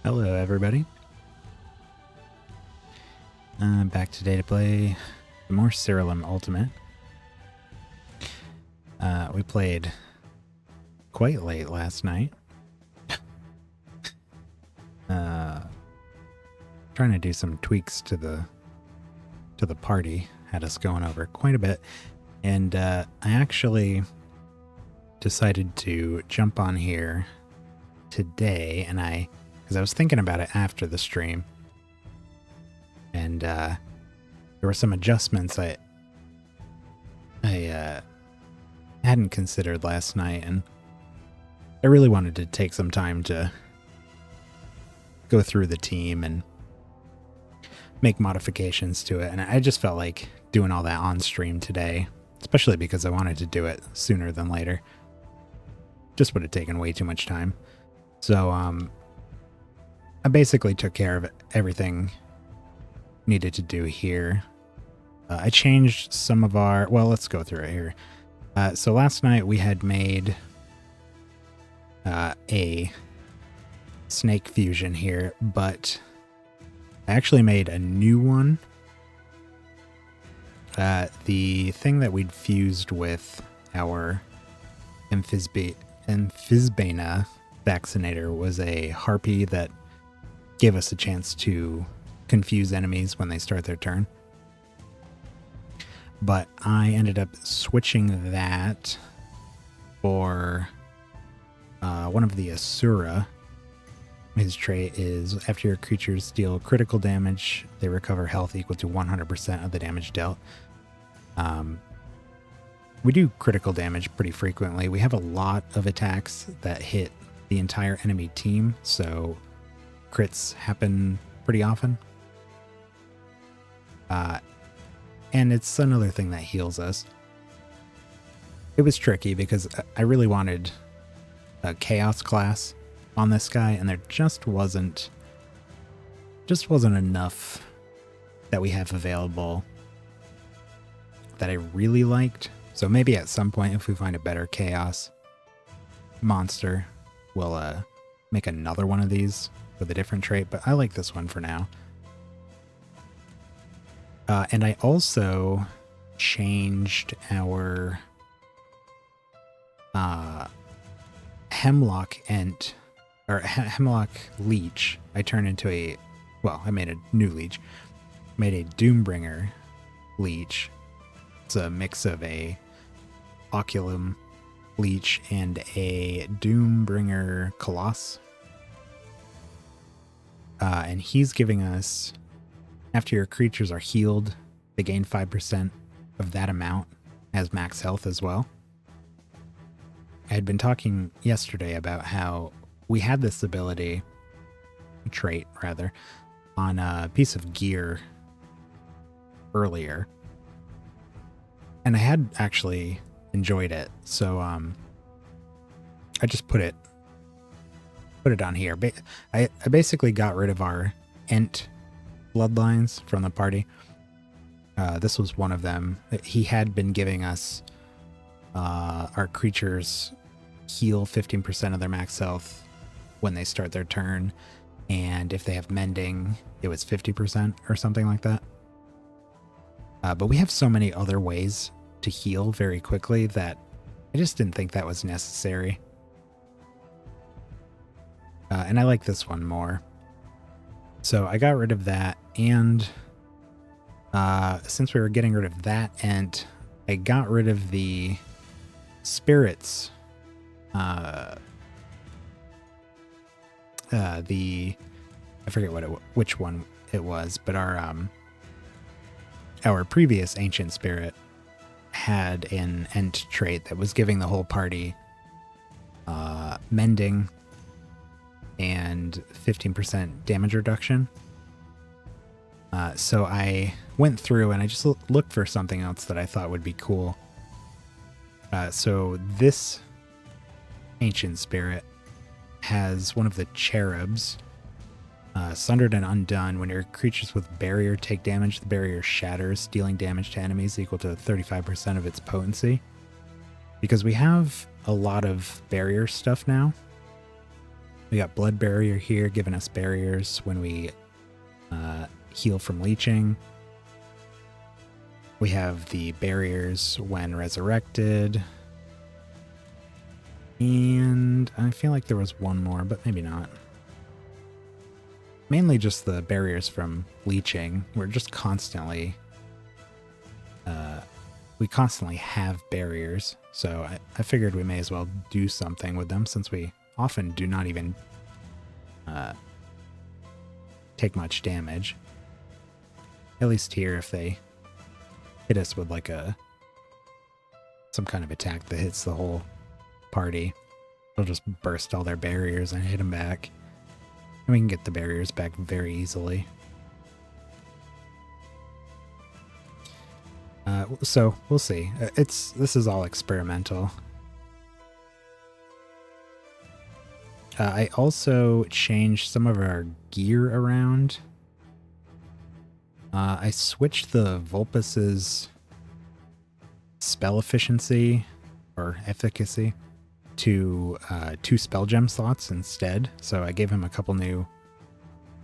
Hello, everybody. Back today to play some more SIRALIM Ultimate. We played quite late last night. Trying to do some tweaks to the party, had us going over quite a bit, and I actually decided to jump on here today, and because I was thinking about it after the stream, and there were some adjustments I hadn't considered last night, and I really wanted to take some time to go through the team and make modifications to it, and I just felt like doing all that on stream today, especially because I wanted to do it sooner than later. Just would have taken way too much time. So I basically took care of everything needed to do here. I changed some of our, well, let's go through it here. So last night we had made a snake fusion here, but I actually made a new one. The thing that we'd fused with our Amphisbaena vaccinator was a harpy that gave us a chance to confuse enemies when they start their turn. But I ended up switching that for one of the Asura. His trait is after your creatures deal critical damage, they recover health equal to 100% of the damage dealt. We do critical damage pretty frequently. We have a lot of attacks that hit the entire enemy team, so crits happen pretty often. And it's another thing that heals us. It was tricky because I really wanted a chaos class on this guy, and there just wasn't enough that we have available that I really liked. So maybe at some point, if we find a better chaos monster, we'll make another one of these with a different trait, but I like this one for now. And I also changed our Hemlock Leech. I turned into I made a new leech. Made a Doombringer Leech. It's a mix of a Oculum Leech and a Doombringer Coloss. And he's giving us, after your creatures are healed, they gain 5% of that amount as max health as well. I had been talking yesterday about how we had this trait, on a piece of gear earlier. And I had actually enjoyed it. So I just put it on here. I basically got rid of our Ent bloodlines from the party. This was one of them. He had been giving us our creatures heal 15% of their max health when they start their turn, and if they have mending, it was 50% or something like that. But we have so many other ways to heal very quickly that I just didn't think that was necessary. And I like this one more. So I got rid of that, and since we were getting rid of that Ent, I got rid of the spirits. I forget which one it was, but our previous ancient spirit had an Ent trait that was giving the whole party mending and 15% damage reduction. So I went through and I just looked for something else that I thought would be cool. So this ancient spirit has one of the cherubs. Sundered and Undone. When your creatures with barrier take damage, the barrier shatters, dealing damage to enemies equal to 35% of its potency. Because we have a lot of barrier stuff now, We got Blood Barrier here, giving us barriers when we heal from leeching. We have the barriers when resurrected. And I feel like there was one more, but maybe not. Mainly just the barriers from leeching. We're just constantly... we constantly have barriers, so I figured we may as well do something with them since we often do not even take much damage. At least here, if they hit us with like some kind of attack that hits the whole party, it'll just burst all their barriers and hit them back. And we can get the barriers back very easily. So we'll see. This is all experimental. I also changed some of our gear around. I switched the Vulpus's spell efficiency or efficacy to 2 spell gem slots instead. So I gave him a couple new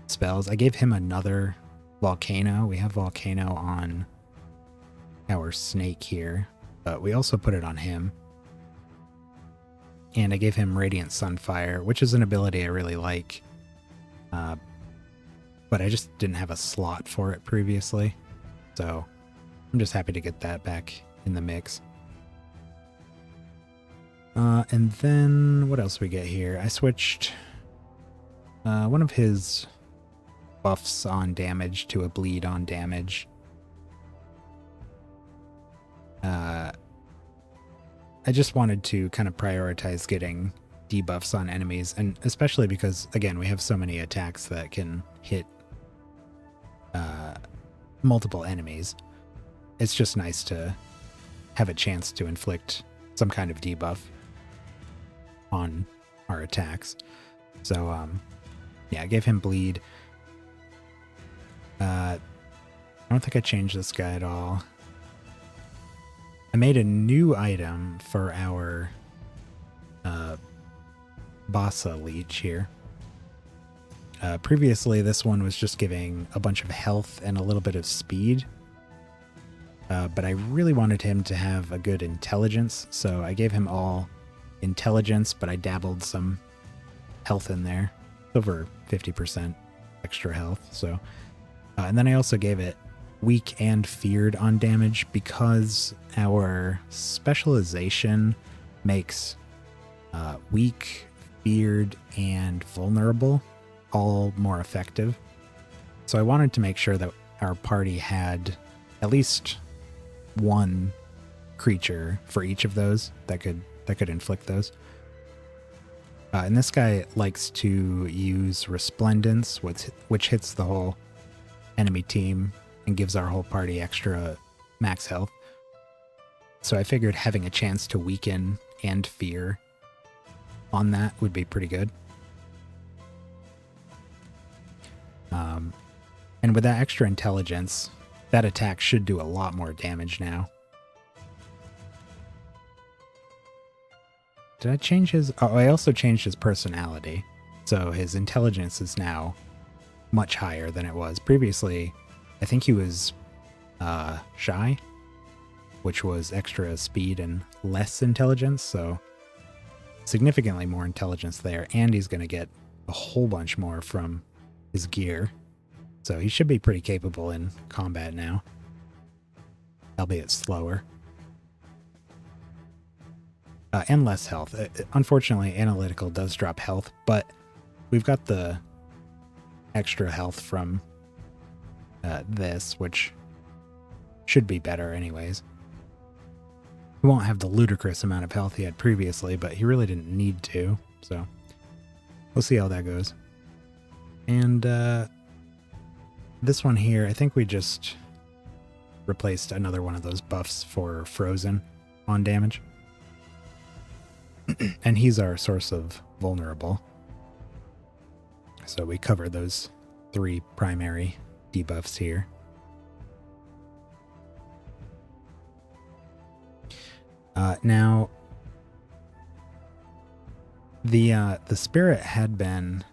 spells. I gave him another volcano. We have volcano on our snake here, but we also put it on him. And I gave him Radiant Sunfire, which is an ability I really like. But I just didn't have a slot for it previously. So I'm just happy to get that back in the mix. And then what else we get here? I switched one of his buffs on damage to a bleed on damage. I just wanted to kind of prioritize getting debuffs on enemies, and especially because, again, we have so many attacks that can hit multiple enemies. It's just nice to have a chance to inflict some kind of debuff on our attacks. So, yeah, I gave him bleed. I don't think I changed this guy at all. I made a new item for our Bassa leech here. Previously, this one was just giving a bunch of health and a little bit of speed. But I really wanted him to have a good intelligence, so I gave him all intelligence, but I dabbled some health in there. Over 50% extra health. So, and then I also gave it weak and feared on damage because our specialization makes weak, feared, and vulnerable all more effective. So I wanted to make sure that our party had at least one creature for each of those that could inflict those. And this guy likes to use Resplendence, which hits the whole enemy team and gives our whole party extra max health. So I figured having a chance to weaken and fear on that would be pretty good. And with that extra intelligence, that attack should do a lot more damage now. Did I change his... Oh, I also changed his personality. So his intelligence is now much higher than it was. Previously, I think he was shy, which was extra speed and less intelligence. So significantly more intelligence there. And he's going to get a whole bunch more from his gear. So he should be pretty capable in combat now, albeit slower. And less health. Unfortunately, Analytical does drop health, but we've got the extra health from this, which should be better anyways. He won't have the ludicrous amount of health he had previously, but he really didn't need to, so we'll see how that goes. And this one here, I think we just replaced another one of those buffs for Frozen on damage. And he's our source of vulnerable. So we cover those 3 primary debuffs here. Now, The spirit had been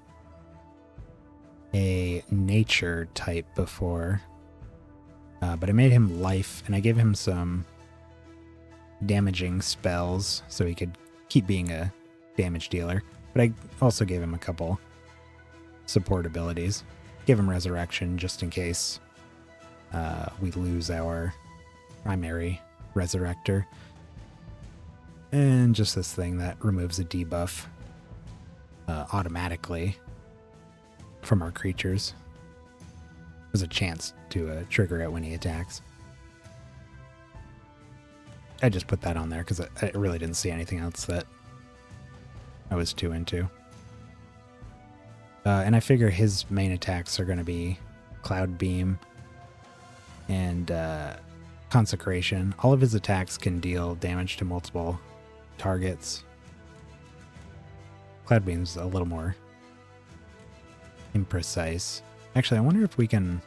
a nature type before, but I made him life, and I gave him some damaging spells so he could keep being a damage dealer. But I also gave him a couple support abilities. Gave him resurrection just in case we lose our primary resurrector. And just this thing that removes a debuff automatically from our creatures. There's a chance to trigger it when he attacks. I just put that on there because I really didn't see anything else that I was too into. And I figure his main attacks are going to be Cloud Beam and Consecration. All of his attacks can deal damage to multiple targets. Cloud Beam's a little more imprecise. Actually, I wonder if we can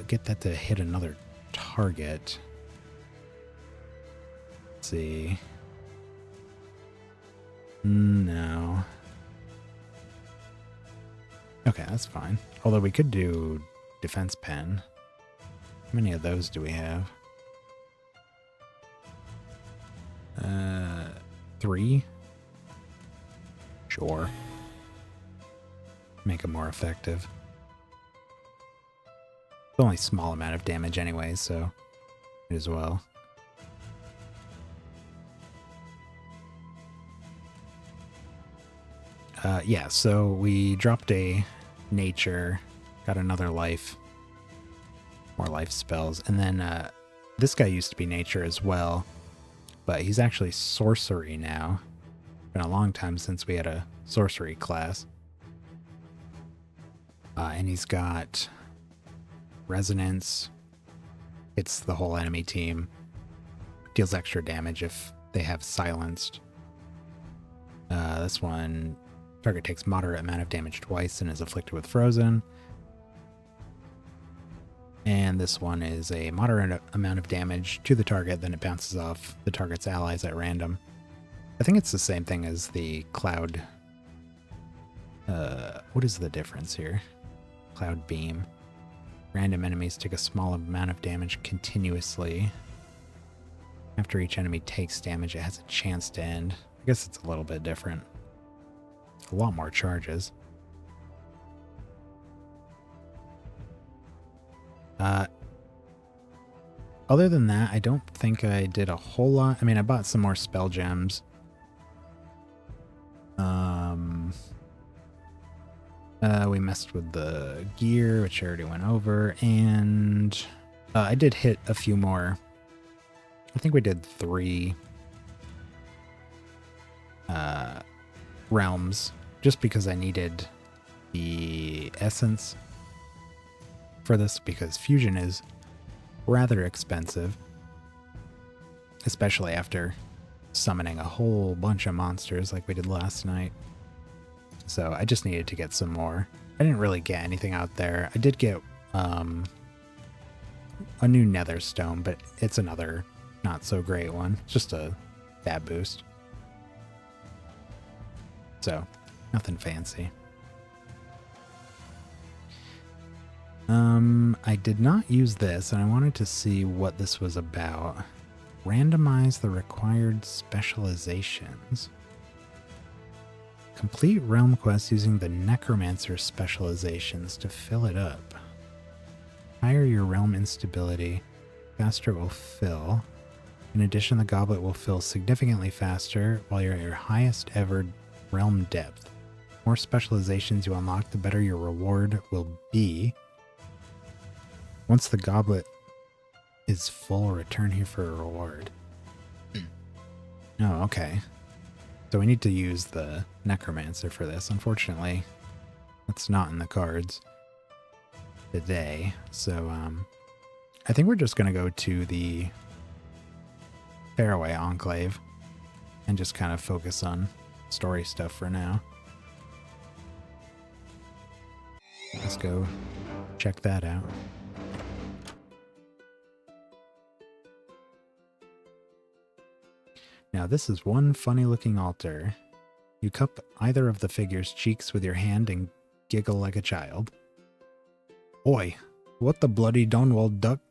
get that to hit another target. Let's see. No. Okay, that's fine. Although we could do Defense Pen. How many of those do we have? 3? Sure. Make them more effective. It's only a small amount of damage anyway, so might as well. Yeah, so we dropped a nature, got another life, more life spells, and then this guy used to be nature as well, but he's actually sorcery now. Been a long time since we had a sorcery class. And he's got resonance, hits the whole enemy team, deals extra damage if they have silenced. This one, target takes moderate amount of damage twice and is afflicted with frozen. And this one is a moderate amount of damage to the target, then it bounces off the target's allies at random. I think it's the same thing as the Cloud. What is the difference here? Cloud Beam. Random enemies take a small amount of damage continuously. After each enemy takes damage, it has a chance to end. I guess it's a little bit different. A lot more charges. Other than that, I don't think I did a whole lot. I mean, I bought some more spell gems. We messed with the gear, which I already went over, and I did hit a few more. I think we did 3 realms, just because I needed the essence for this, because fusion is rather expensive, especially after summoning a whole bunch of monsters like we did last night. So I just needed to get some more. I didn't really get anything out there. I did get a new nether stone, but it's another not so great one. It's just a stab boost. So nothing fancy. I did not use this, and I wanted to see what this was about. Randomize the required specializations. Complete realm quests using the necromancer specializations to fill it up. Higher your realm instability, faster it will fill. In addition, the goblet will fill significantly faster while you're at your highest ever realm depth. The more specializations you unlock, the better your reward will be. Once the goblet is full, return here for a reward. Oh, okay. So we need to use the necromancer for this. Unfortunately, that's not in the cards today. So I think we're just going to go to the Faraway Enclave and just kind of focus on story stuff for now. Let's go check that out. Now this is one funny looking altar. You cup either of the figure's cheeks with your hand and giggle like a child. Oi, what the bloody Donwald duck?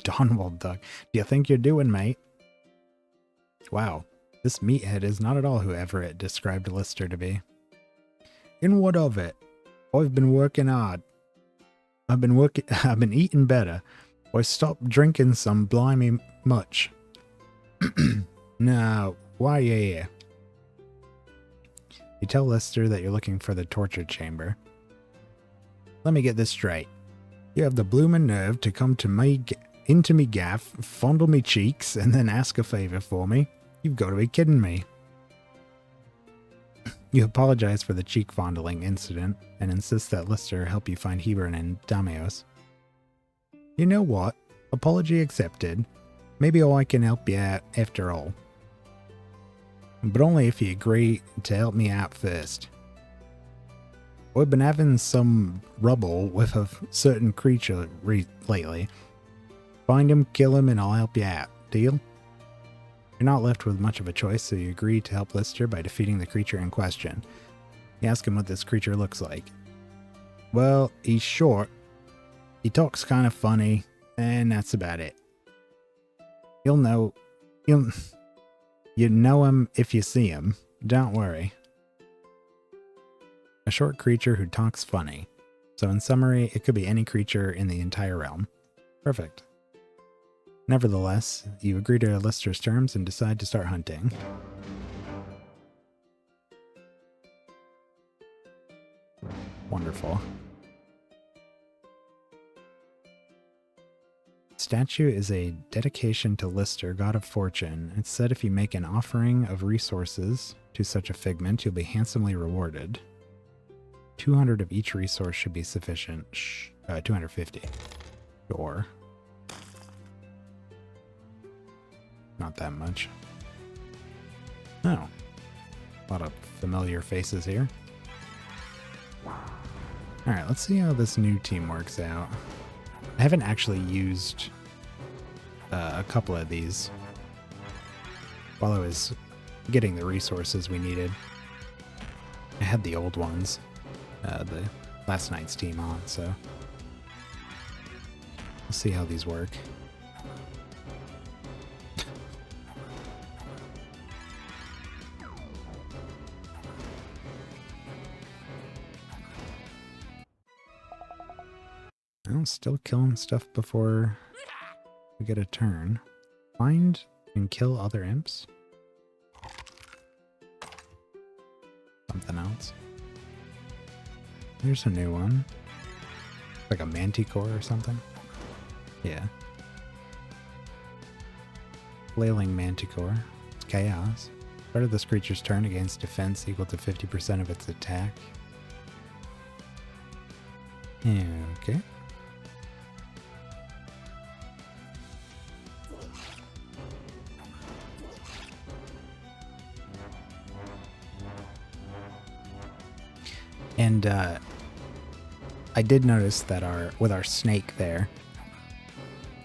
Donwald duck, do you think you're doing, mate? Wow, this meathead is not at all who Everett described Lister to be. In what of it? I've been working hard. I've been eating better. I stopped drinking some blimey much. Now, why are you here? You tell Lister that you're looking for the torture chamber. Let me get this straight. You have the bloomin' nerve to come to me, into me gaff, fondle me cheeks, and then ask a favor for me? You've got to be kidding me. You apologize for the cheek fondling incident and insist that Lister help you find Hebron and Damios. You know what? Apology accepted. Maybe I can help you out after all. But only if you agree to help me out first. We've been having some rubble with a certain creature lately. Find him, kill him, and I'll help you out. Deal? You're not left with much of a choice, so you agree to help Lister by defeating the creature in question. You ask him what this creature looks like. Well, he's short. He talks kind of funny, and that's about it. You know him if you see him. Don't worry. A short creature who talks funny. So in summary, it could be any creature in the entire realm. Perfect. Nevertheless, you agree to Lister's terms and decide to start hunting. Wonderful. Statue is a dedication to Lister, god of fortune. It's said if you make an offering of resources to such a figment, you'll be handsomely rewarded. 200 of each resource should be sufficient. 250. Sure. Not that much. Oh. A lot of familiar faces here. Alright, let's see how this new team works out. I haven't actually used a couple of these while I was getting the resources we needed. I had the old ones, the last night's team on, so we'll see how these work. I'm still killing stuff before we get a turn. Find and kill other imps. Something else. There's a new one. Like a manticore or something. Yeah. Flailing manticore. It's chaos. Start of this creature's turn against defense equal to 50% of its attack. Okay. And I did notice that with our snake there,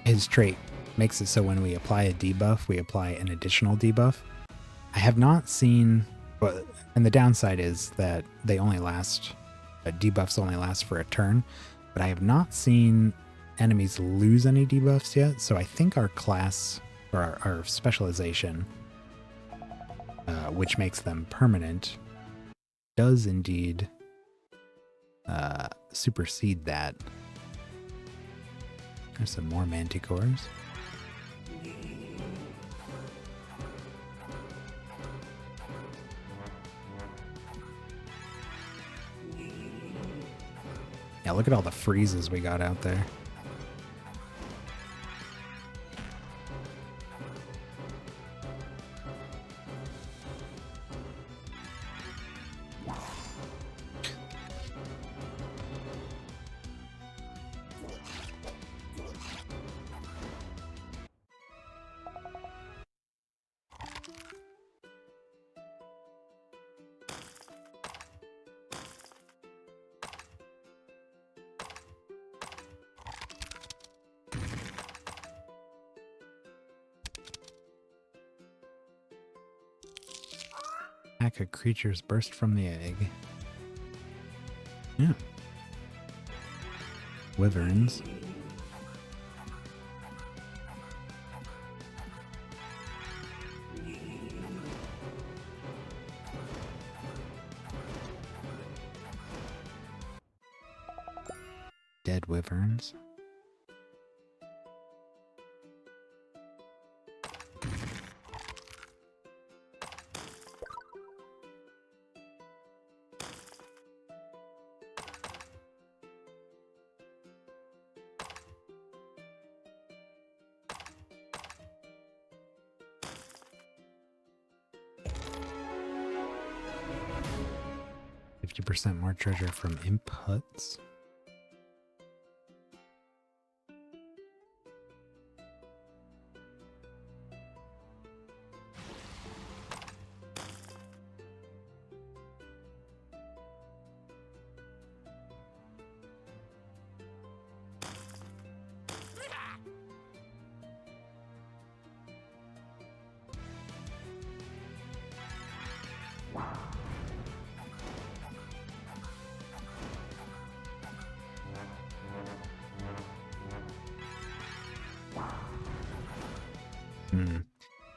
his trait makes it so when we apply a debuff, we apply an additional debuff. I have not seen, and the downside is that they only last, debuffs only last for a turn, but I have not seen enemies lose any debuffs yet, so I think our class, or our specialization, which makes them permanent, does indeed supersede that. There's some more manticores. Yeah, look at all the freezes we got out there. attack, a creature's burst from the egg. Yeah. Wyverns. Dead wyverns. % more treasure from inputs.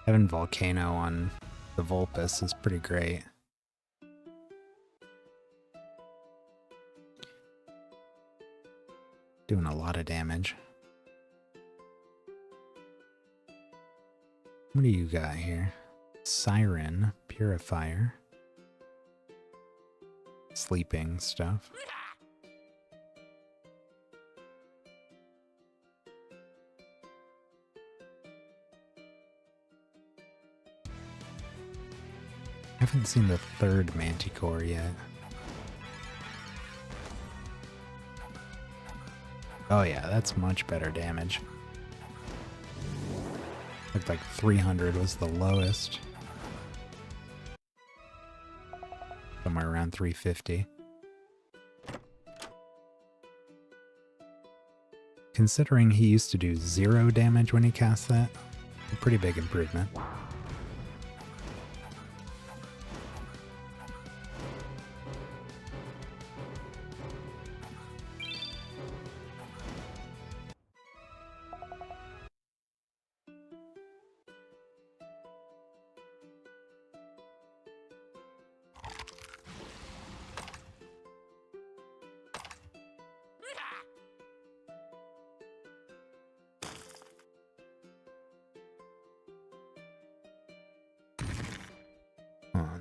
Having Volcano on the Vulpes is pretty great. Doing a lot of damage. What do you got here? Siren, Purifier. Sleeping stuff. I haven't seen the third Manticore yet. Oh yeah, that's much better damage. Looked like 300 was the lowest. Somewhere around 350. Considering he used to do 0 damage when he cast that, a pretty big improvement.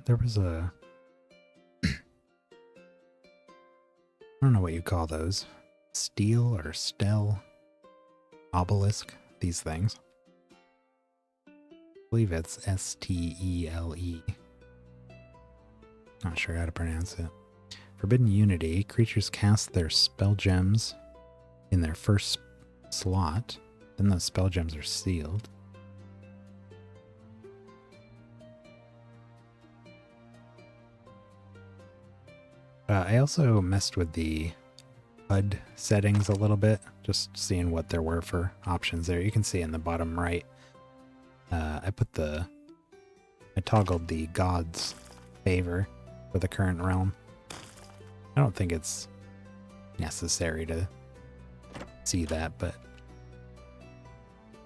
There was a... I don't know what you call those. Steel or Stel? Obelisk? These things. I believe it's S-T-E-L-E. Not sure how to pronounce it. Forbidden Unity. Creatures cast their spell gems in their first slot. Then those spell gems are sealed. I also messed with the HUD settings a little bit, just seeing what there were for options there. You can see in the bottom right, I toggled the God's Favor for the current realm. I don't think it's necessary to see that, but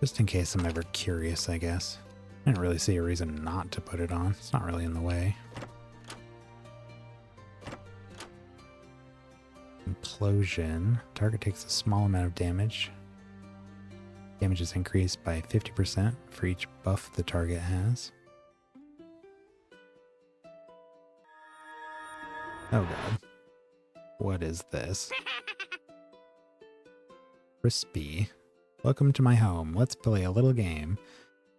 just in case I'm ever curious, I guess. I didn't really see a reason not to put it on. It's not really in the way. Implosion. Target takes a small amount of damage. Damage is increased by 50% for each buff the target has. Oh god. What is this? Crispy. Welcome to my home. Let's play a little game.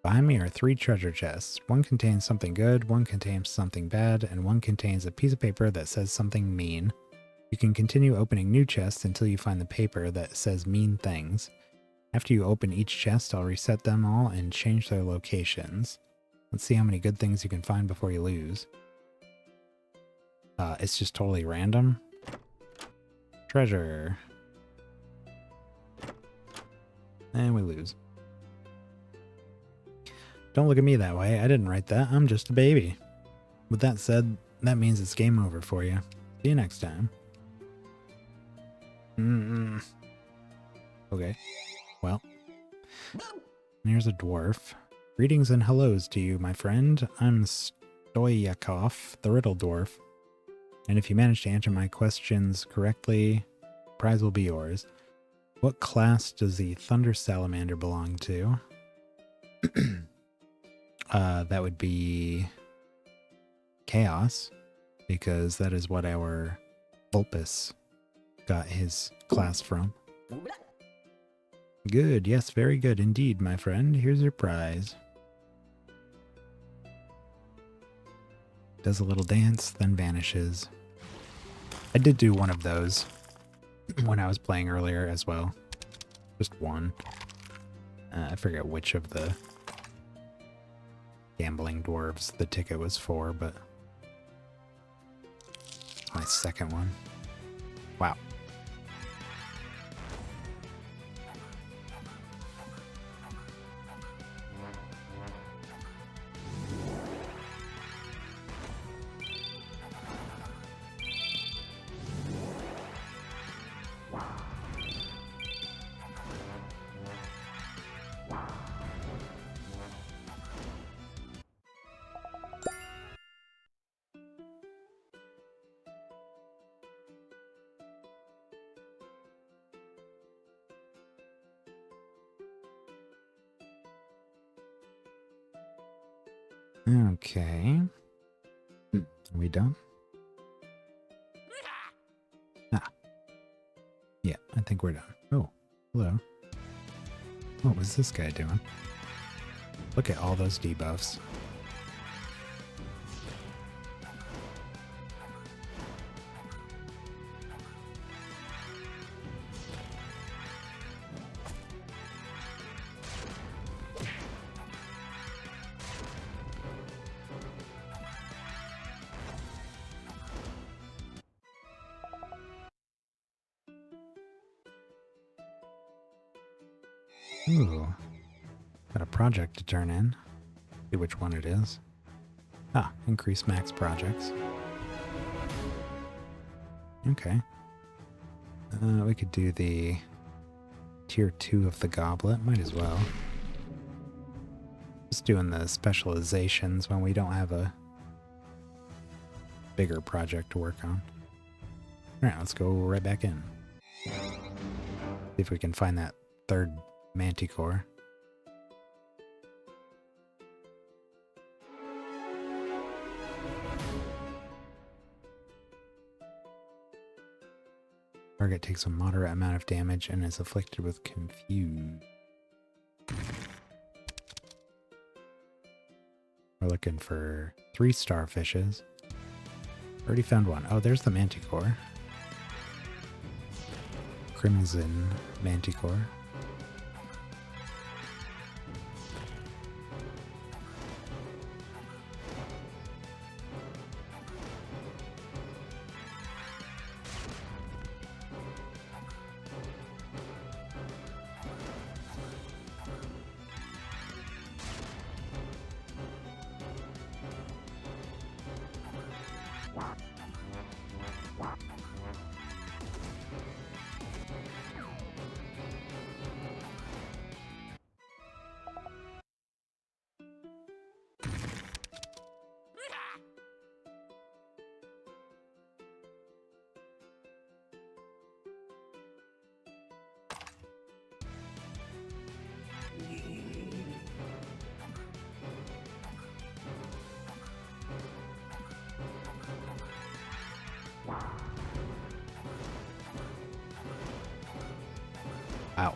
Behind me are 3 treasure chests. One contains something good, one contains something bad, and one contains a piece of paper that says something mean. You can continue opening new chests until you find the paper that says mean things. After you open each chest, I'll reset them all and change their locations. Let's see how many good things you can find before you lose. It's just totally random. Treasure. And we lose. Don't look at me that way. I didn't write that. I'm just a baby. With that said, that means it's game over for you. See you next time. Okay. Well, here's a dwarf. Greetings and hellos to you, my friend. I'm Stoyakov, the Riddle Dwarf. And if you manage to answer my questions correctly, the prize will be yours. What class does the Thunder Salamander belong to? That would be Chaos, because that is what our Vulpus got his class from. Good, yes, very good indeed, my friend. Here's your prize. Does a little dance, then vanishes. I did do one of those when I was playing earlier as well. Just one. I forget which of the gambling dwarves the ticket was for, but my second one. Wow. Okay. Are we done? Ah. Yeah, I think we're done. Oh, hello. What was this guy doing? Look at all those debuffs. Ooh, got a project to turn in. See which one it is. Ah, increase max projects. Okay. We could do the tier 2 of the goblet. Might as well. Just doing the specializations when we don't have a bigger project to work on. Alright, let's go right back in. See if we can find that third Manticore. Target takes a moderate amount of damage and is afflicted with Confuse. We're looking for 3 starfishes. Already found one. Oh, there's the Manticore. Crimson Manticore. Wow.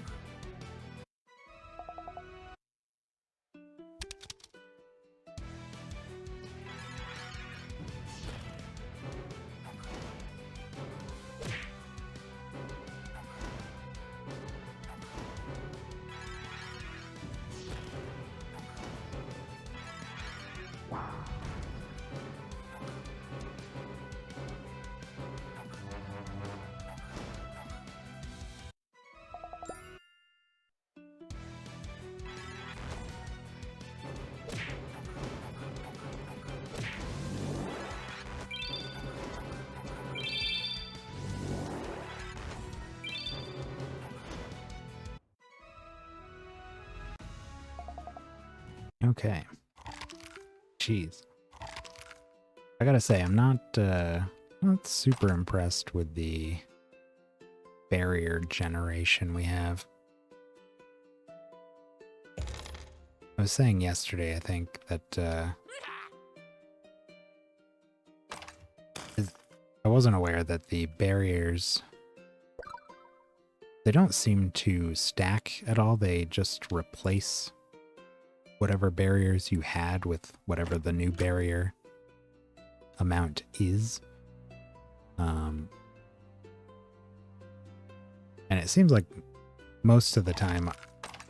Okay. Jeez. I gotta say, I'm not super impressed with the barrier generation we have. I was saying yesterday, I think, that I wasn't aware that the barriers, they don't seem to stack at all. They just replace whatever barriers you had with whatever the new barrier amount is. And it seems like most of the time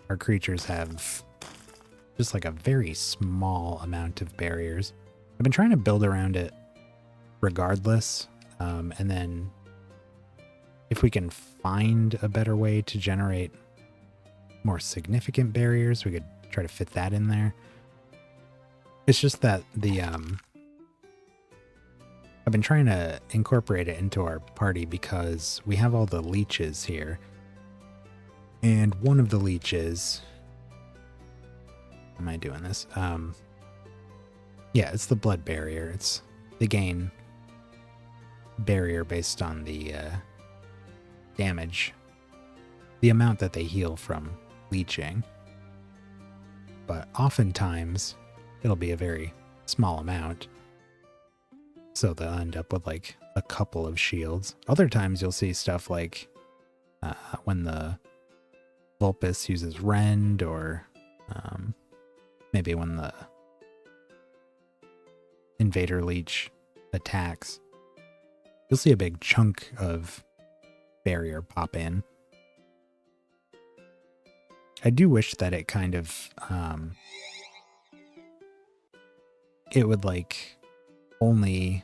our creatures have just like a very small amount of barriers. I've been trying to build around it regardless, and then if we can find a better way to generate more significant barriers, we could try to fit that in there. It's just that the I've been trying to incorporate it into our party because we have all the leeches here. And one of the leeches, am I doing this? Yeah, it's the blood barrier. It's the gain barrier based on the damage, the amount that they heal from leeching. But oftentimes it'll be a very small amount. So they'll end up with like a couple of shields. Other times you'll see stuff like when the Vulpus uses Rend, or maybe when the Invader Leech attacks, you'll see a big chunk of barrier pop in. I do wish that it kind of, it would like only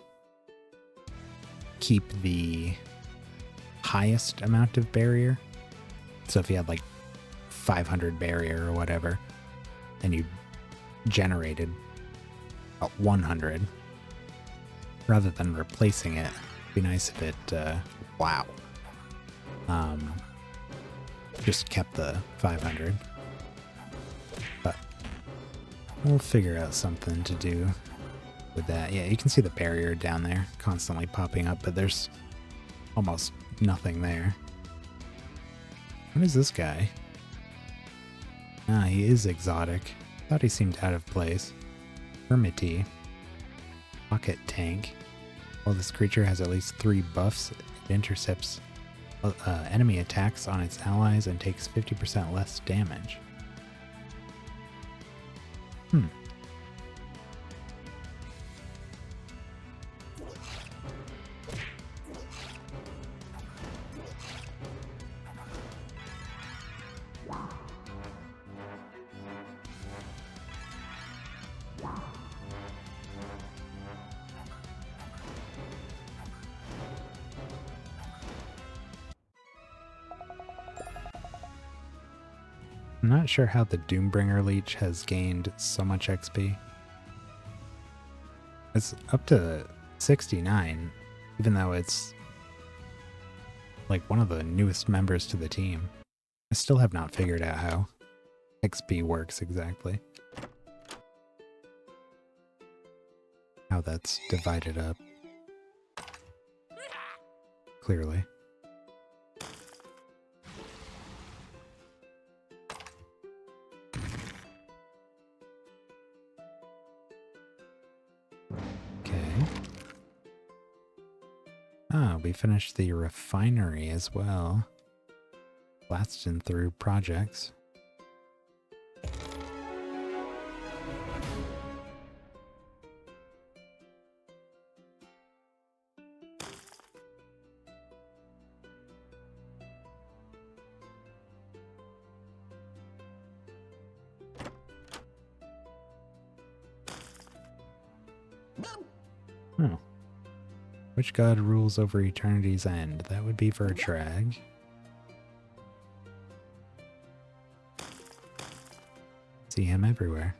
keep the highest amount of barrier. So if you had like 500 barrier or whatever, and you generated 100, rather than replacing it, it'd be nice if it, just kept the 500. But we'll figure out something to do with that. Yeah, you can see the barrier down there constantly popping up, but there's almost nothing there. What is this guy? Ah, he is exotic. Thought he seemed out of place. Hermity. Pocket Tank. While this creature has at least 3 buffs, it intercepts enemy attacks on its allies and takes 50% less damage. I'm not sure how the Doombringer Leech has gained so much XP. It's up to 69, even though it's like one of the newest members to the team. I still have not figured out how XP works exactly. How that's divided up. Clearly. We finished the refinery as well. Blasting through projects. Oh. Which god rules over eternity's end? That would be Vertrag. See him everywhere.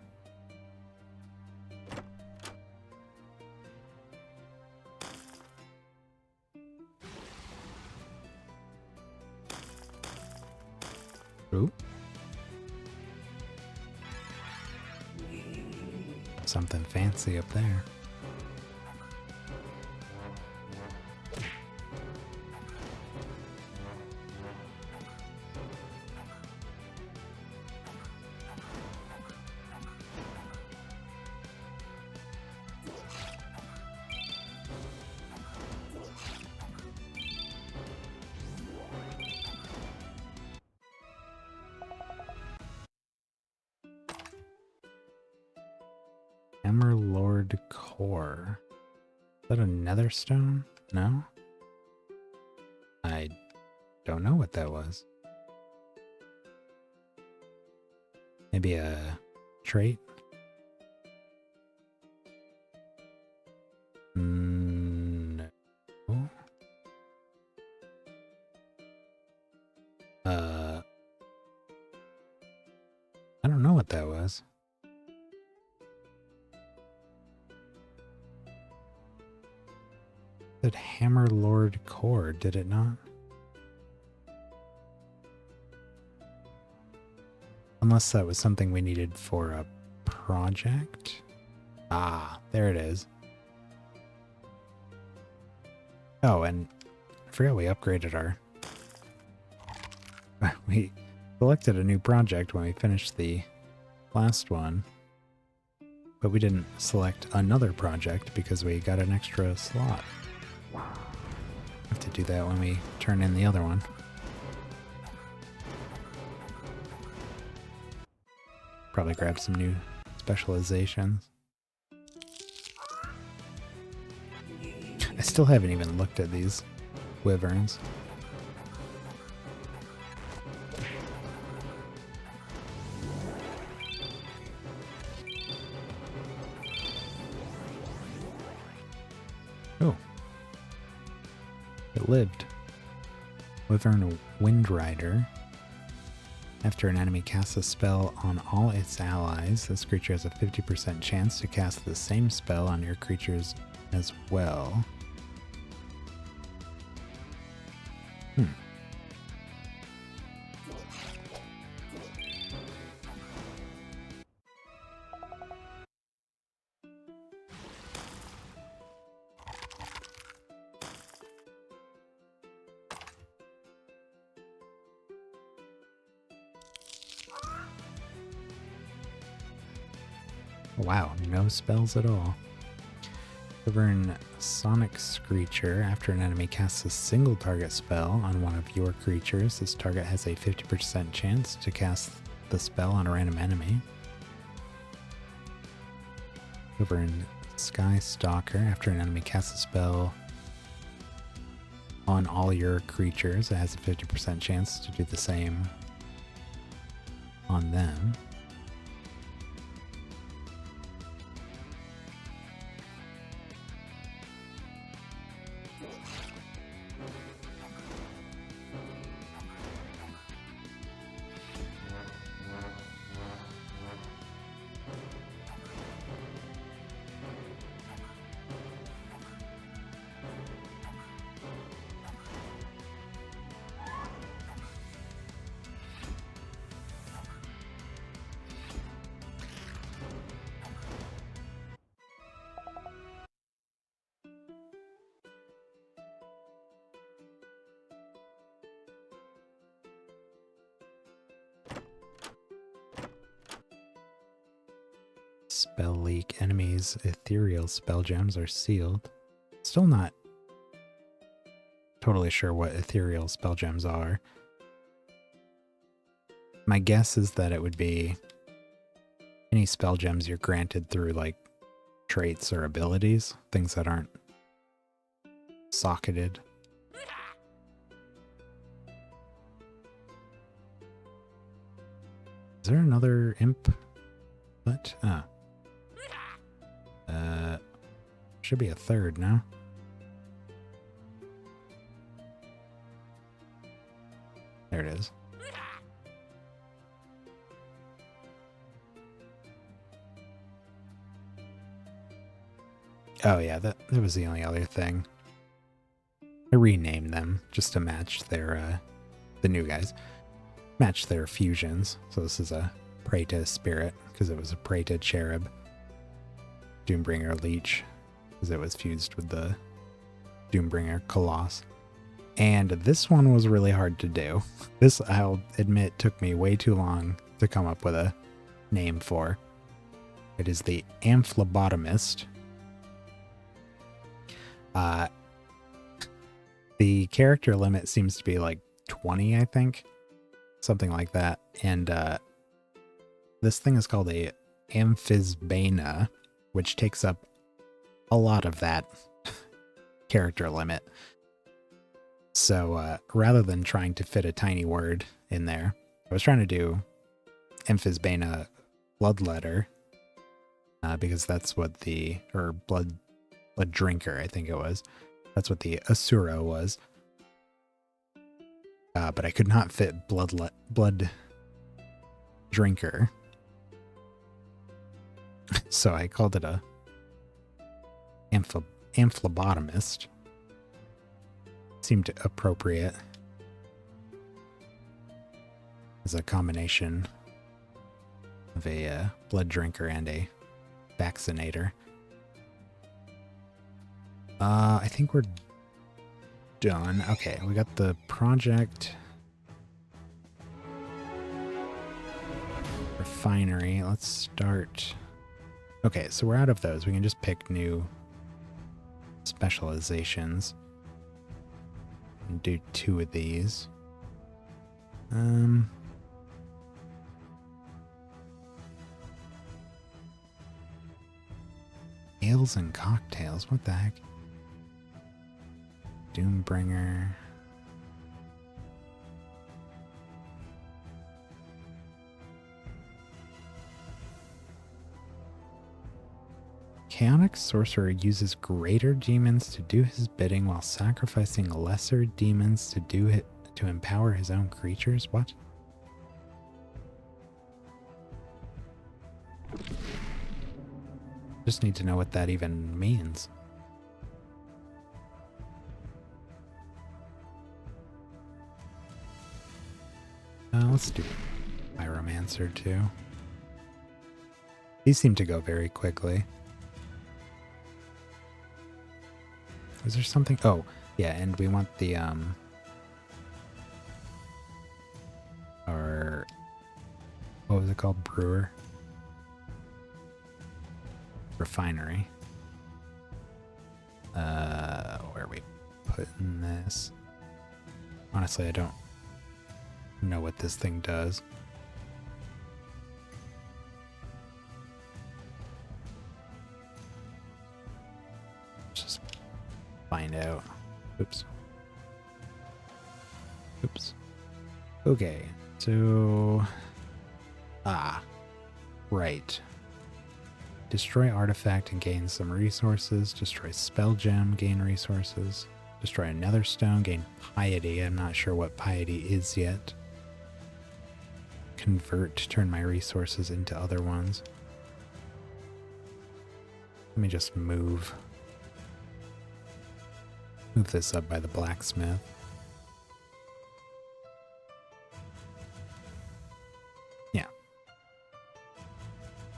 Ooh. something fancy up there. Hammerlord Core. Is that a nether stone? No? I don't know what that was. Maybe a trait? No. I don't know what that was. It said Hammerlord Core, did it not? Unless that was something we needed for a project. Ah, there it is. Oh, and I forgot we upgraded our... We selected a new project when we finished the last one. But we didn't select another project because we got an extra slot. Have to do that when we turn in the other one. Probably grab some new specializations. I still haven't even looked at these wyverns. Oh. It lived. Wyvern Windrider. After an enemy casts a spell on all its allies, this creature has a 50% chance to cast the same spell on your creatures as well. Wow, no spells at all. Wyvern Sonic Screecher. After an enemy casts a single target spell on one of your creatures, this target has a 50% chance to cast the spell on a random enemy. Wyvern Sky Stalker. After an enemy casts a spell on all your creatures, it has a 50% chance to do the same on them. Spell leak. Enemies' ethereal spell gems are sealed. Still not totally sure what ethereal spell gems are. My guess is that it would be any spell gems you're granted through like traits or abilities, things that aren't socketed. Is there another imp? What? Ah. Should be a third now. There it is. Oh yeah, that was the only other thing. I renamed them just to match their, the new guys. Match their fusions. So this is a Praetor Spirit, because it was a Praetor Cherub. Doombringer Leech, because it was fused with the Doombringer Coloss. And this one was really hard to do. This, I'll admit, took me way too long to come up with a name for. It is the Amphlebotomist. The character limit seems to be like 20, I think. Something like that. And this thing is called a Amphisbaena, which takes up a lot of that character limit. So rather than trying to fit a tiny word in there, I was trying to do Amphisbaena Bloodletter, because that's what the, or Blood Drinker, I think it was. That's what the Asura was. But I could not fit Blood Drinker. So I called it a Amphlebotomist. Seemed appropriate as a combination of a blood drinker and a vaccinator. I think we're done. Okay, we got the project refinery. Let's start. Okay, so we're out of those. We can just pick new specializations and do 2 of these. Ales and cocktails. What the heck? Doombringer. Chaotic sorcerer uses greater demons to do his bidding while sacrificing lesser demons to do it to empower his own creatures. What? Just need to know what that even means. Let's do Pyromancer too. These seem to go very quickly. Is there something? Oh, yeah, and we want the, our, what was it called? Brewer? Refinery. Where are we putting this? Honestly, I don't know what this thing does. Just find out. Oops. Oops. Okay, so... right. Destroy artifact and gain some resources. Destroy spell gem, gain resources. Destroy another stone, gain piety. I'm not sure what piety is yet. Convert to turn my resources into other ones. Let me just move this up by the blacksmith. Yeah.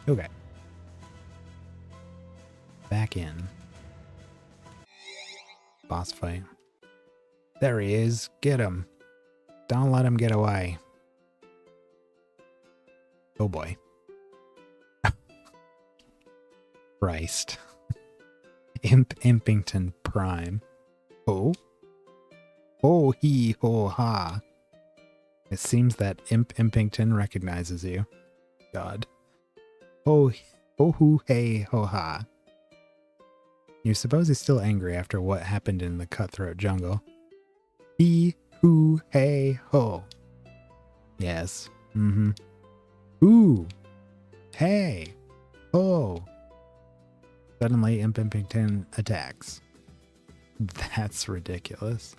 Okay. Back in. Boss fight. There he is. Get him. Don't let him get away. Oh boy. Christ. Impington Prime. Oh? Oh hee ho ha. It seems that Impington recognizes you. God. Oh hoo hey ho ha. You suppose he's still angry after what happened in the cutthroat jungle. Hee hoo hey ho. Yes. Mm-hmm. Ooh. Hey. Oh. Suddenly Impington attacks. That's ridiculous.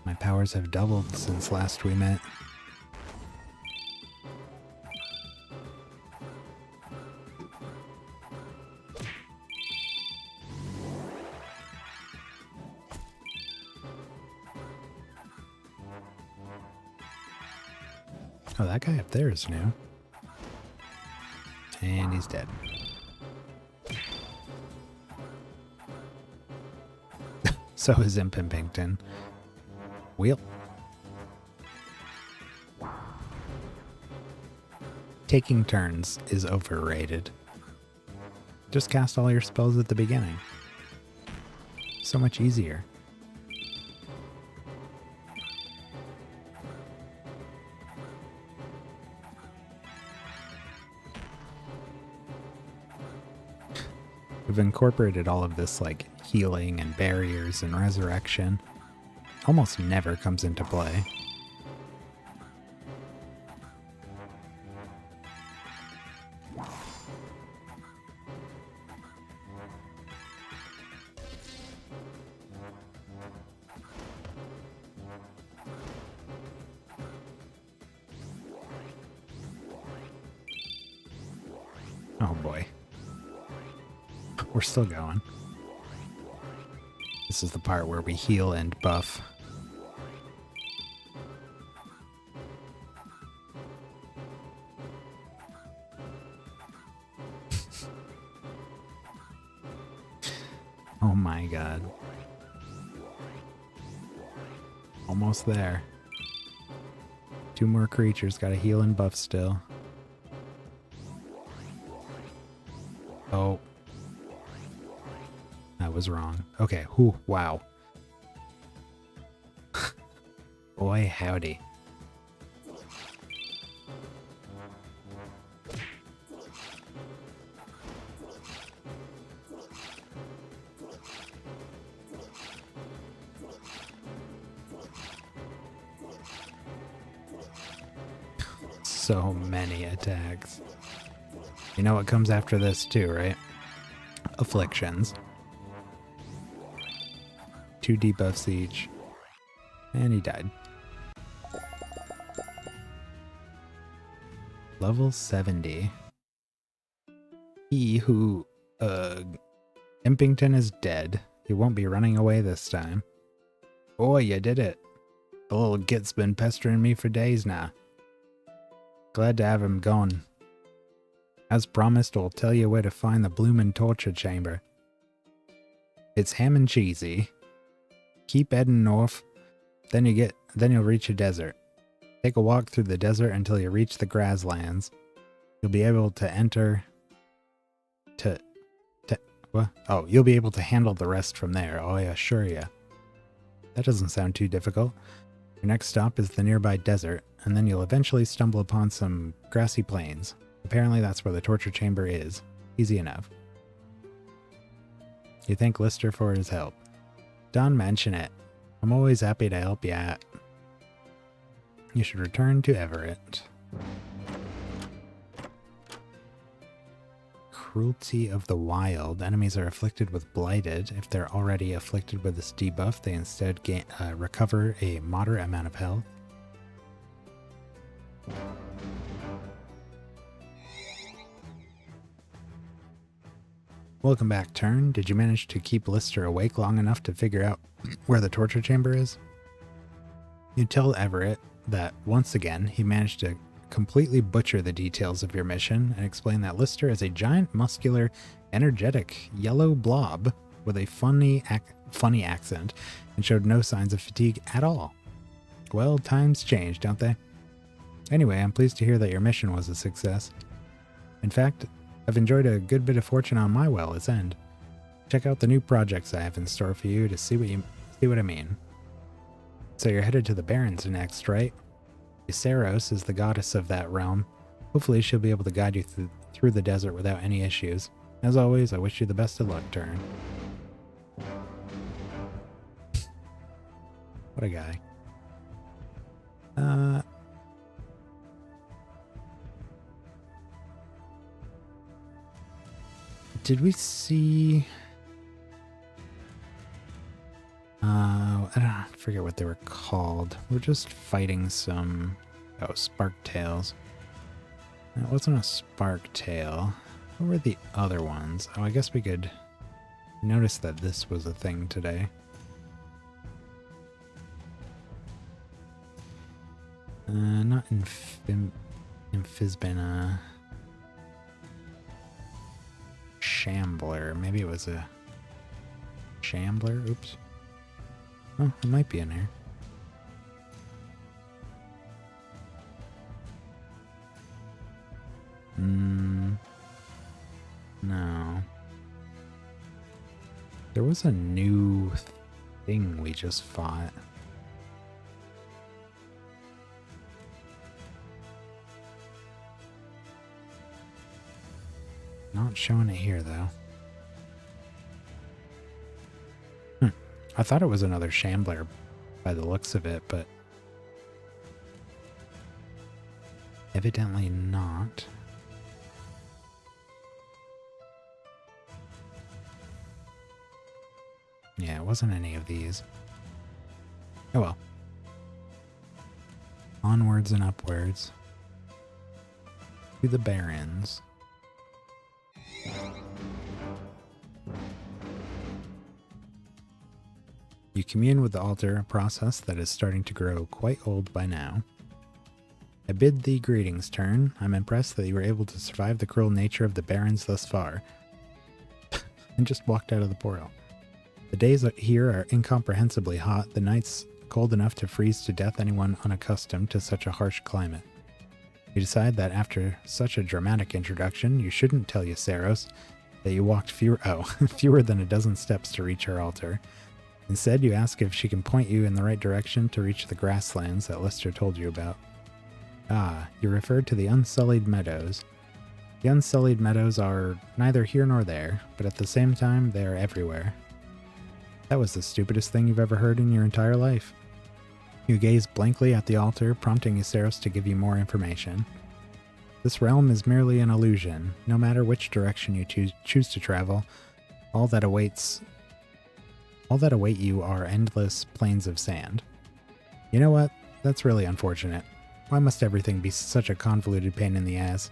My powers have doubled since last we met. Oh, that guy up there is new. And he's dead. So is Impimpington. Wheel. Taking turns is overrated. Just cast all your spells at the beginning. So much easier. We've incorporated all of this like healing and barriers and resurrection. Almost never comes into play. Oh boy. We're still going. This is the part where we heal and buff. Oh my god. Almost there. 2 more creatures, gotta heal and buff still. Oh. That was wrong. Okay, whew, wow. Boy, howdy. So many attacks. You know what comes after this too, right? Afflictions. 2 debuffs each. And he died. Level 70. He who, Impington is dead. He won't be running away this time. Boy, you did it. The little git's been pestering me for days now. Glad to have him gone. As promised, I'll tell you where to find the bloomin' torture chamber. It's ham and cheesy. Keep heading north, then you'll reach a desert. Take a walk through the desert until you reach the grasslands. You'll be able to enter what? Oh, you'll be able to handle the rest from there, I assure you. That doesn't sound too difficult. Your next stop is the nearby desert, and then you'll eventually stumble upon some grassy plains. Apparently that's where the torture chamber is. Easy enough. You thank Lister for his help. Don't mention it. I'm always happy to help you out. You should return to Everett. Cruelty of the Wild. Enemies are afflicted with Blighted. If they're already afflicted with this debuff, they instead recover a moderate amount of health. Welcome back, Turn. Did you manage to keep Lister awake long enough to figure out where the torture chamber is? You tell Everett that, once again, he managed to completely butcher the details of your mission and explain that Lister is a giant, muscular, energetic, yellow blob with a funny accent and showed no signs of fatigue at all. Well, times change, don't they? Anyway, I'm pleased to hear that your mission was a success. In fact, I've enjoyed a good bit of fortune on my well's end. Check out the new projects I have in store for you to see what I mean. So you're headed to the Barrens next, right? Saros is the goddess of that realm. Hopefully she'll be able to guide you through the desert without any issues. As always, I wish you the best of luck, Turn. What a guy. Did we see... I forget what they were called. We're just fighting some... Oh, Spark Tails. That wasn't a Spark Tail. What were the other ones? Oh, I guess we could notice that this was a thing today. Not not Amphisbana. Shambler. Maybe it was a Shambler. Oops. Oh, it might be in there. No. There was a new thing we just fought. Not showing it here, though. I thought it was another Shambler by the looks of it, but evidently not. Yeah, it wasn't any of these. Oh well. Onwards and upwards. To the Barrens. You commune with the altar, a process that is starting to grow quite old by now. I bid thee greetings, Turn. I'm impressed that you were able to survive the cruel nature of the Barrens thus far. And just walked out of the portal. The days here are incomprehensibly hot, the nights cold enough to freeze to death anyone unaccustomed to such a harsh climate. You decide that after such a dramatic introduction, you shouldn't tell Ysseros that you walked fewer than a dozen steps to reach her altar. Instead, you ask if she can point you in the right direction to reach the grasslands that Lister told you about. Ah, you referred to the Unsullied Meadows. The Unsullied Meadows are neither here nor there, but at the same time, they are everywhere. That was the stupidest thing you've ever heard in your entire life. You gaze blankly at the altar, prompting Ysseros to give you more information. This realm is merely an illusion. No matter which direction you choose to travel, all that await you are endless plains of sand. You know what? That's really unfortunate. Why must everything be such a convoluted pain in the ass?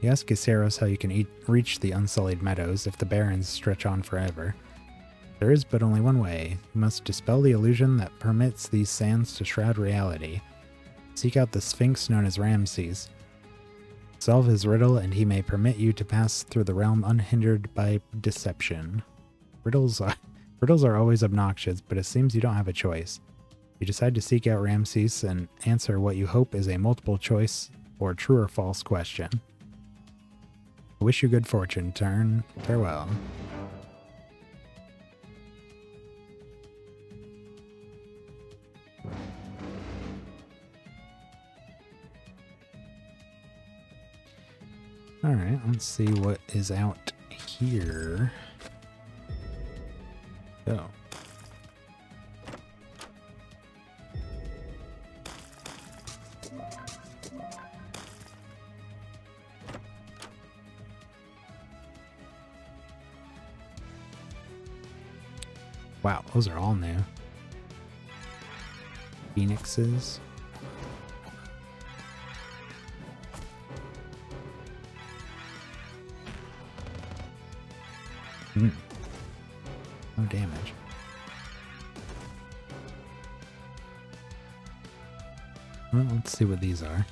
You ask Ysseros how you can reach the Unsullied Meadows if the Barrens stretch on forever. There is but only one way. You must dispel the illusion that permits these sands to shroud reality. Seek out the Sphinx known as Ramses. Solve his riddle and he may permit you to pass through the realm unhindered by deception. Riddles are always obnoxious, but it seems you don't have a choice. You decide to seek out Ramses and answer what you hope is a multiple choice or true or false question. I wish you good fortune, Turn. Farewell. Alright, let's see what is out here. Oh. Wow, those are all new. Phoenixes. No damage. Well, let's see what these are.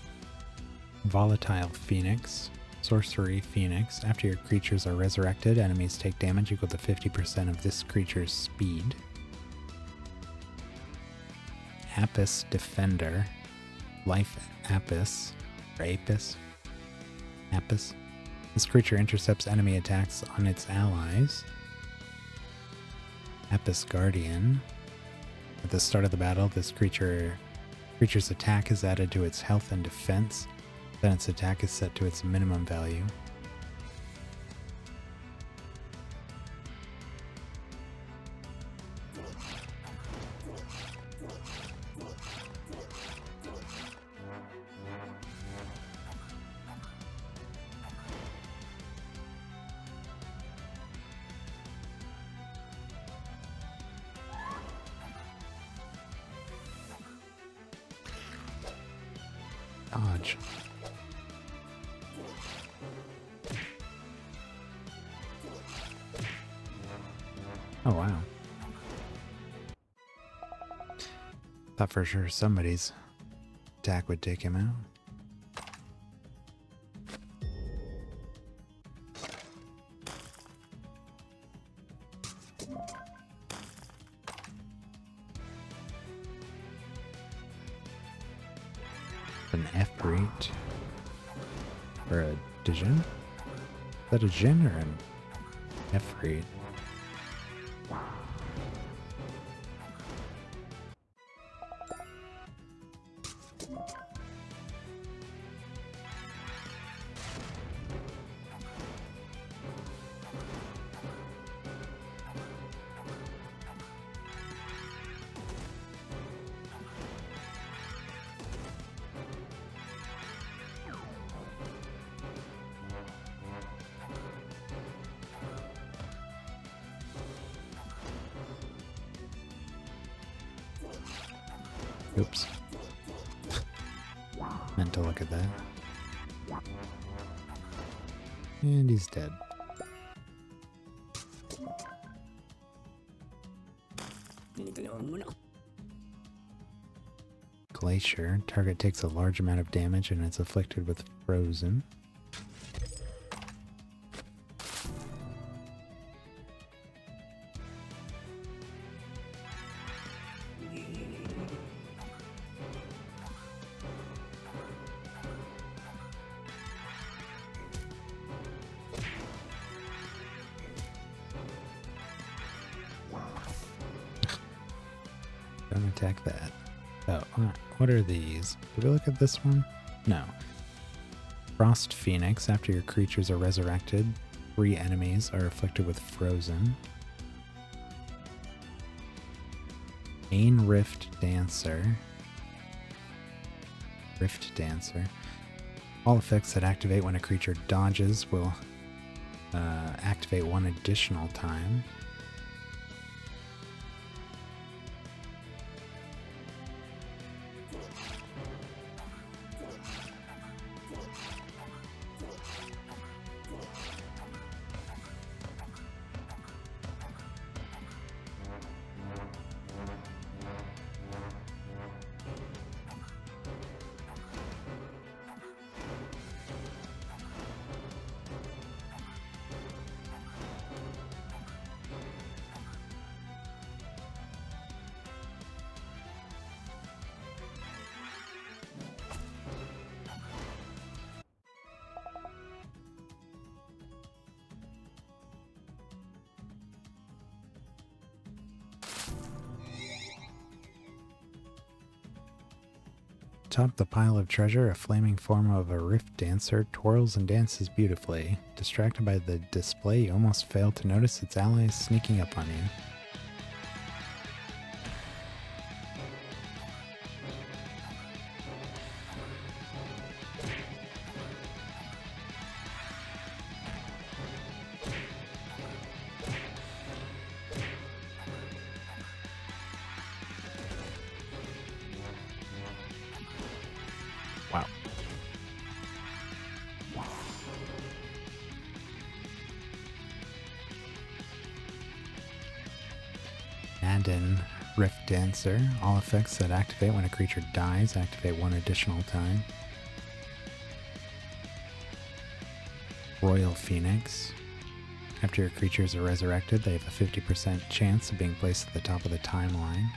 Volatile Phoenix. Sorcery Phoenix. After your creatures are resurrected, enemies take damage equal to 50% of this creature's speed. Apis Defender. Life Apis. Or Apis. Apis. This creature intercepts enemy attacks on its allies. Apis Guardian. At the start of the battle, this creature's attack is added to its health and defense. Then its attack is set to its minimum value. Dodge. Oh wow. Thought for sure somebody's attack would take him out. An F-rate. Or a Djinn? Is that a Djinn or an F-rate? Oops. Meant to look at that. And he's dead. Glacier. Target takes a large amount of damage and is afflicted with frozen. Don't attack that. Oh, what are these? Did we look at this one? No. Frost Phoenix. After your creatures are resurrected, 3 enemies are afflicted with frozen. Main Rift Dancer. Rift Dancer. All effects that activate when a creature dodges will activate 1 additional time. Atop the pile of treasure, a flaming form of a Rift Dancer twirls and dances beautifully. Distracted by the display, you almost fail to notice its allies sneaking up on you. Wow. Add in Rift Dancer. All effects that activate when a creature dies activate 1 additional time. Royal Phoenix. After your creatures are resurrected, they have a 50% chance of being placed at the top of the timeline.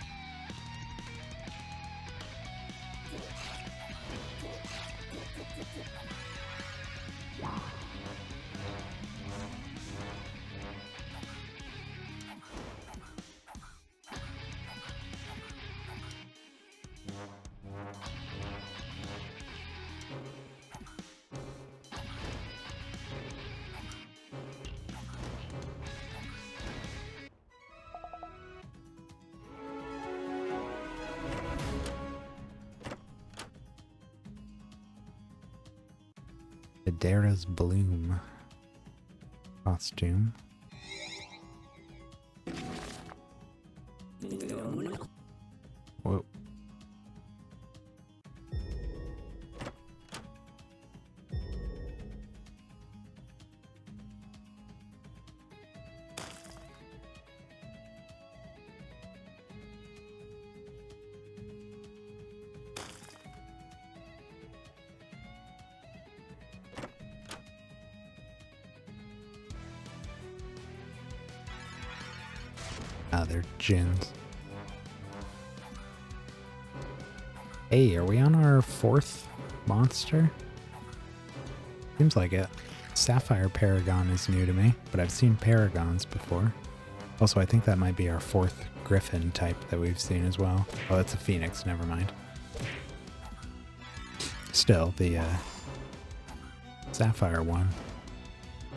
Dara's Bloom costume. Whoa. Ah, they're djinns. Hey, are we on our 4th monster? Seems like it. Sapphire Paragon is new to me, but I've seen Paragons before. Also, I think that might be our 4th Griffin type that we've seen as well. Oh, that's a Phoenix, never mind. Still, the Sapphire one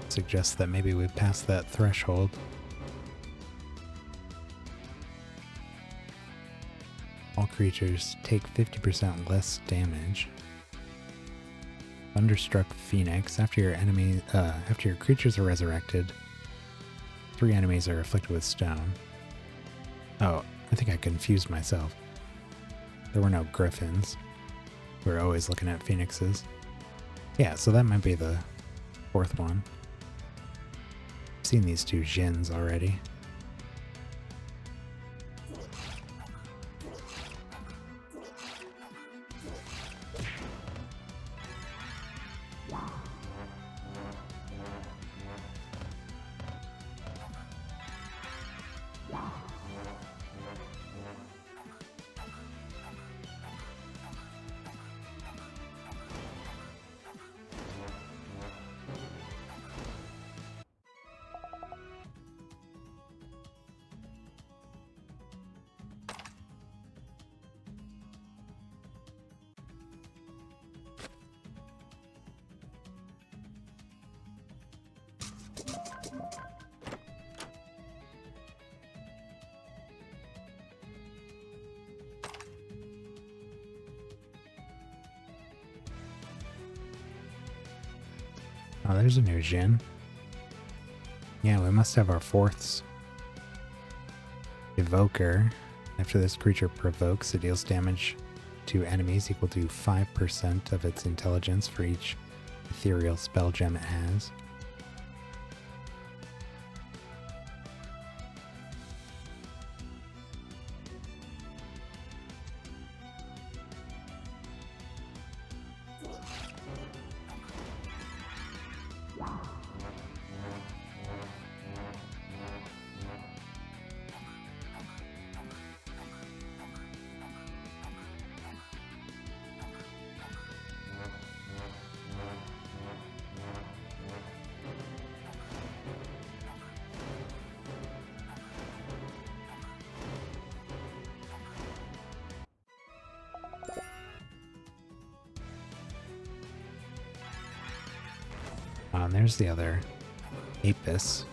suggests that maybe we've passed that threshold. All creatures take 50% less damage. Thunderstruck Phoenix. After your creatures are resurrected, 3 enemies are afflicted with stone. Oh, I think I confused myself. There were no griffins. We were always looking at phoenixes. Yeah, so that might be the 4th one. I've seen these 2 djinns already. Oh, there's a new djinn. Yeah, we must have our 4ths. Evoker. After this creature provokes, it deals damage to enemies equal to 5% of its intelligence for each ethereal spell gem it has. And there's the other Apis.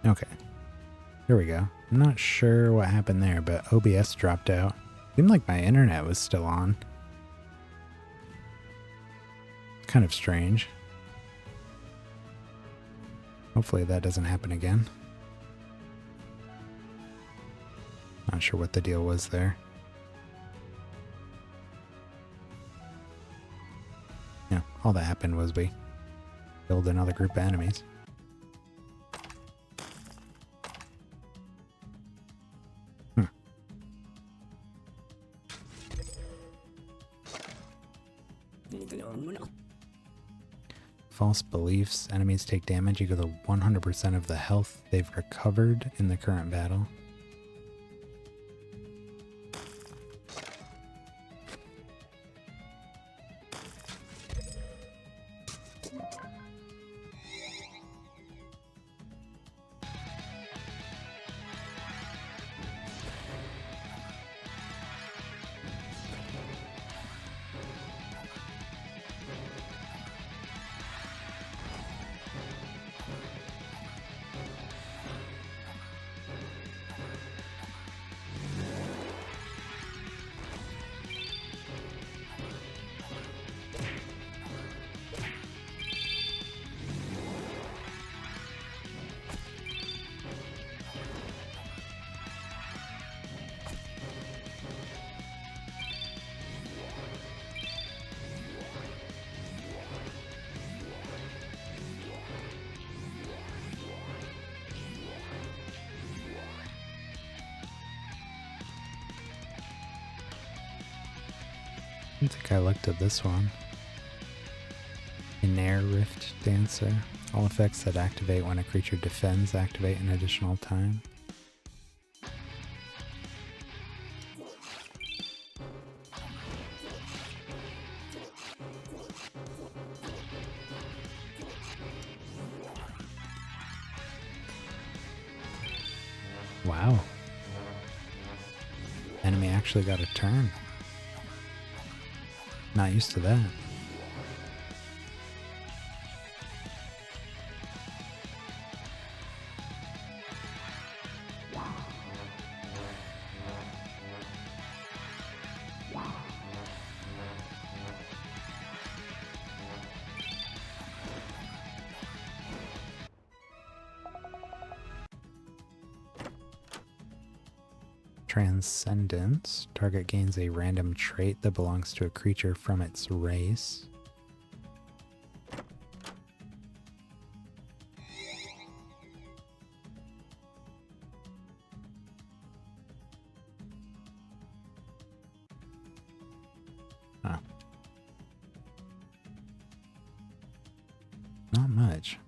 Okay, here we go. I'm not sure what happened there, but OBS dropped out. Seemed like my internet was still on. Kind of strange. Hopefully that doesn't happen again. Not sure what the deal was there. Yeah, all that happened was we killed another group of enemies. False beliefs. Enemies take damage equal to 100% of the health they've recovered in the current battle. don't think I looked at this one. Nair Rift Dancer. All effects that activate when a creature defends activate an additional time. Wow. Enemy actually got a turn. Not used to that. Transcendence. Target gains a random trait that belongs to a creature from its race. Huh. Not much.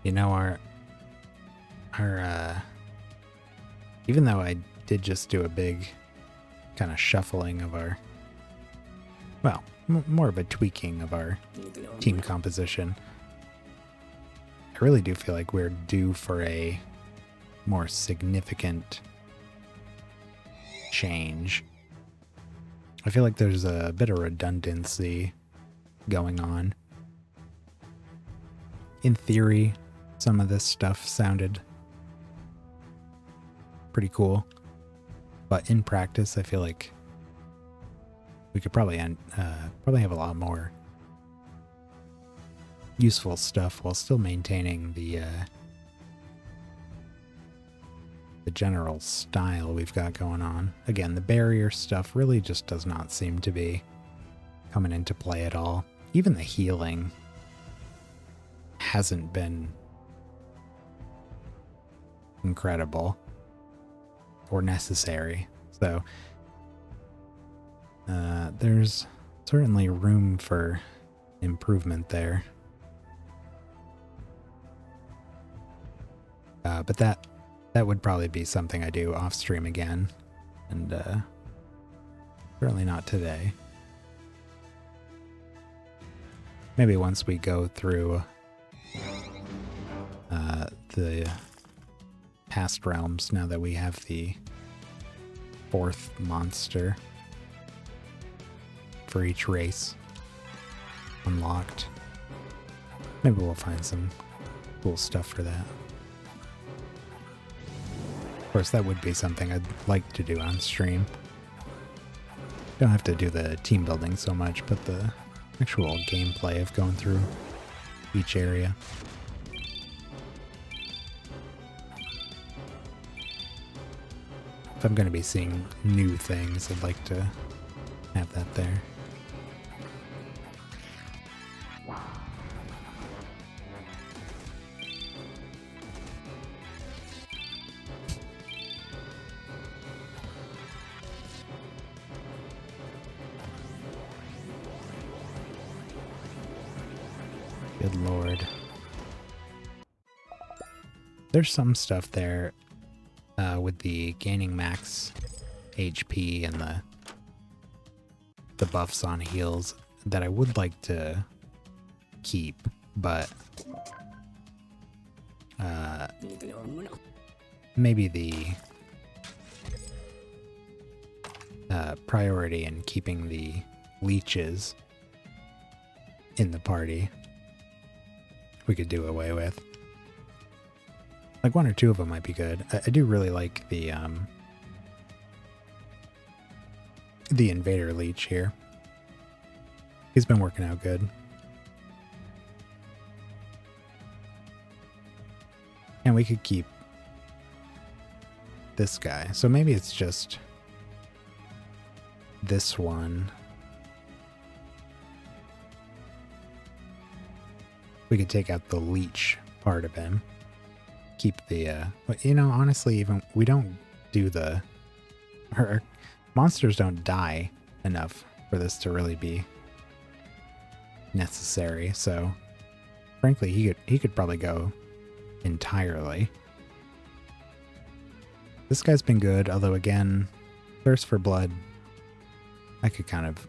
You know, even though I did just do a big kind of shuffling of our, well, more of a tweaking of our team composition, I really do feel like we're due for a more significant change. I feel like there's a bit of redundancy going on. In theory, some of this stuff sounded pretty cool, but in practice, I feel like we could probably have a lot more useful stuff while still maintaining the general style we've got going on. Again, the barrier stuff really just does not seem to be coming into play at all. Even the healing hasn't been incredible or necessary. So there's certainly room for improvement there. But that would probably be something I do off stream again, and certainly not today. Maybe once we go through the past realms, now that we have the 4th monster for each race unlocked. Maybe we'll find some cool stuff for that. Of course, that would be something I'd like to do on stream. Don't have to do the team building so much, but the actual gameplay of going through each area. If I'm going to be seeing new things, I'd like to have that there. Good lord. There's some stuff there with the gaining max HP and the buffs on heals that I would like to keep, but maybe the priority in keeping the leeches in the party we could do away with. Like 1 or 2 of them might be good. I do really like the Invader Leech here. He's been working out good. And we could keep this guy. So maybe it's just this one. We could take out the leech part of him. Keep the, but you know, honestly, even we don't do the, our monsters don't die enough for this to really be necessary. So frankly, he could probably go entirely. This guy's been good, although again, Thirst for Blood, I could kind of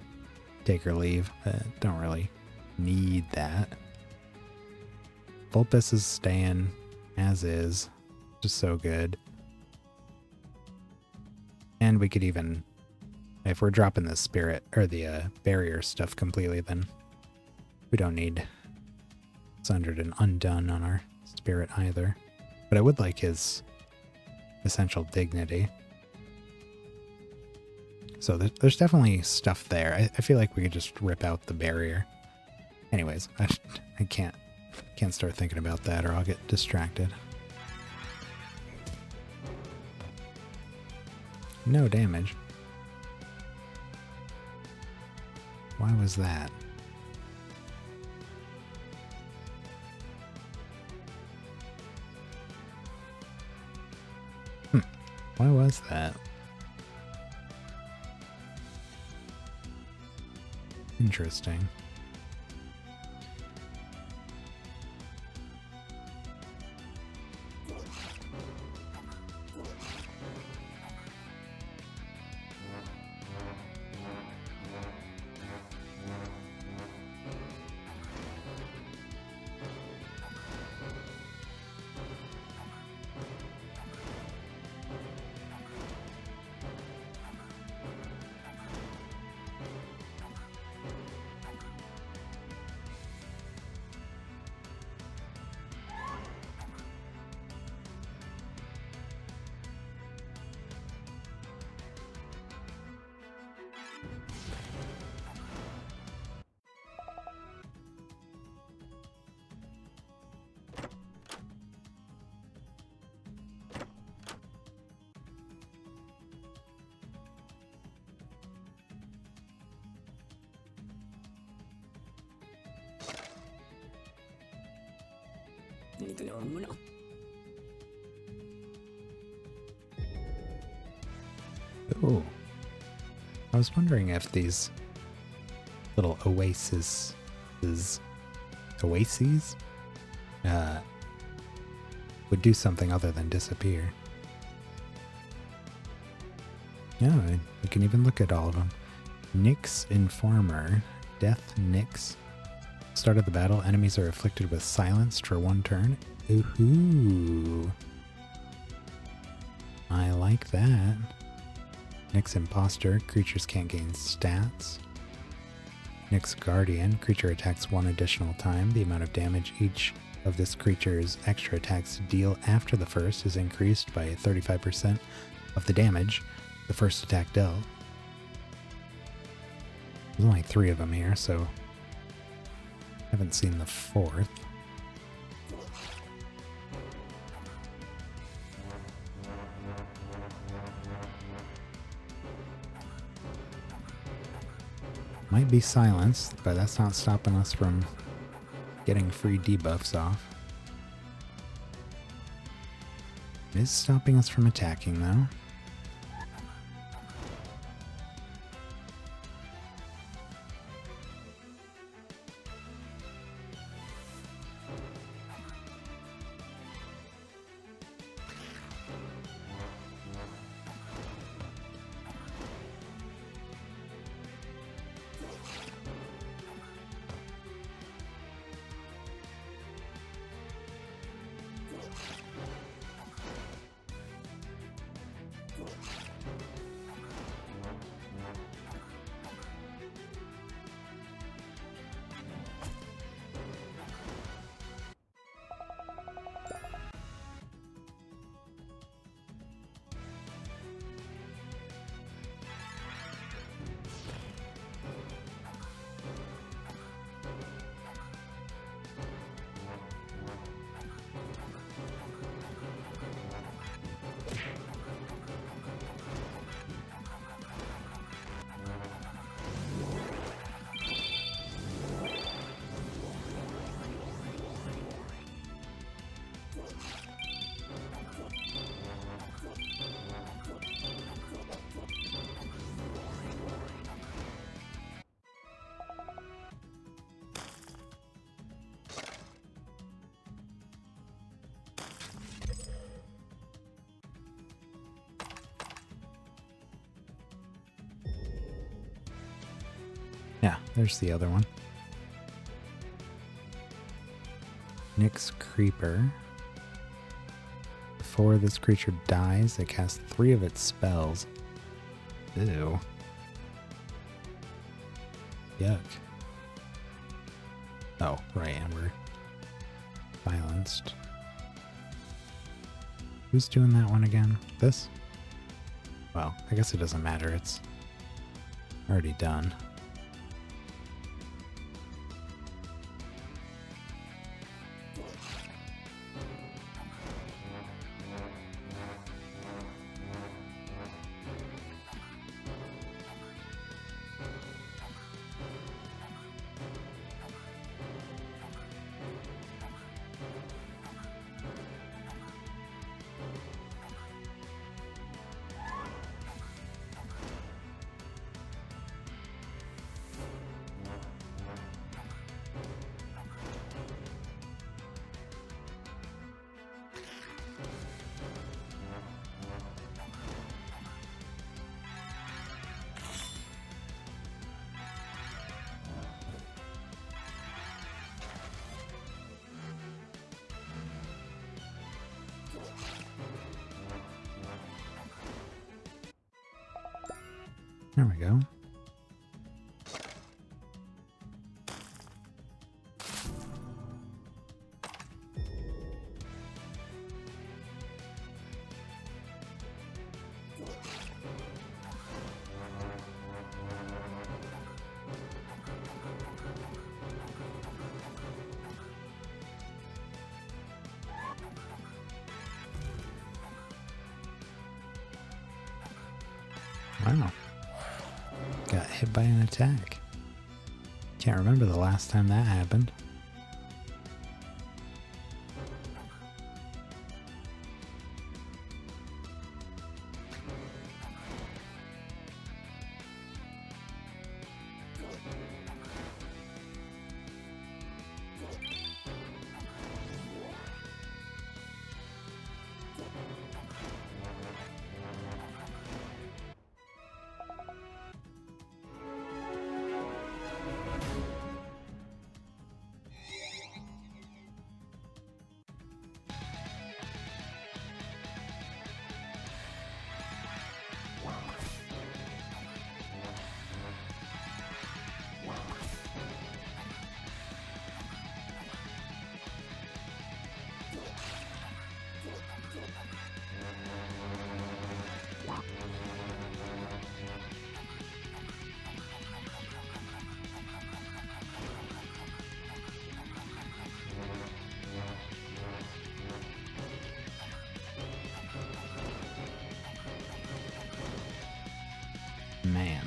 take or leave. Don't really need that. Vulpes is staying as is, just so good. And we could even, if we're dropping the spirit or the barrier stuff completely, then we don't need Sundered and Undone on our spirit either. But I would like his Essential Dignity. So there's definitely stuff there. I feel like we could just rip out the barrier. Anyways, I can't start thinking about that or I'll get distracted. No damage. Why was that? Why was that? Interesting. Oh, I was wondering if these little oases would do something other than disappear. No, we can even look at all of them. Nyx Informer, Death Nyx. Start of the battle, enemies are afflicted with silenced for 1 turn. Ooh, I like that. Nyx Imposter, creatures can't gain stats. Nyx Guardian, creature attacks 1 additional time. The amount of damage each of this creature's extra attacks deal after the first is increased by 35% of the damage the first attack dealt. There's only 3 of them here, so haven't seen the 4th. Might be silenced, but that's not stopping us from getting free debuffs off. It is stopping us from attacking, though. Yeah, there's the other one. Nyx Creeper. Before this creature dies, it casts 3 of its spells. Ew. Yuck. Oh, right, and we're silenced. Who's doing that one again? This? Well, I guess it doesn't matter. It's already done. There we go. Wow. Got hit by an attack. Can't remember the last time that happened. Man.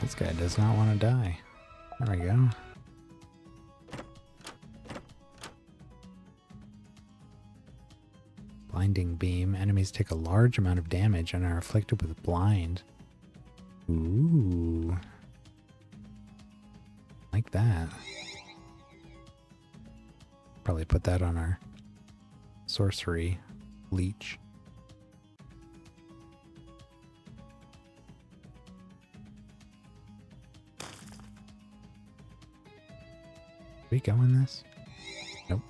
This guy does not want to die. There we go. Blinding beam. Enemies take a large amount of damage and are afflicted with blind. Ooh. Like that. Probably put that on our sorcery leech. We go in this? Nope.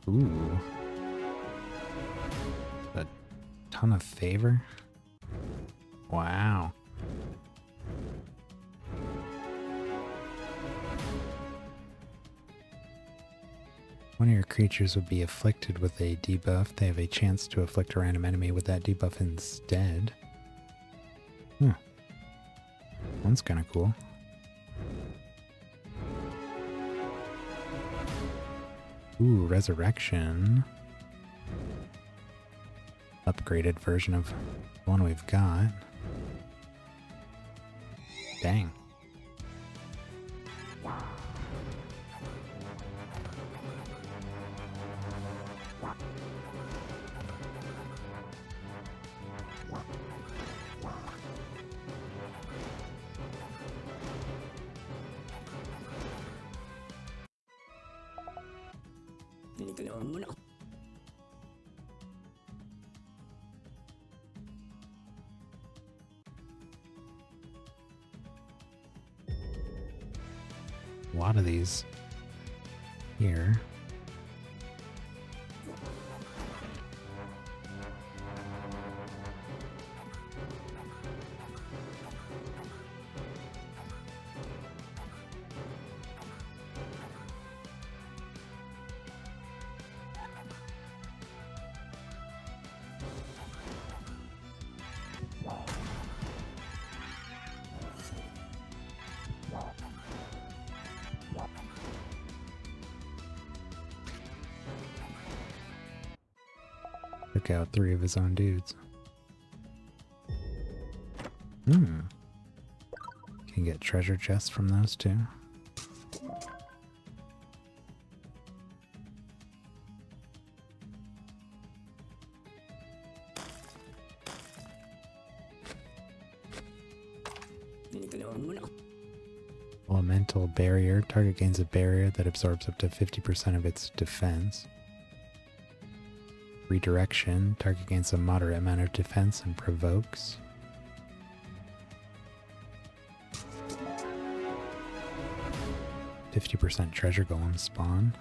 Ooh. A ton of favor? Wow. One of your creatures would be afflicted with a debuff. They have a chance to afflict a random enemy with that debuff instead. One's kind of cool. Ooh, Resurrection. Upgraded version of the one we've got. Dang. A lot of these here. Took out 3 of his own dudes. Can get treasure chests from those too. Elemental barrier. Target gains a barrier that absorbs up to 50% of its defense. Redirection. Target gains a moderate amount of defense and provokes. %50 treasure golem spawn.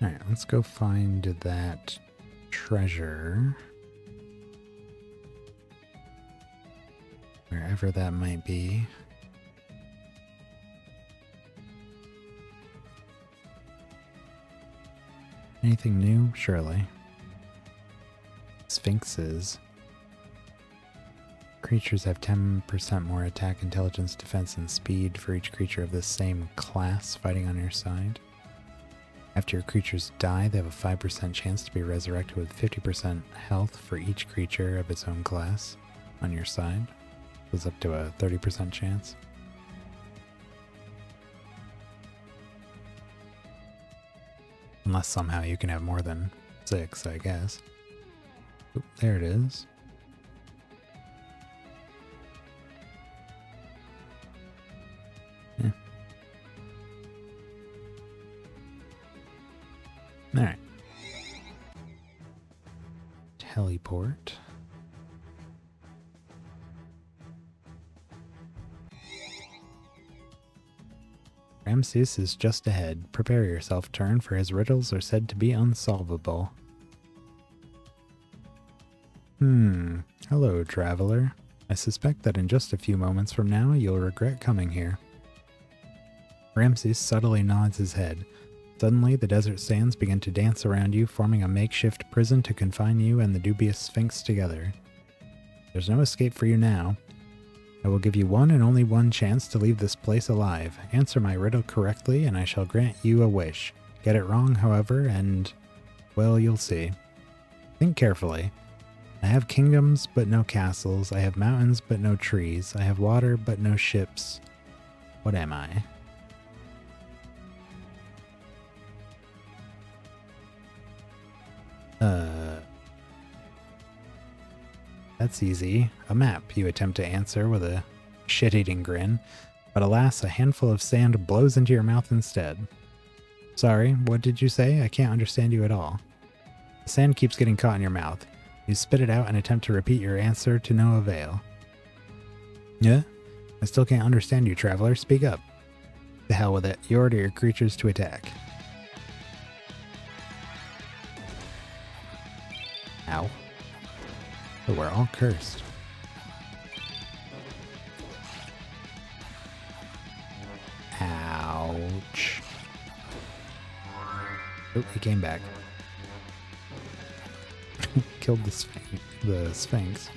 Alright, let's go find that treasure. Wherever that might be. Anything new? Surely. Sphinxes. Creatures have 10% more attack, intelligence, defense, and speed for each creature of the same class fighting on your side. After your creatures die, they have a 5% chance to be resurrected with 50% health for each creature of its own class on your side. Goes up to a 30% chance. Unless somehow you can have more than 6, I guess. Oop, there it is. Yeah. Alright. Teleport. Ramses is just ahead. Prepare yourself, turn, for his riddles are said to be unsolvable. Hello, traveler. I suspect that in just a few moments from now, you'll regret coming here. Ramses subtly nods his head. Suddenly, the desert sands begin to dance around you, forming a makeshift prison to confine you and the dubious Sphinx together. There's no escape for you now. I will give you one and only one chance to leave this place alive. Answer my riddle correctly, and I shall grant you a wish. Get it wrong, however, and, well, you'll see. Think carefully. I have kingdoms, but no castles. I have mountains, but no trees. I have water, but no ships. What am I? That's easy. A map, you attempt to answer with a shit-eating grin. But alas, a handful of sand blows into your mouth instead. Sorry, what did you say? I can't understand you at all. The sand keeps getting caught in your mouth. You spit it out and attempt to repeat your answer to no avail. Yeah? I still can't understand you, traveler. Speak up. The hell with it. You order your creatures to attack. Ow. But we're all cursed. Ouch. Oh, he came back. Killed the Sphinx.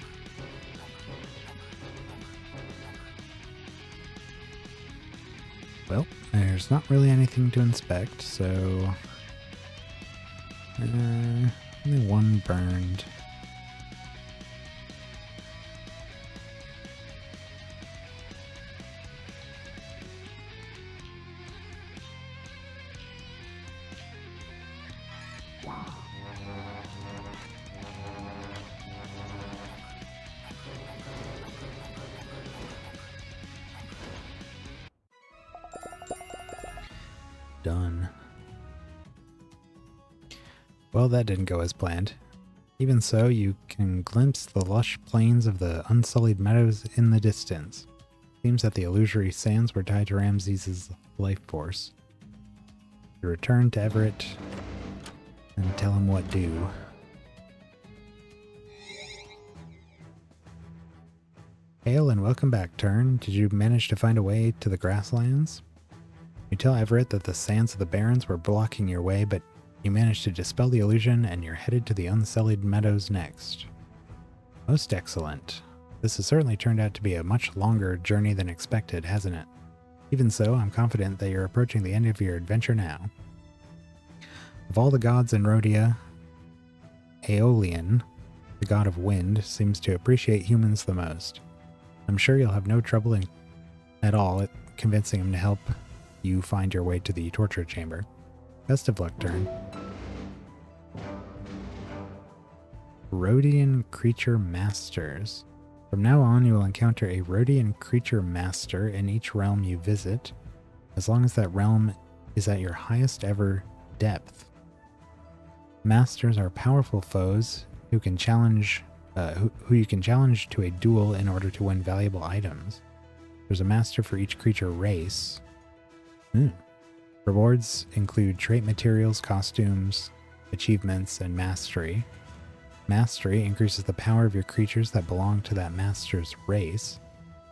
Well, there's not really anything to inspect, so... only one burned. Done. Well, that didn't go as planned. Even so, you can glimpse the lush plains of the unsullied meadows in the distance. Seems that the illusory sands were tied to Ramses' life force. You return to Everett and tell him what do. Hail and welcome back, Turn. Did you manage to find a way to the grasslands? You tell Everett that the sands of the Barrens were blocking your way, but you managed to dispel the illusion and you're headed to the unsullied meadows next. Most excellent. This has certainly turned out to be a much longer journey than expected, hasn't it? Even so, I'm confident that you're approaching the end of your adventure now. Of all the gods in Rhodia, Aeolian, the god of wind, seems to appreciate humans the most. I'm sure you'll have no trouble at all at convincing him to help you find your way to the torture chamber. Best of luck, Turn. Rhodian Creature Masters. From now on, you will encounter a Rhodian Creature Master in each realm you visit, as long as that realm is at your highest ever depth. Masters are powerful foes who can challenge, who you can challenge to a duel in order to win valuable items. There's a master for each creature race. Rewards include trait materials, costumes, achievements, and mastery. Mastery increases the power of your creatures that belong to that master's race,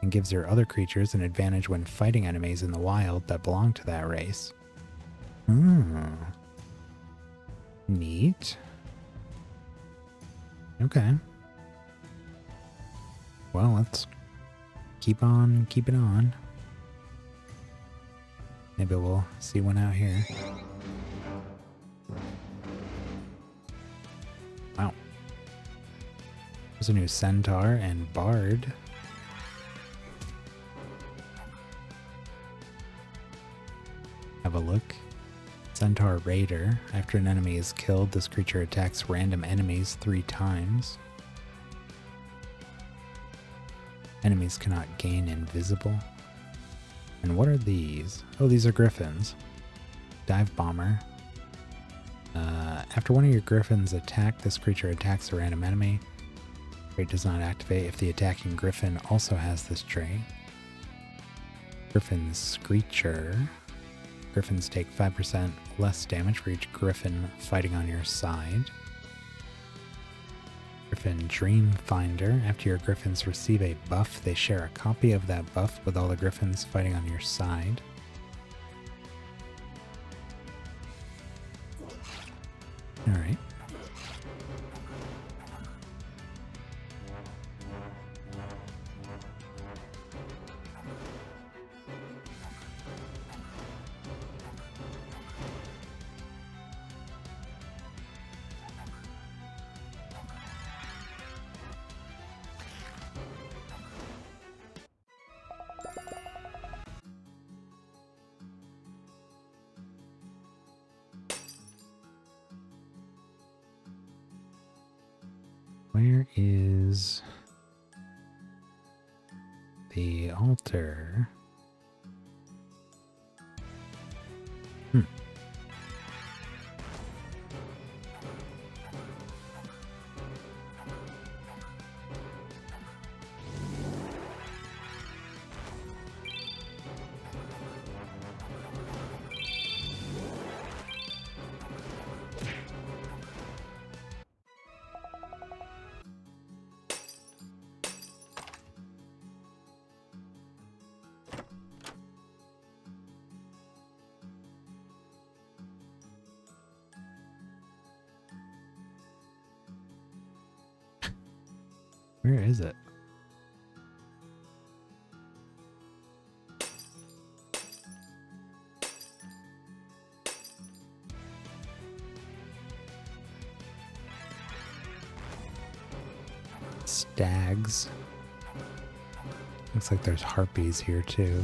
and gives your other creatures an advantage when fighting enemies in the wild that belong to that race. Neat. Okay. Well, let's keep on keeping on. Maybe we'll see one out here. Wow. There's a new Centaur and Bard. Have a look. Centaur Raider. After an enemy is killed, this creature attacks random enemies 3 times. Enemies cannot gain invisible. And what are these? Oh, these are griffins. Dive Bomber. After one of your griffins attack, this creature attacks a random enemy. Trait does not activate if the attacking griffin also has this trait. Griffin Screecher. Griffins take 5% less damage for each griffin fighting on your side. Griffin Dream Finder. After your griffins receive a buff, they share a copy of that buff with all the griffins fighting on your side. where is the altar? Where is it? Stags. Looks like there's harpies here too.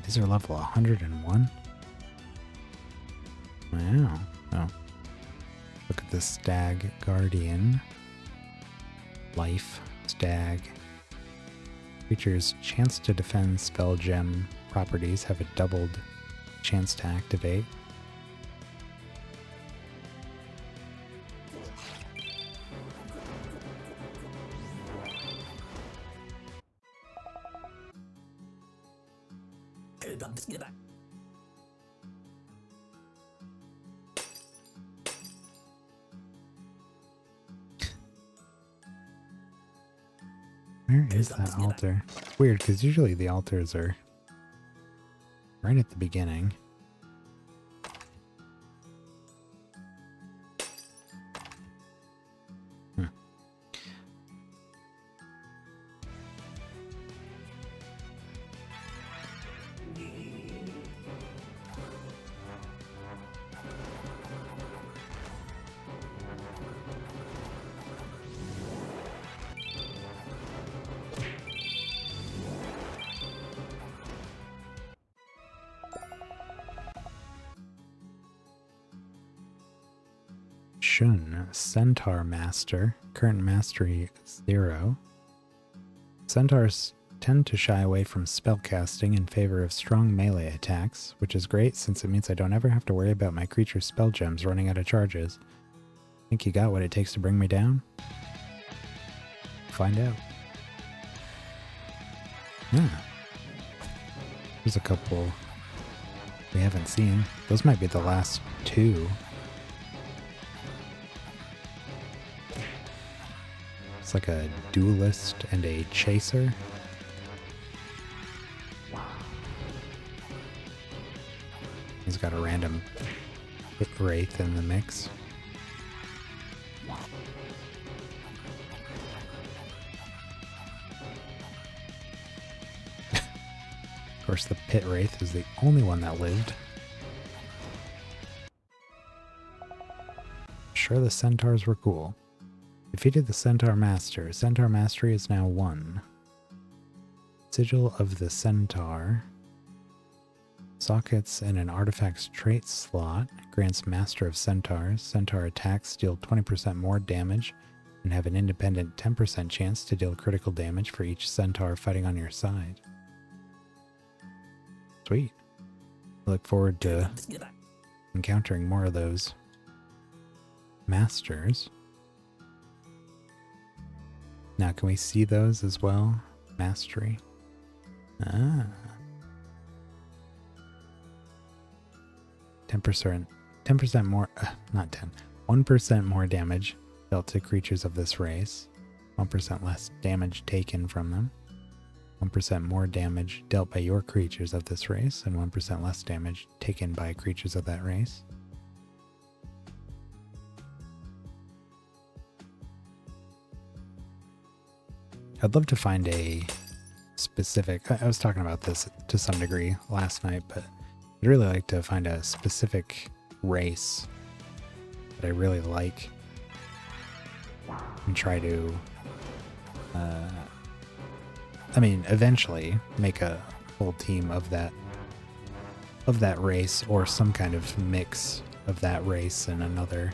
These are level 101. Wow. Oh. Look at this stag guardian. Life stag. Creatures' chance to defend spell gem properties have a doubled chance to activate. Where is that altar? Weird, because usually the altars are right at the beginning. Shun, Centaur Master, current mastery 0. Centaurs tend to shy away from spellcasting in favor of strong melee attacks, which is great since it means I don't ever have to worry about my creature's spell gems running out of charges. Think you got what it takes to bring me down? Find out. Yeah. There's a couple we haven't seen. Those might be the last two. It's like a duelist and a chaser. He's got a random wraith in the mix. Of course, the pit wraith is the only one that lived. Sure, the centaurs were cool. Defeated the Centaur Master. Centaur Mastery is now 1. Sigil of the Centaur. Sockets in an artifact's trait slot. Grants Master of Centaurs. Centaur attacks deal 20% more damage and have an independent 10% chance to deal critical damage for each Centaur fighting on your side. Sweet. I look forward to encountering more of those masters. Now, can we see those as well? Mastery. Ah. 10% more, not 10, 1% more damage dealt to creatures of this race. 1% less damage taken from them. 1% more damage dealt by your creatures of this race, and 1% less damage taken by creatures of that race. I'd love to find a specific, I was talking about this to some degree last night, but I'd really like to find a specific race that that I really like and try to, eventually make a full team of that race, or some kind of mix of that race and another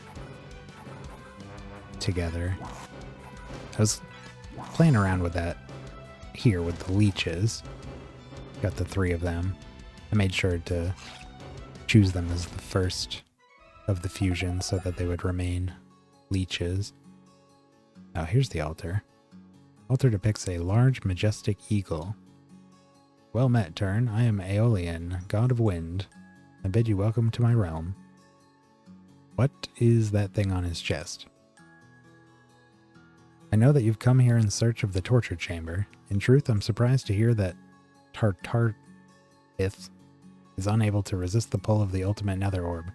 together. I was playing around with that here with the leeches. Got the 3 of them. I made sure to choose them as the first of the fusion so that they would remain leeches. Oh, here's the altar. Altar depicts a large, majestic eagle. Well met, Turn. I am Aeolian, god of wind. I bid you welcome to my realm. What is that thing on his chest? I know that you've come here in search of the torture chamber. In truth, I'm surprised to hear that Tartarith is unable to resist the pull of the ultimate nether orb.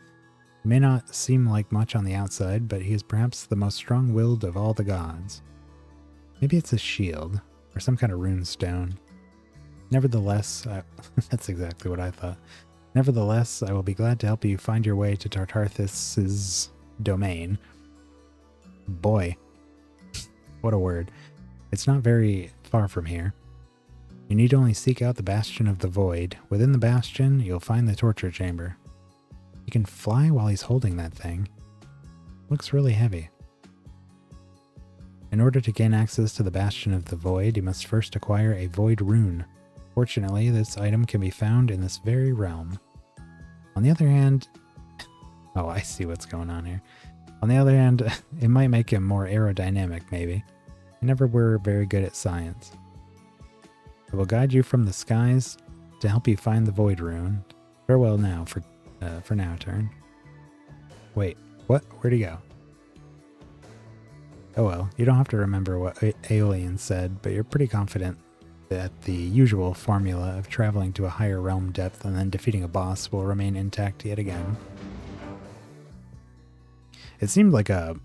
He may not seem like much on the outside, but he is perhaps the most strong-willed of all the gods. Maybe it's a shield, or some kind of rune stone. Nevertheless, that's exactly what I thought. Nevertheless, I will be glad to help you find your way to Tartarith's domain. Boy, what a word. It's not very far from here. You need only seek out the Bastion of the Void. Within the Bastion, you'll find the torture chamber. He can fly while he's holding that thing. Looks really heavy. In order to gain access to the Bastion of the Void, you must first acquire a Void Rune. Fortunately, this item can be found in this very realm. On the other hand... Oh, I see what's going on here. On the other hand, it might make him more aerodynamic, maybe. I never were very good at science. I will guide you from the skies to help you find the Void Rune. Farewell now, for now, Turn. Wait, what? Where'd he go? Oh well, you don't have to remember what Aeolian said, but you're pretty confident that the usual formula of traveling to a higher realm depth and then defeating a boss will remain intact yet again. It seemed like a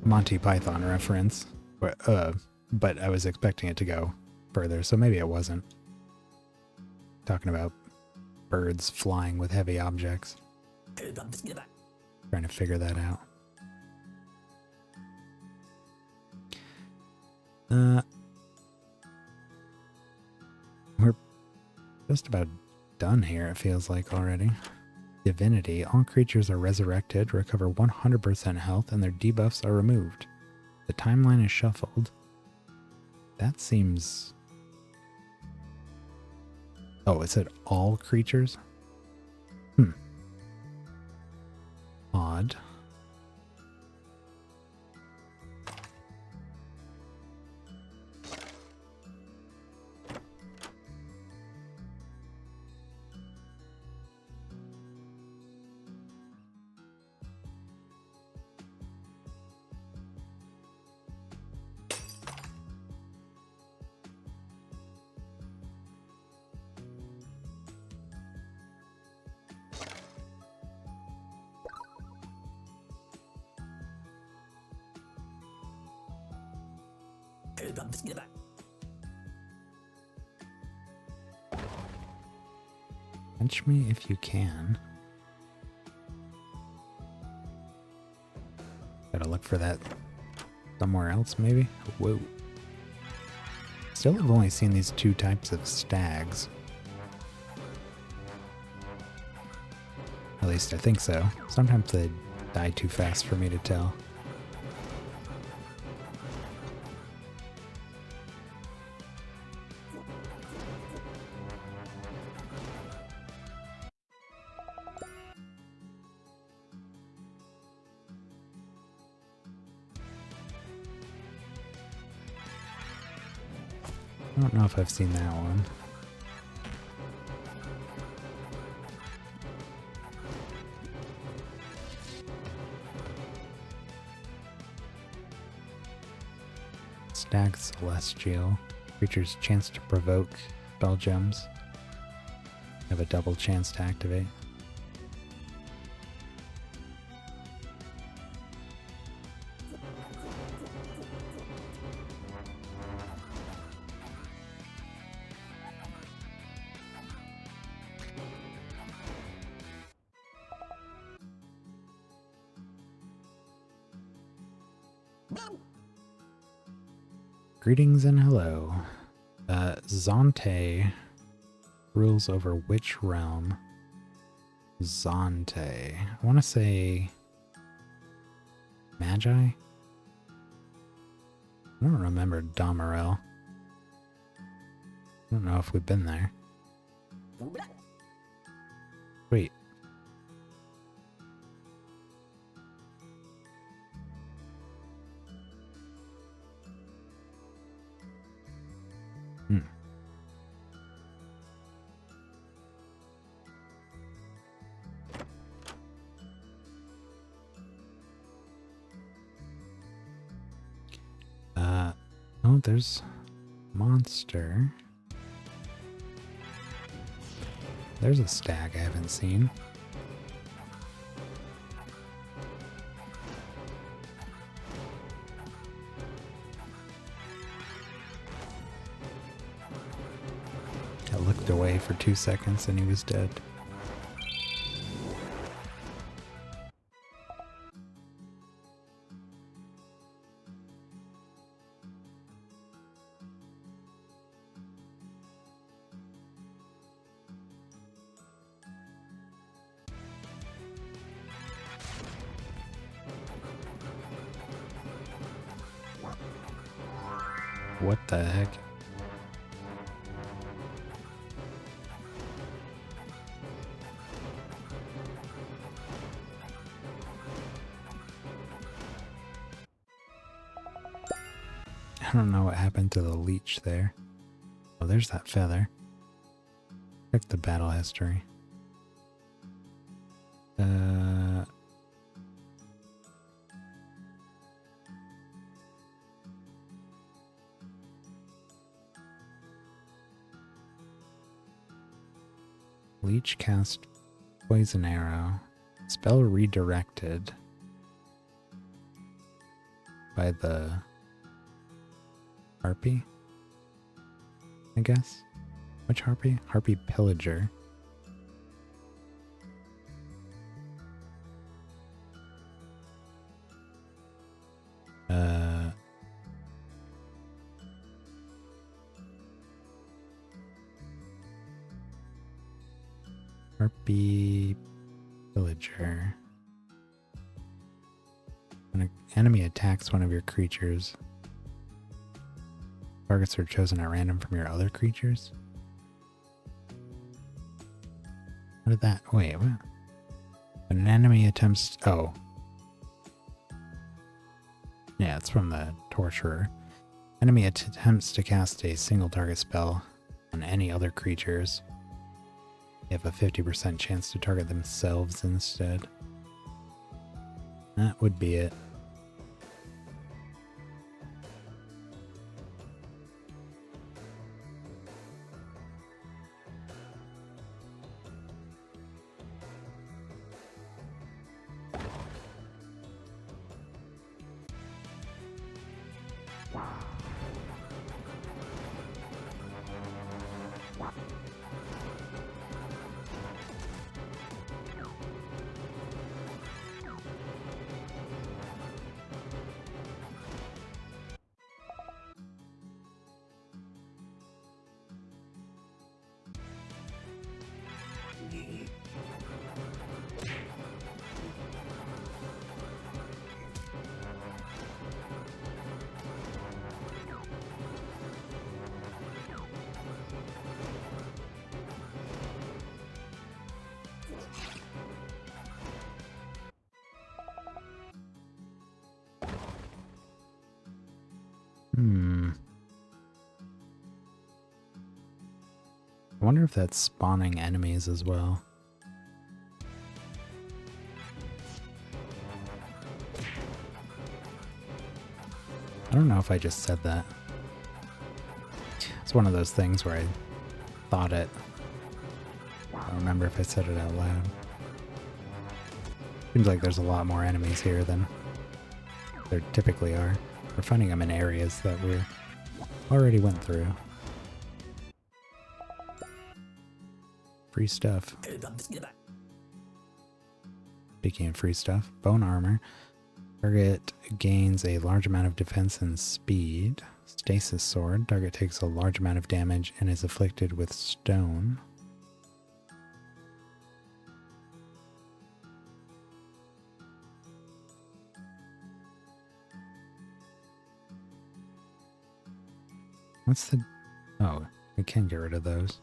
Monty Python reference, but I was expecting it to go further, so maybe it wasn't. Talking about birds flying with heavy objects. Trying to figure that out. We're just about done here, it feels like already. Divinity. All creatures are resurrected, recover 100% health, and their debuffs are removed. The timeline is shuffled. That seems... Oh, it said all creatures? Odd. Punch me if you can. Gotta look for that somewhere else, maybe? Whoa. Still have only seen these 2 types of stags. At least I think so. Sometimes they die too fast for me to tell. I don't know if I've seen that one. Stag Celestial. Creature's chance to provoke spell gems. Have a double chance to activate. Greetings and hello. Zonte rules over which realm? Zonte. I want to say Magi? I don't remember Damarel. I don't know if we've been there. Wait. Oh, there's monster. There's a stag I haven't seen. I looked away for 2 seconds and he was dead. What the heck? I don't know what happened to the leech there. Oh, there's that feather. Check the battle history. Leech cast poison arrow. Spell redirected by the harpy, I guess. Which harpy? Harpy pillager. Harpy pillager. When an enemy attacks one of your creatures, targets are chosen at random from your other creatures. How did that? Wait, what? When an enemy attempts. Oh. Yeah, it's from the Torturer. Enemy attempts to cast a single target spell on any other creatures. They have a 50% chance to target themselves instead. That would be it. I wonder if that's spawning enemies as well. I don't know if I just said that. It's one of those things where I thought it. I don't remember if I said it out loud. Seems like there's a lot more enemies here than there typically are. We're finding them in areas that we already went through. Free stuff. Speaking of free stuff, bone armor. Target gains a large amount of defense and speed. Stasis Sword. Target takes a large amount of damage and is afflicted with stone. What's the... Oh, we can get rid of those.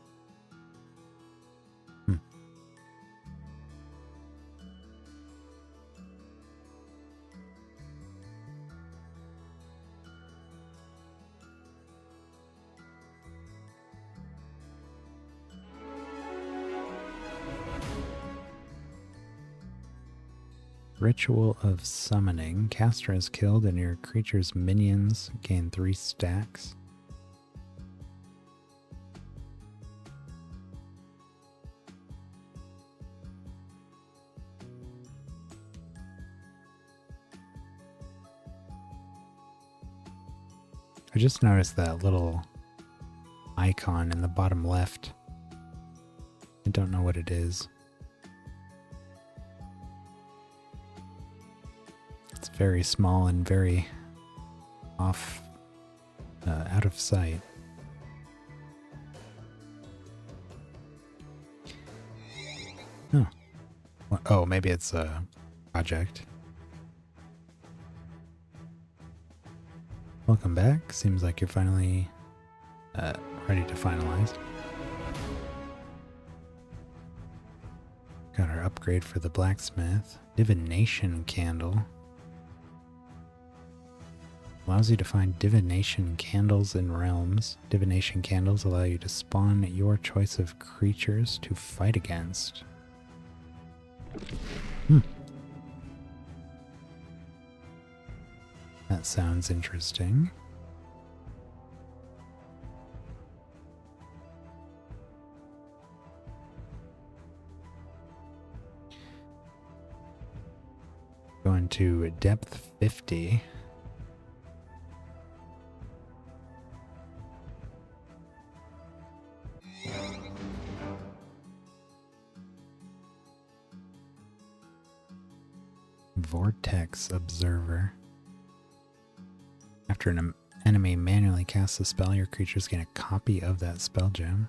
Ritual of Summoning. Caster is killed and your creature's minions gain 3 stacks. I just noticed that little icon in the bottom left. I don't know what it is. It's very small and very off, out of sight. Oh. Oh, maybe it's a project. Welcome back. Seems like you're finally ready to finalize. Got our upgrade for the blacksmith. Divination candle. Allows you to find divination candles in realms. Divination candles allow you to spawn your choice of creatures to fight against. That sounds interesting. Going to depth 50. Vortex Observer. After an enemy manually casts a spell, your creatures gain a copy of that spell gem.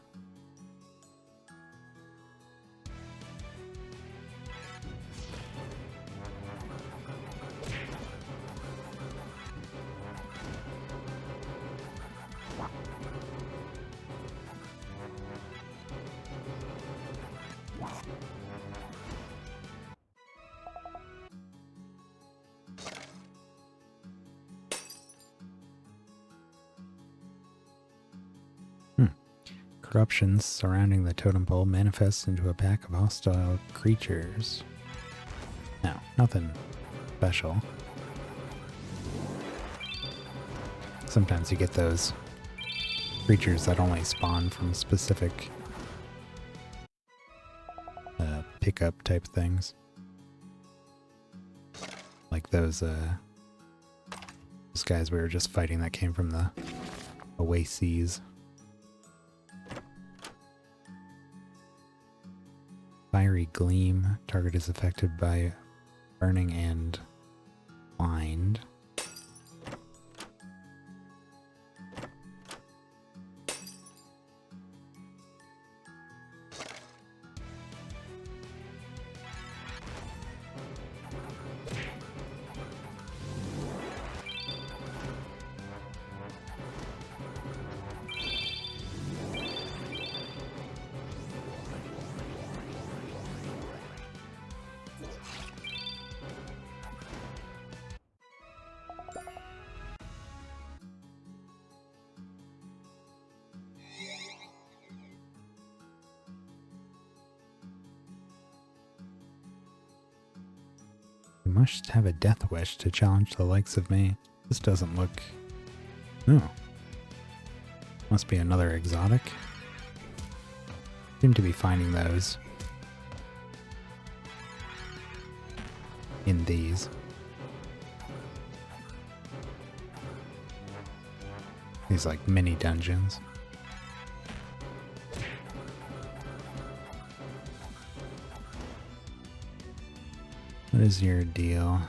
Corruptions surrounding the totem pole manifests into a pack of hostile creatures. No, nothing special. Sometimes you get those creatures that only spawn from specific pickup type things. Like those guys we were just fighting that came from the oases. Fiery Gleam. Target is affected by burning and blind. You must have a death wish to challenge the likes of me. This doesn't look... No. Must be another exotic. Seem to be finding those in these. These like mini dungeons. What is your deal?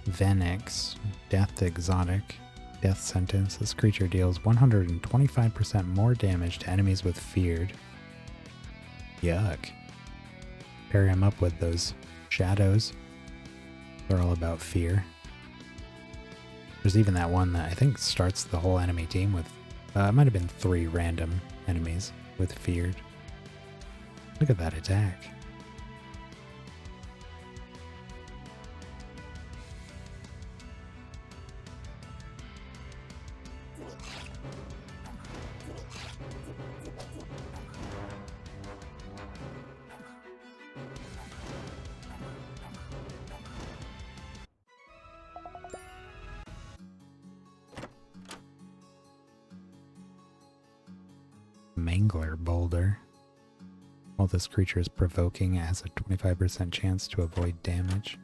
Venix, Death Exotic. Death sentence. This creature deals 125% more damage to enemies with feared. Yuck. Pair him up with those shadows. They're all about fear. There's even that one that I think starts the whole enemy team with, it might have been 3 random enemies with feared. Look at that attack. Mangler Boulder. While this creature is provoking, it has a 25% chance to avoid damage.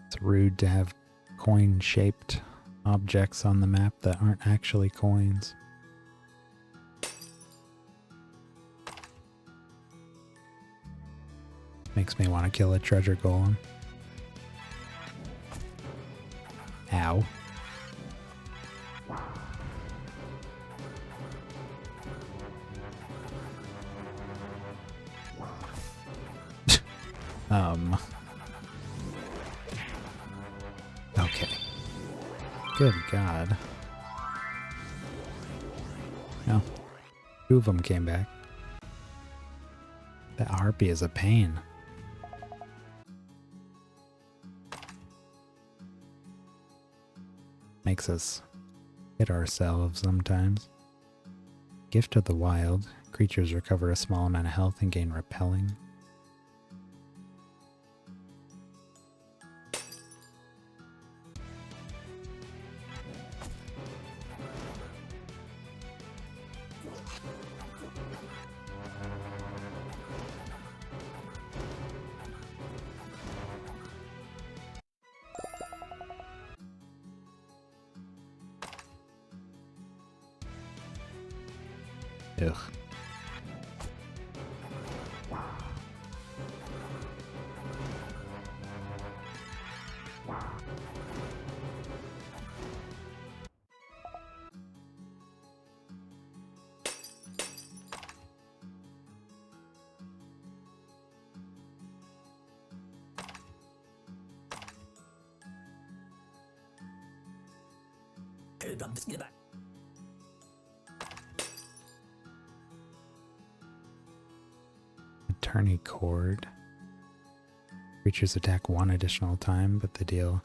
It's rude to have coin-shaped objects on the map that aren't actually coins. Makes me want to kill a treasure golem. Ow. Okay. Good God. No. 2 of them came back. That harpy is a pain. Makes us hit ourselves sometimes. Gift of the Wild. Creatures recover a small amount of health and gain repelling. Ugh. Attorney Cord. Creatures attack 1 additional time, but they deal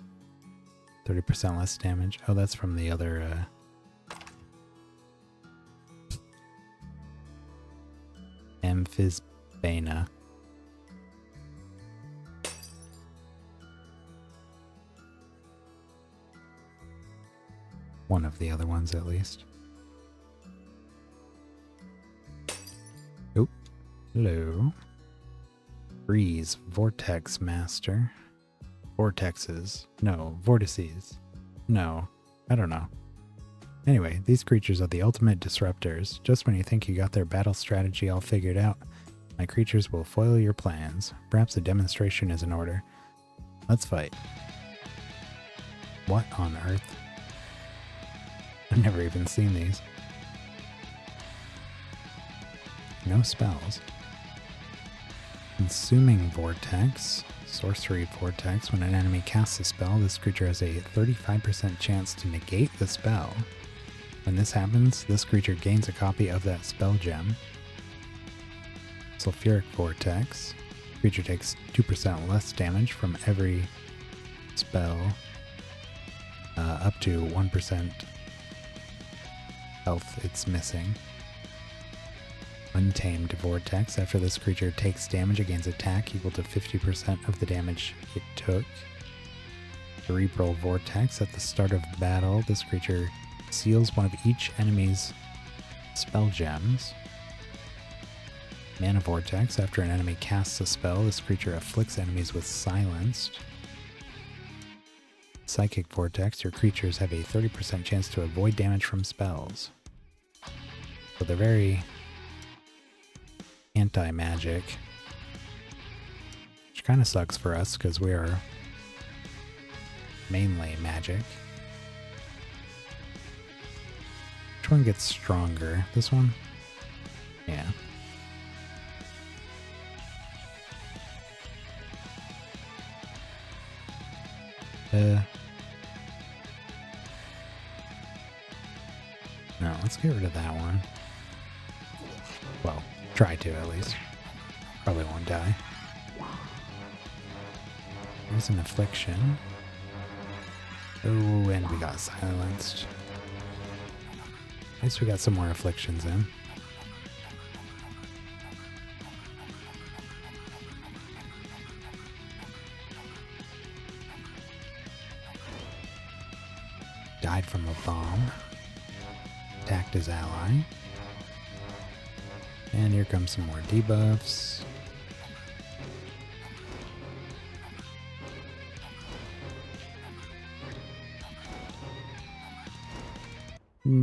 30% less damage. Oh, that's from the other, Amphisbana. One of the other ones, at least. Oh, hello. Breeze, Vortex Master. Vortexes. No, Vortices. No, I don't know. Anyway, these creatures are the ultimate disruptors. Just when you think you got their battle strategy all figured out, my creatures will foil your plans. Perhaps a demonstration is in order. Let's fight. What on earth? I've never even seen these. No spells. Consuming Vortex. Sorcery Vortex. When an enemy casts a spell, this creature has a 35% chance to negate the spell. When this happens, this creature gains a copy of that spell gem. Sulfuric Vortex. Creature takes 2% less damage from every spell, up to 1% health it's missing. Untamed Vortex. After this creature takes damage, it gains attack equal to 50% of the damage it took. Cerebral Vortex. At the start of battle, this creature seals one of each enemy's spell gems. Mana Vortex. After an enemy casts a spell, this creature afflicts enemies with silenced. Psychic Vortex. Your creatures have a 30% chance to avoid damage from spells. So they're very anti-magic, which kind of sucks for us because we are mainly magic. Which one gets stronger? This one? Yeah. No, let's get rid of that one. Well, try to at least. Probably won't die. There's an affliction. Oh, and we got silenced. At least we got some more afflictions in. Died from a bomb. Attacked his ally. And here comes some more debuffs.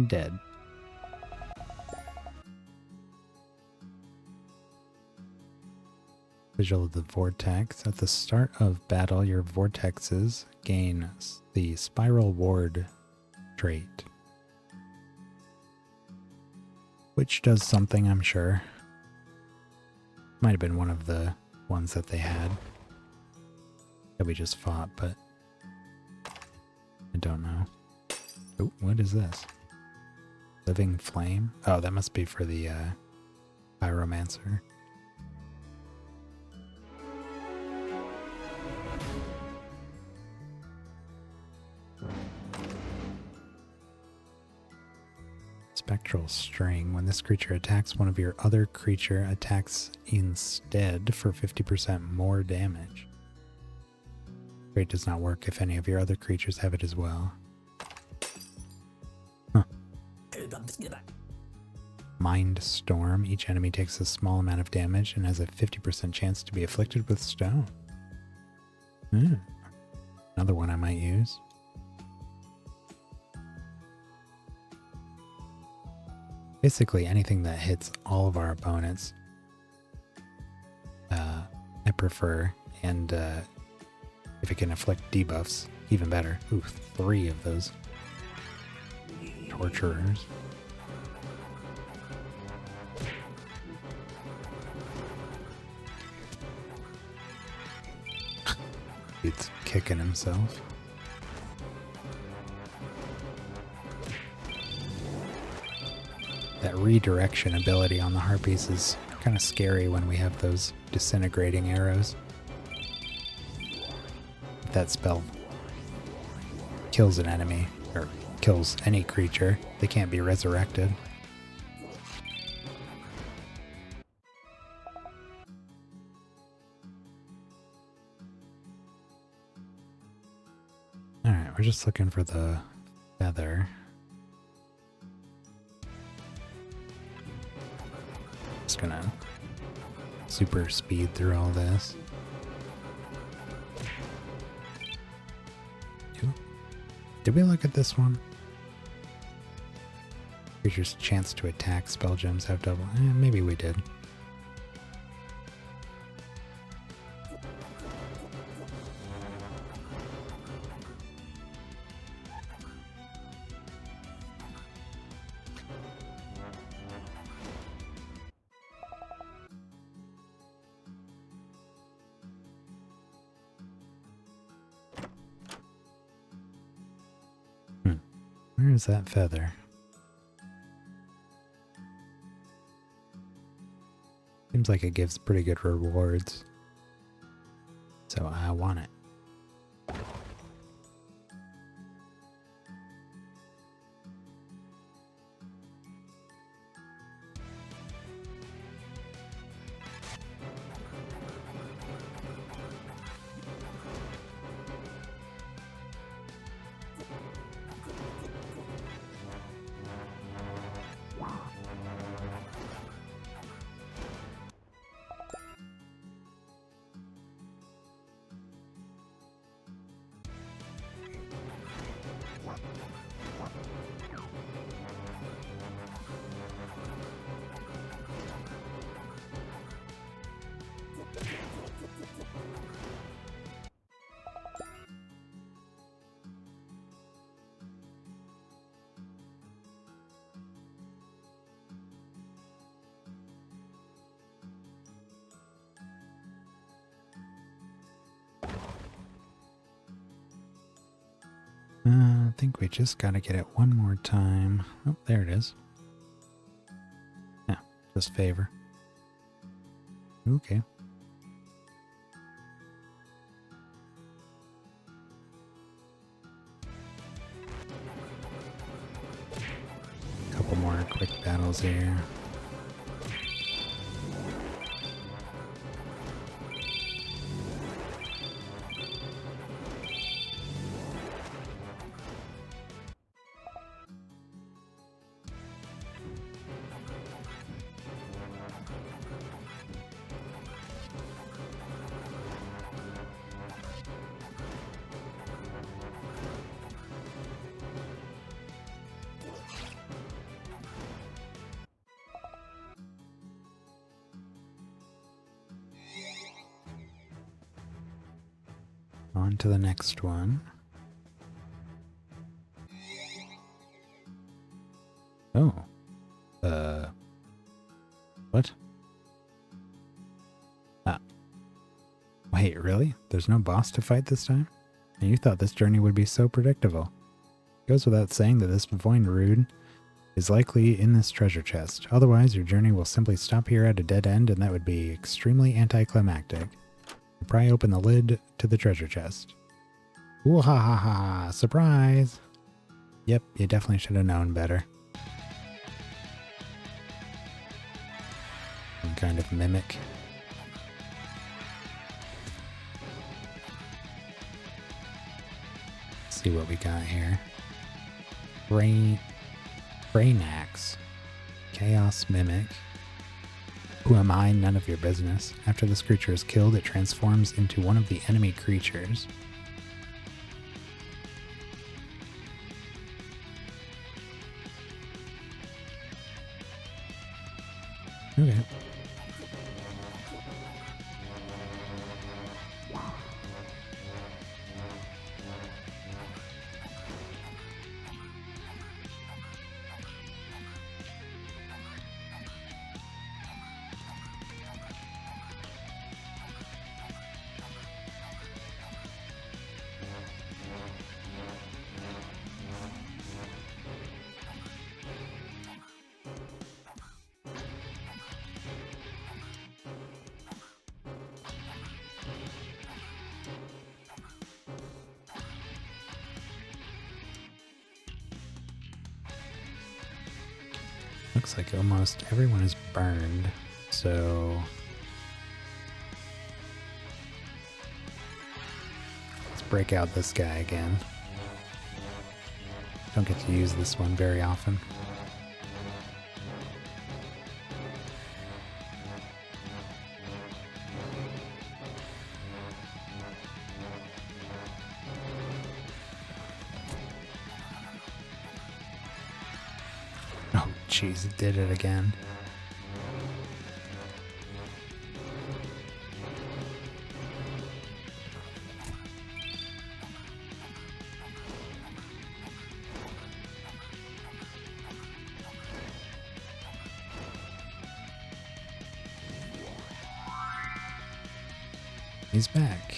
Dead. Visual of the Vortex. At the start of battle, your vortexes gain the Spiral Ward trait, which does something, I'm sure. Might have been one of the ones that they had that we just fought, but I don't know. Oh, what is this? Living Flame? Oh, that must be for the Pyromancer. Spectral String. When this creature attacks, one of your other creature attacks instead for 50% more damage. Trait does not work if any of your other creatures have it as well. Huh. Mind Storm. Each enemy takes a small amount of damage and has a 50% chance to be afflicted with stone. Another one I might use. Basically anything that hits all of our opponents, I prefer, and if it can inflict debuffs, even better. Ooh, 3 of those torturers. It's kicking himself. That redirection ability on the Harpies is kind of scary when we have those disintegrating arrows. If that spell kills an enemy, or kills any creature, they can't be resurrected. Alright, we're just looking for the feather. Just gonna super speed through all this. Did we look at this one? Creature's chance to attack spell gems have double. Maybe we did. Where is that feather? Seems like it gives pretty good rewards. So I want it. I think we just gotta get it one more time. Oh, there it is. Yeah, just favor. Okay. Couple more quick battles here. On to the next one. Oh. What? Ah. Wait, really? There's no boss to fight this time? And you thought this journey would be so predictable. It goes without saying that this Void Rune is likely in this treasure chest. Otherwise, your journey will simply stop here at a dead end, and that would be extremely anticlimactic. Pry open the lid to the treasure chest. Ooh ha ha ha! Surprise! Yep, you definitely should have known better. Some kind of mimic. Let's see what we got here. Brainax. Chaos Mimic. Who am I? None of your business. After this creature is killed, it transforms into one of the enemy creatures. Okay. Looks like almost everyone is burned, so let's break out this guy again. Don't get to use this one very often. Jeez, it did it again. He's back.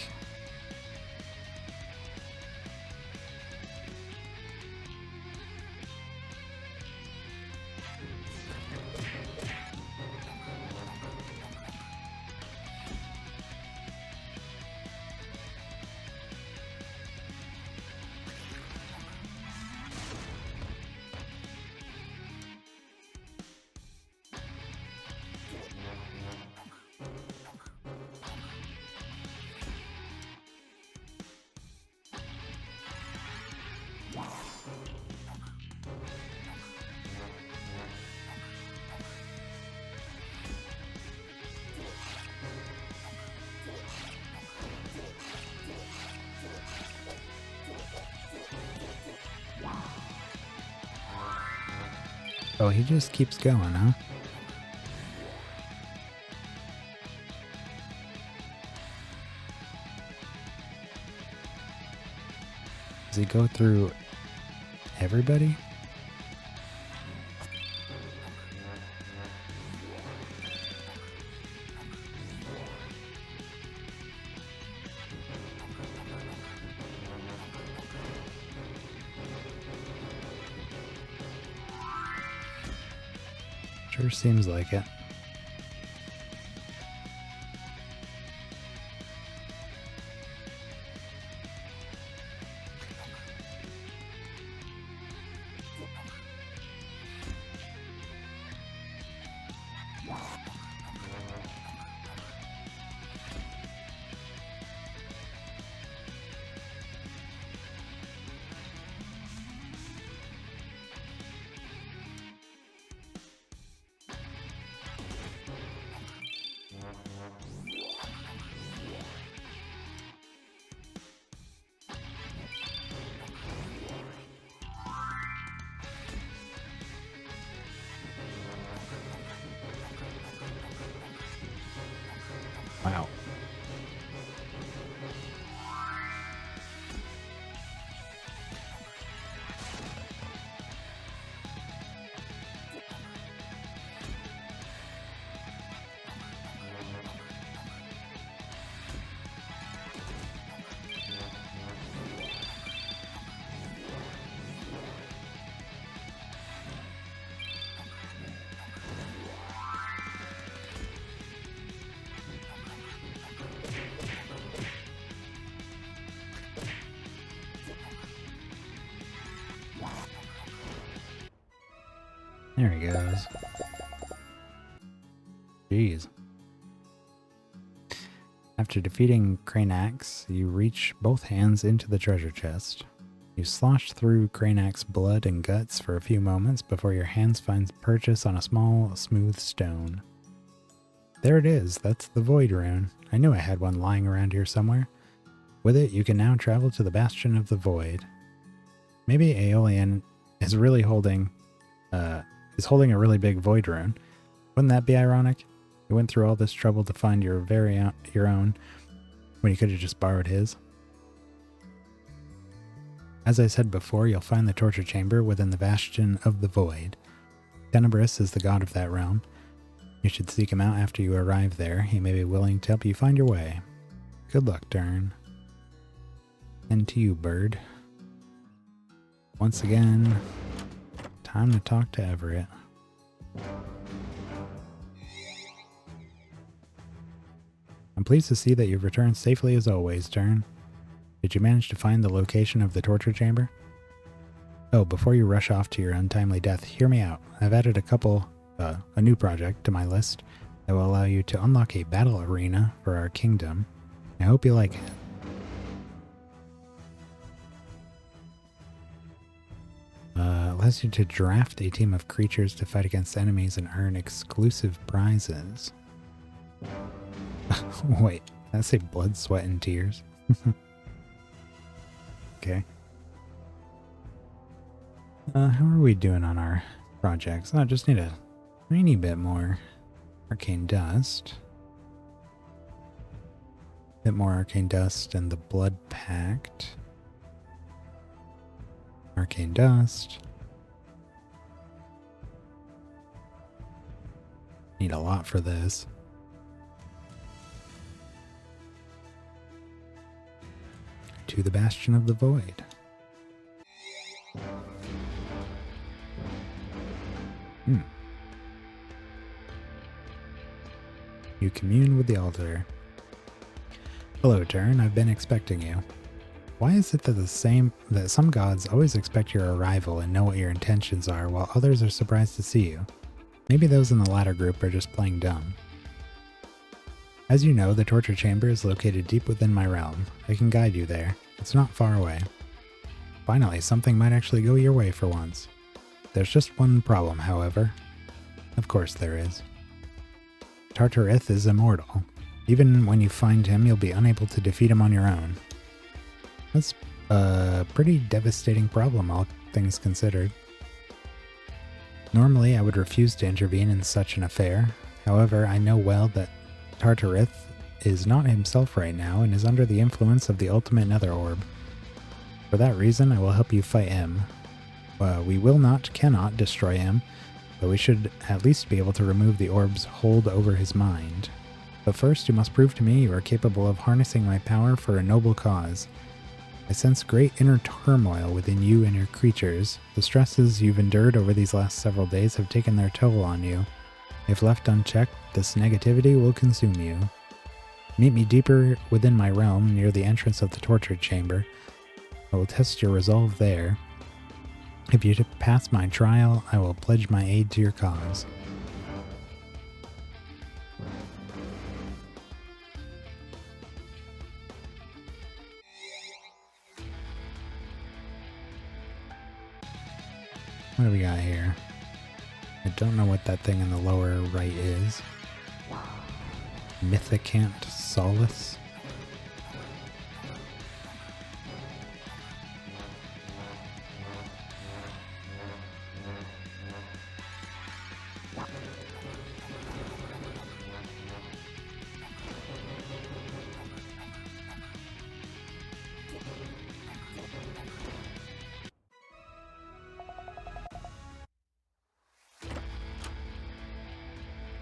Oh, he just keeps going, huh? Does he go through everybody? Sure seems like it. Wow. There he goes. Jeez. After defeating Cranach's, you reach both hands into the treasure chest. You slosh through Cranach's blood and guts for a few moments before your hands find purchase on a small, smooth stone. There it is, that's the Void Rune. I knew I had one lying around here somewhere. With it, you can now travel to the Bastion of the Void. Maybe Aeolian is really holding a really big Void Rune. Wouldn't that be ironic? You went through all this trouble to find your own when you could have just borrowed his. As I said before, you'll find the torture chamber within the Bastion of the Void. Tenebris is the god of that realm. You should seek him out after you arrive there. He may be willing to help you find your way. Good luck, Dern. And to you, bird. Once again, time to talk to Everett. I'm pleased to see that you've returned safely as always, Dern. Did you manage to find the location of the torture chamber? Oh, before you rush off to your untimely death, hear me out. I've added a new project to my list that will allow you to unlock a battle arena for our kingdom. I hope you like it. Allows you to draft a team of creatures to fight against enemies and earn exclusive prizes. Wait, did I say blood, sweat, and tears? Okay. How are we doing on our projects? I just need a tiny bit more arcane dust. Bit more arcane dust and the blood pact. Arcane dust. Need a lot for this. To the Bastion of the Void. You commune with the altar. Hello, Tern. I've been expecting you. Why is it that some gods always expect your arrival and know what your intentions are, while others are surprised to see you? Maybe those in the latter group are just playing dumb. As you know, the torture chamber is located deep within my realm. I can guide you there. It's not far away. Finally, something might actually go your way for once. There's just one problem, however. Of course there is. Tartarith is immortal. Even when you find him, you'll be unable to defeat him on your own. That's a pretty devastating problem, all things considered. Normally, I would refuse to intervene in such an affair. However, I know well that Tartarith is not himself right now and is under the influence of the ultimate nether orb. For that reason, I will help you fight him. We cannot destroy him, but we should at least be able to remove the orb's hold over his mind. But first, you must prove to me you are capable of harnessing my power for a noble cause. I sense great inner turmoil within you and your creatures. The stresses you've endured over these last several days have taken their toll on you. If left unchecked, this negativity will consume you. Meet me deeper within my realm, near the entrance of the torture chamber. I will test your resolve there. If you pass my trial, I will pledge my aid to your cause. What do we got here? I don't know what that thing in the lower right is. Mythicant Solace?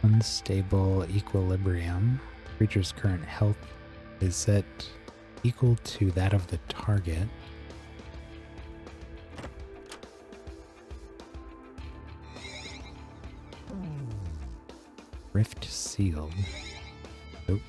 Unstable equilibrium. Creature's current health is set equal to that of the target. Rift sealed. Oh.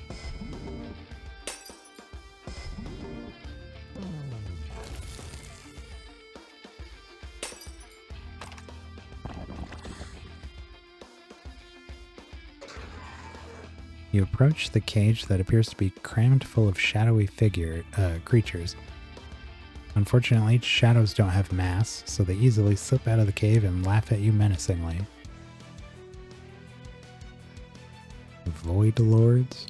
You approach the cage that appears to be crammed full of shadowy creatures. Unfortunately, shadows don't have mass, so they easily slip out of the cave and laugh at you menacingly. Void Lords?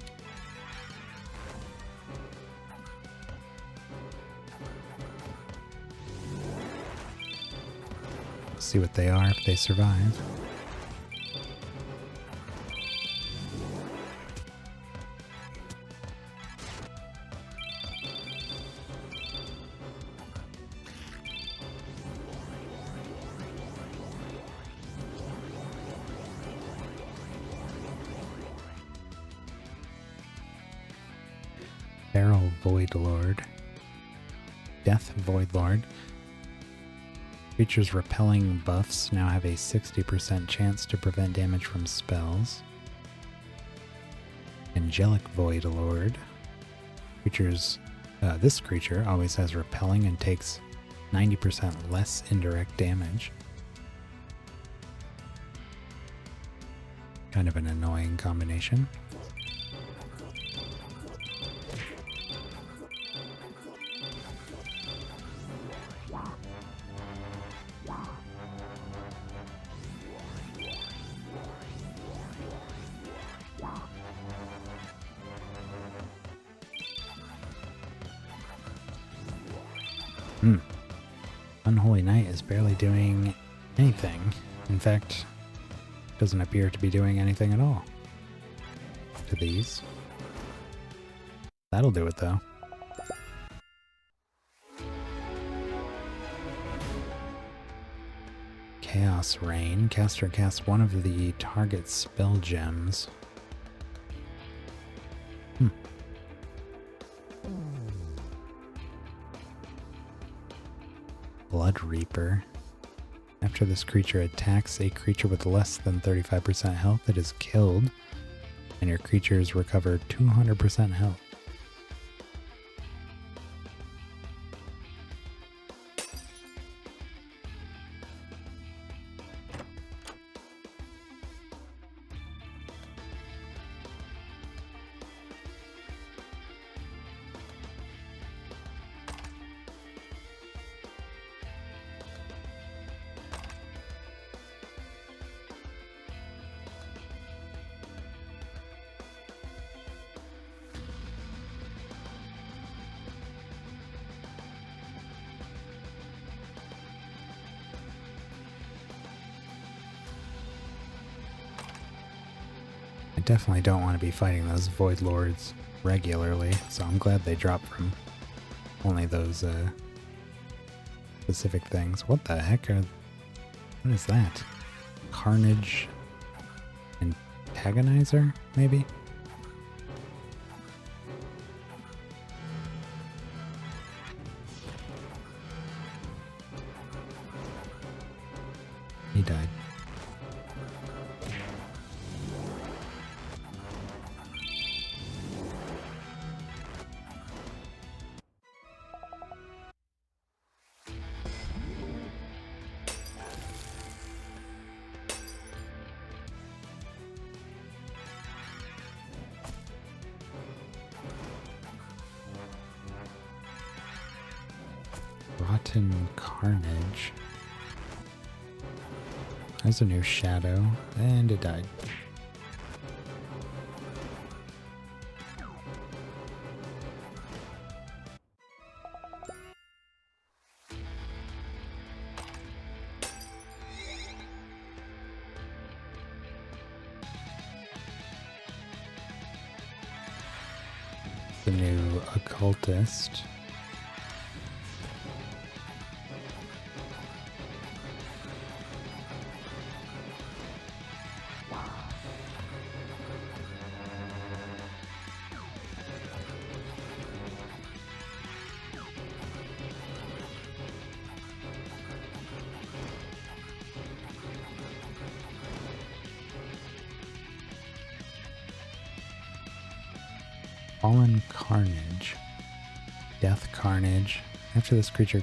See what they are if they survive. Feral Void Lord. Death Void Lord. Creatures repelling buffs now have a 60% chance to prevent damage from spells. Angelic Void Lord. This creature always has repelling and takes 90% less indirect damage. Kind of an annoying combination. Unholy Knight is barely doing anything. In fact, doesn't appear to be doing anything at all to these. That'll do it though. Chaos Rain. Caster casts one of the target spell gems. Blood Reaper. After this creature attacks a creature with less than 35% health, it is killed, and your creatures recover 200% health. I definitely don't want to be fighting those Void Lords regularly, so I'm glad they dropped from only those specific things. What the heck are... What is that? Carnage Antagonizer, maybe? He died. Rotten Carnage. There's a new shadow, and it died. The new Occultist. Fallen Carnage. Death Carnage. After this creature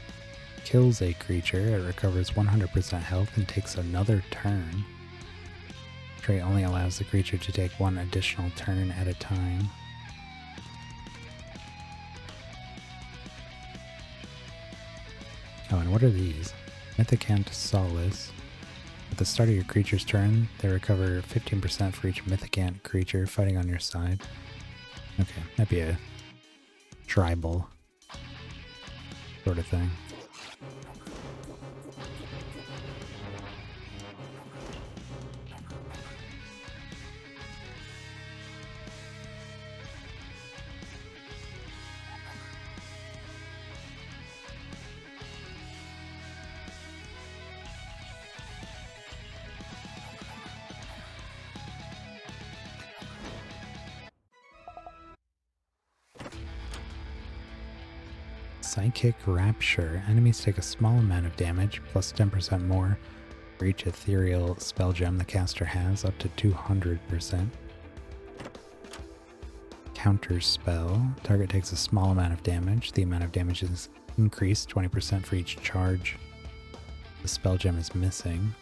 kills a creature, it recovers 100% health and takes another turn. Trait only allows the creature to take one additional turn at a time. Oh, and what are these? Mythicant Solace. At the start of your creature's turn, they recover 15% for each Mythicant creature fighting on your side. Okay, might be a tribal sort of thing. Psychic Rapture. Enemies take a small amount of damage, plus 10% more for each ethereal spell gem the caster has, up to 200%. Counter Spell. Target takes a small amount of damage. The amount of damage is increased 20% for each charge the spell gem is missing.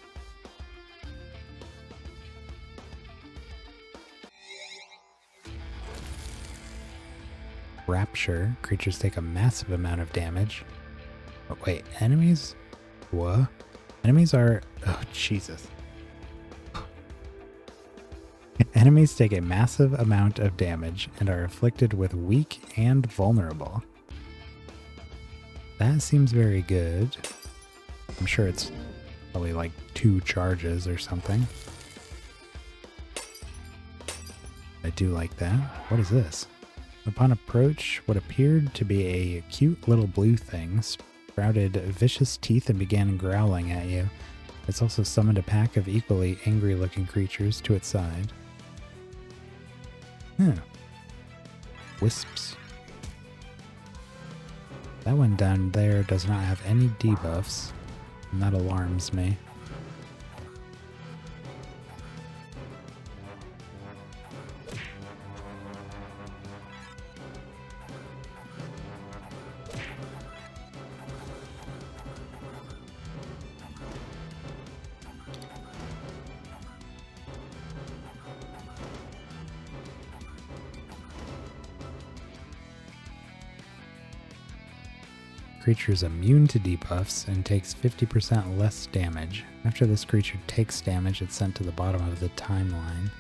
Rapture. Creatures take a massive amount of damage. Oh, wait, enemies? What? Enemies are... Oh, Jesus. Enemies take a massive amount of damage and are afflicted with weak and vulnerable. That seems very good. I'm sure it's probably like 2 charges or something. I do like that. What is this? Upon approach, what appeared to be a cute little blue thing sprouted vicious teeth and began growling at you. It's also summoned a pack of equally angry-looking creatures to its side. Wisps. That one down there does not have any debuffs, and that alarms me. Creature is immune to debuffs and takes 50% less damage. After this creature takes damage, it's sent to the bottom of the timeline.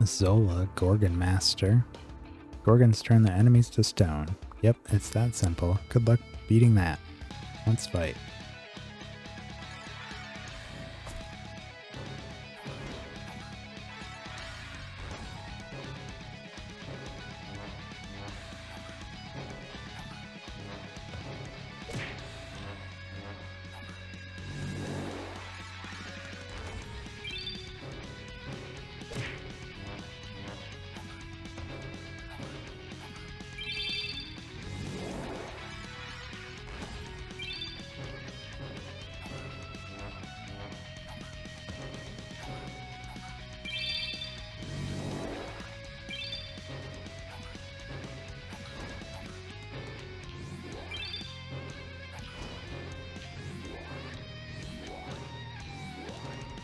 Zola, Gorgon Master. Gorgons turn their enemies to stone. Yep, it's that simple. Good luck beating that. Let's fight.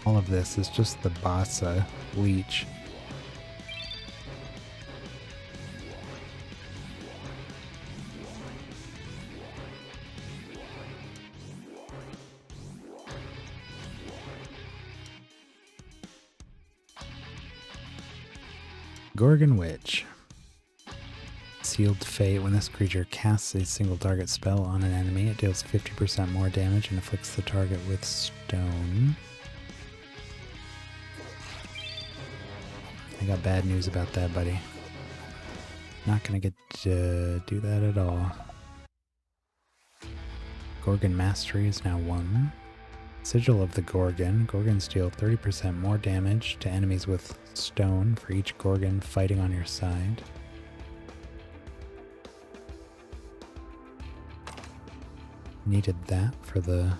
All of this is just the Bassa leech. Gorgon Witch. Sealed Fate. When this creature casts a single target spell on an enemy, it deals 50% more damage and afflicts the target with stone. I got bad news about that, buddy. Not gonna get to do that at all. Gorgon Mastery is now 1. Sigil of the Gorgon. Gorgons deal 30% more damage to enemies with stone for each Gorgon fighting on your side. Needed that for the...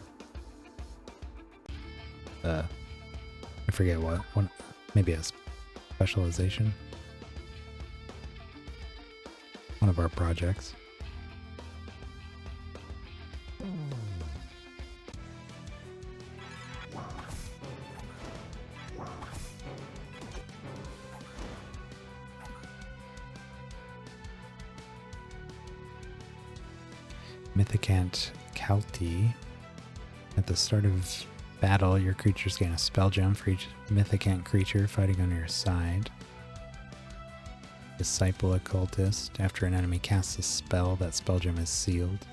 I forget what. Maybe a specialization. One of our projects. Mythicant Kalti. At the start of battle, your creatures gain a spell gem for each Mythicant creature fighting on your side. Disciple Occultist. After an enemy casts a spell, that spell gem is sealed.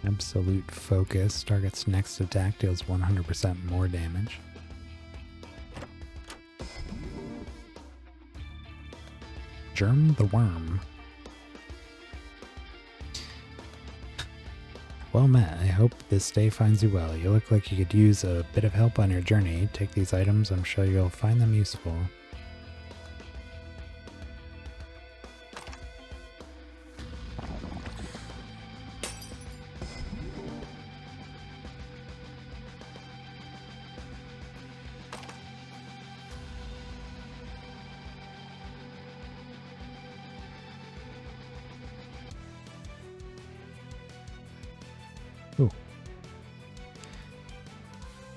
Absolute Focus. Target's next attack deals 100% more damage. Germ the Worm. Well met. I hope this day finds you well. You look like you could use a bit of help on your journey. Take these items. I'm sure you'll find them useful.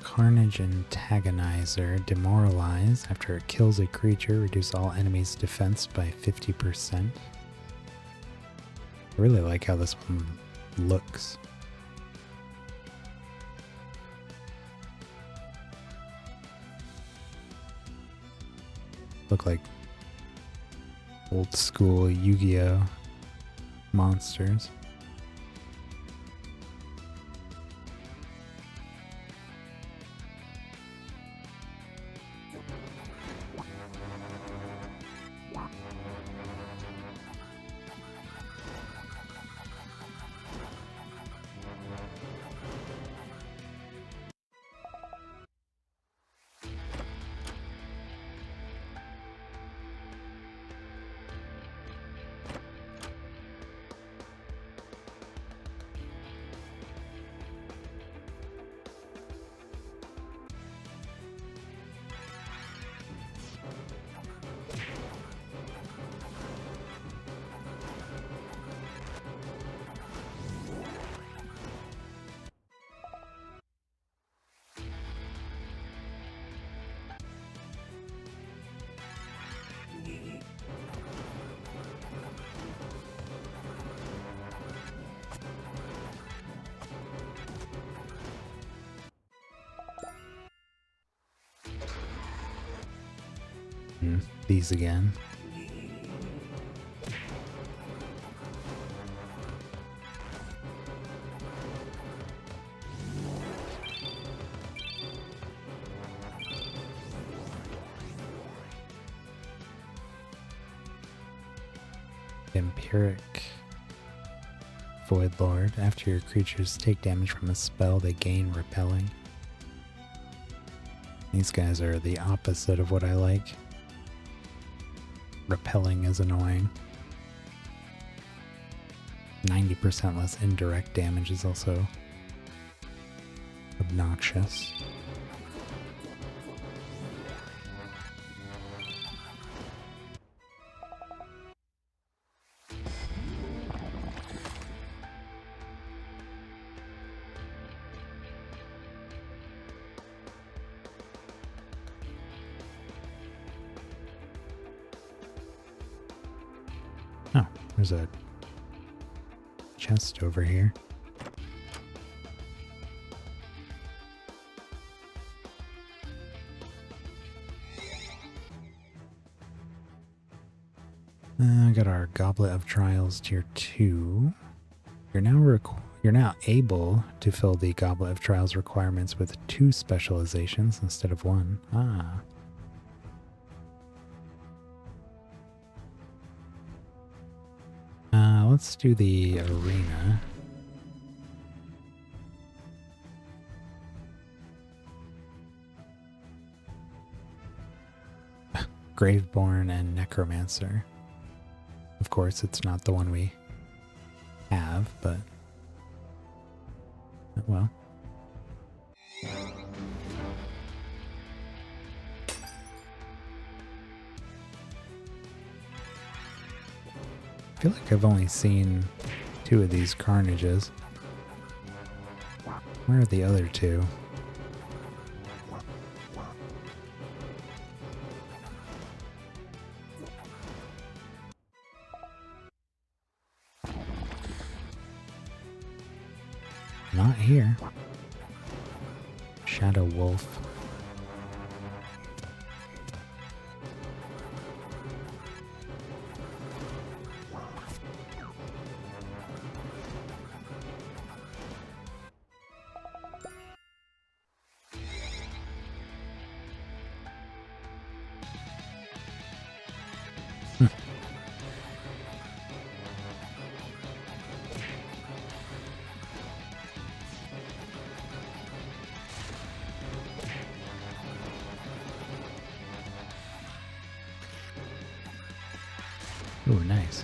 Carnage Antagonizer. Demoralize. After it kills a creature, reduce all enemies' defense by 50%. I really like how this one looks. Look like old school Yu-Gi-Oh! Monsters. These again. Empiric Void Lord. After your creatures take damage from a spell, they gain repelling. These guys are the opposite of what I like. Repelling is annoying. 90% less indirect damage is also obnoxious. Oh, there's a chest over here. I got our Goblet of Trials tier 2. You're now able to fill the Goblet of Trials requirements with 2 specializations instead of 1. Ah. Let's do the arena. Graveborn and Necromancer. Of course, it's not the one we have, but well. I feel like I've only seen 2 of these Carnages. Where are the other 2? Not here. Shadow Wolf. Ooh, nice.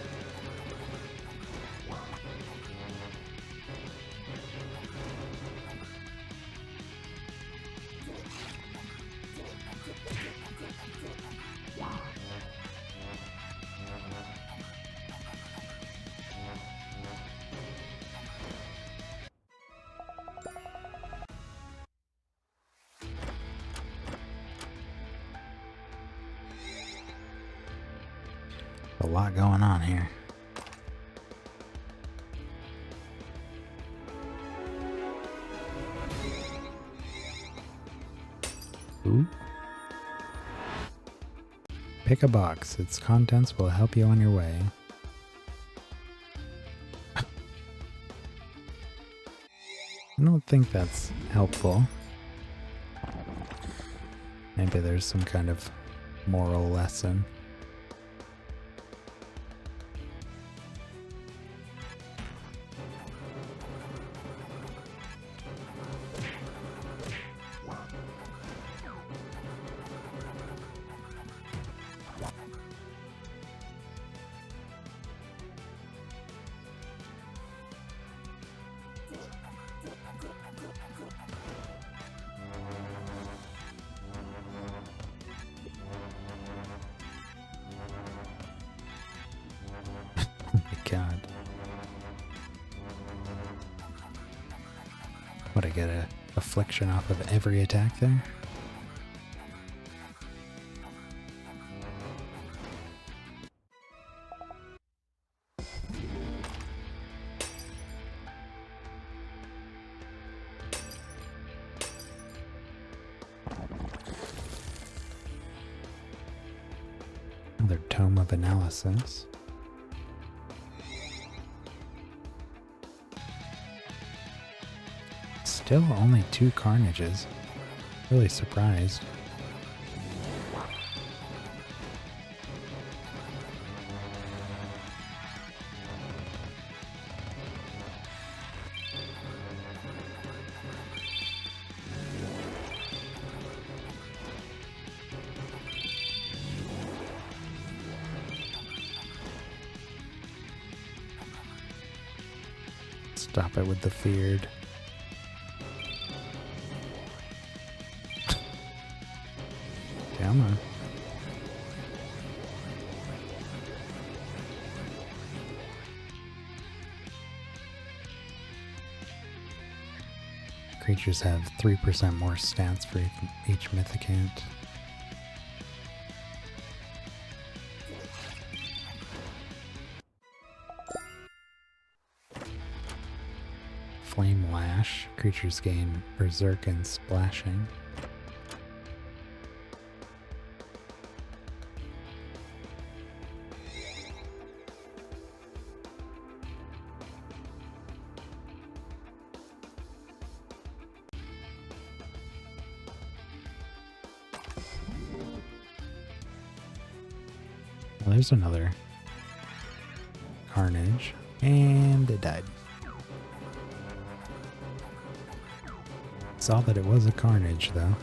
A lot going on here. Ooh. Pick a box. Its contents will help you on your way. I don't think that's helpful. Maybe there's some kind of moral lesson. God. What, I get a affliction off of every attack there? Another tome of analysis. Still only 2 carnages. Really surprised. Stop it with the feared. Come on. Creatures have 3% more stats for each mythicant. Flame Lash. Creatures gain Berserk and Splashing. Well, there's another Carnage, and it died. Saw that it was a Carnage, though.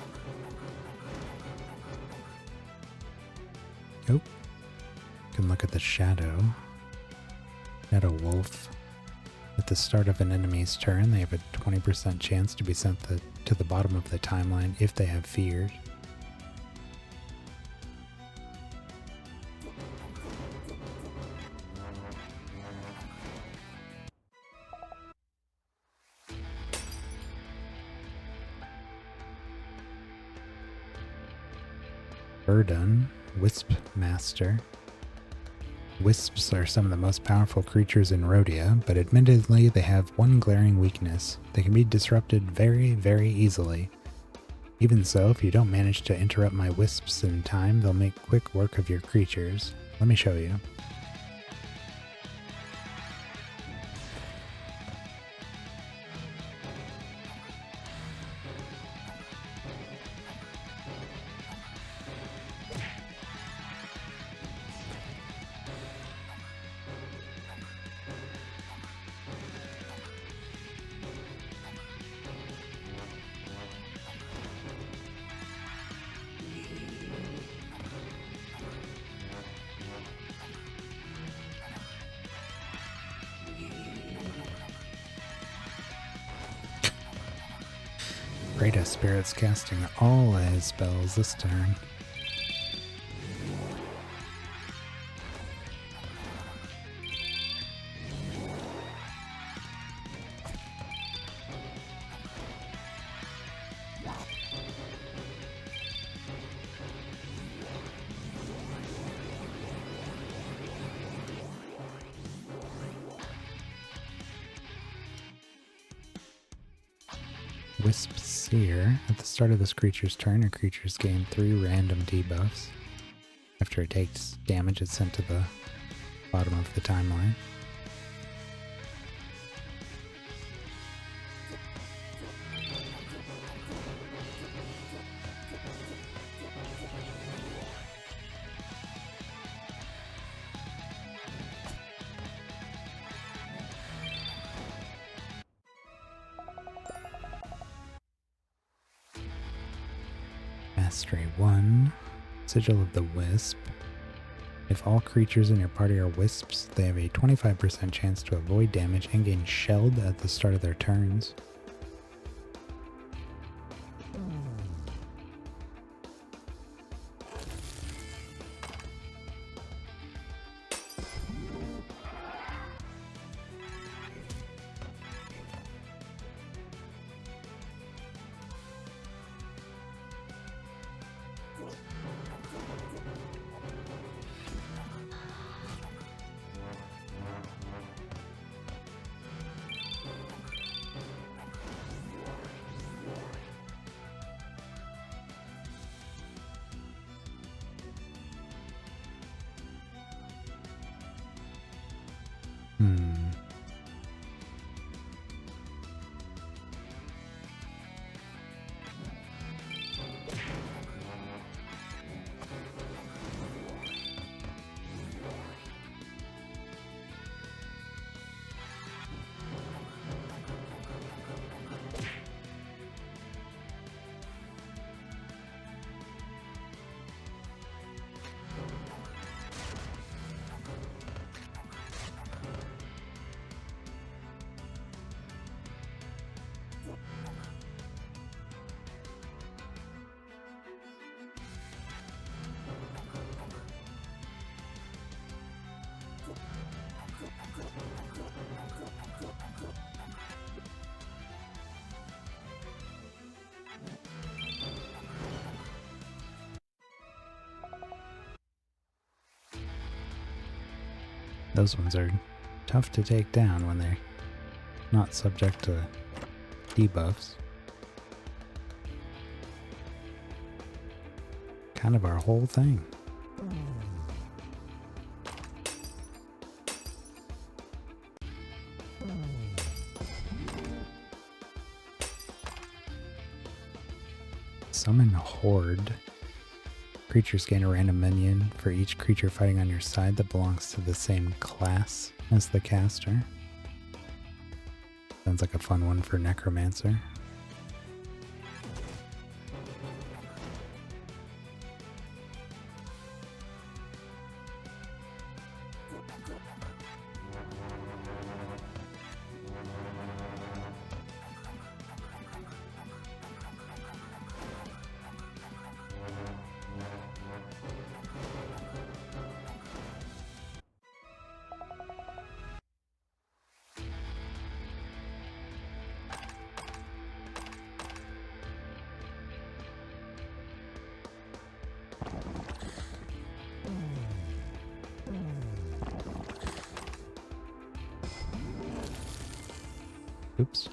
Oh. Can look at the Shadow. Shadow Wolf. At the start of an enemy's turn, they have a 20% chance to be sent to the bottom of the timeline if they have feared. Verdun, Wisp Master. Wisps are some of the most powerful creatures in Rhodia, but admittedly they have one glaring weakness. They can be disrupted very, very easily. Even so, if you don't manage to interrupt my wisps in time, they'll make quick work of your creatures. Let me show you. Greatest Spirit's casting all his spells this turn. Wisp Seer. At the start of this creature's turn, a creature's gain 3 random debuffs. After it takes damage, it's sent to the bottom of the timeline. Mastery 1, Sigil of the Wisp. If all creatures in your party are wisps, they have a 25% chance to avoid damage and gain shelled at the start of their turns. Those ones are tough to take down when they're not subject to debuffs. Kind of our whole thing. Summon Horde. Creatures gain a random minion for each creature fighting on your side that belongs to the same class as the caster. Sounds like a fun one for Necromancer. Oops.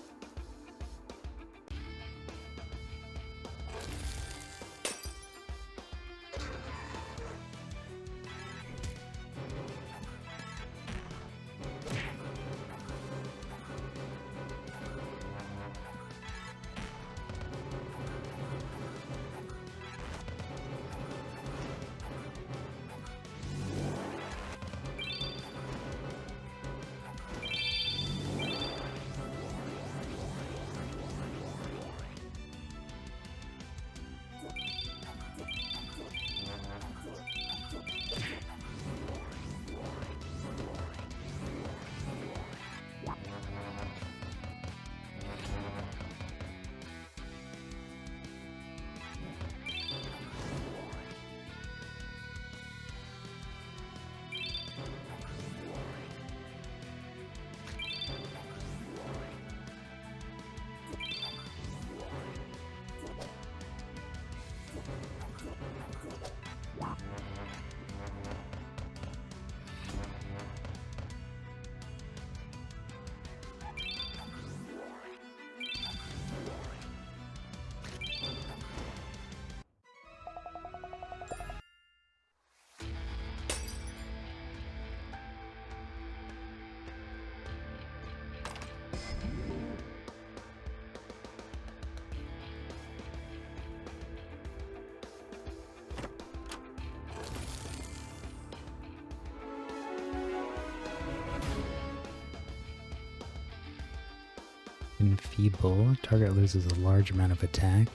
Enfeeble. Target loses a large amount of attack.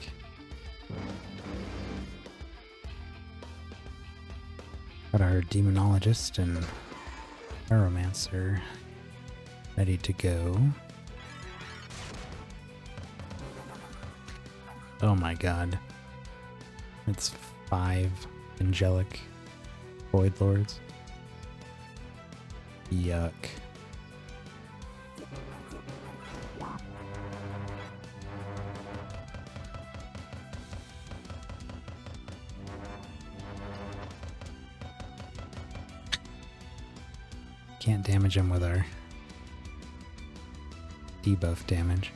Got our Demonologist and Pyromancer ready to go. Oh my god. It's 5 angelic Void Lords. Yuck. Can't damage him with our debuff damage.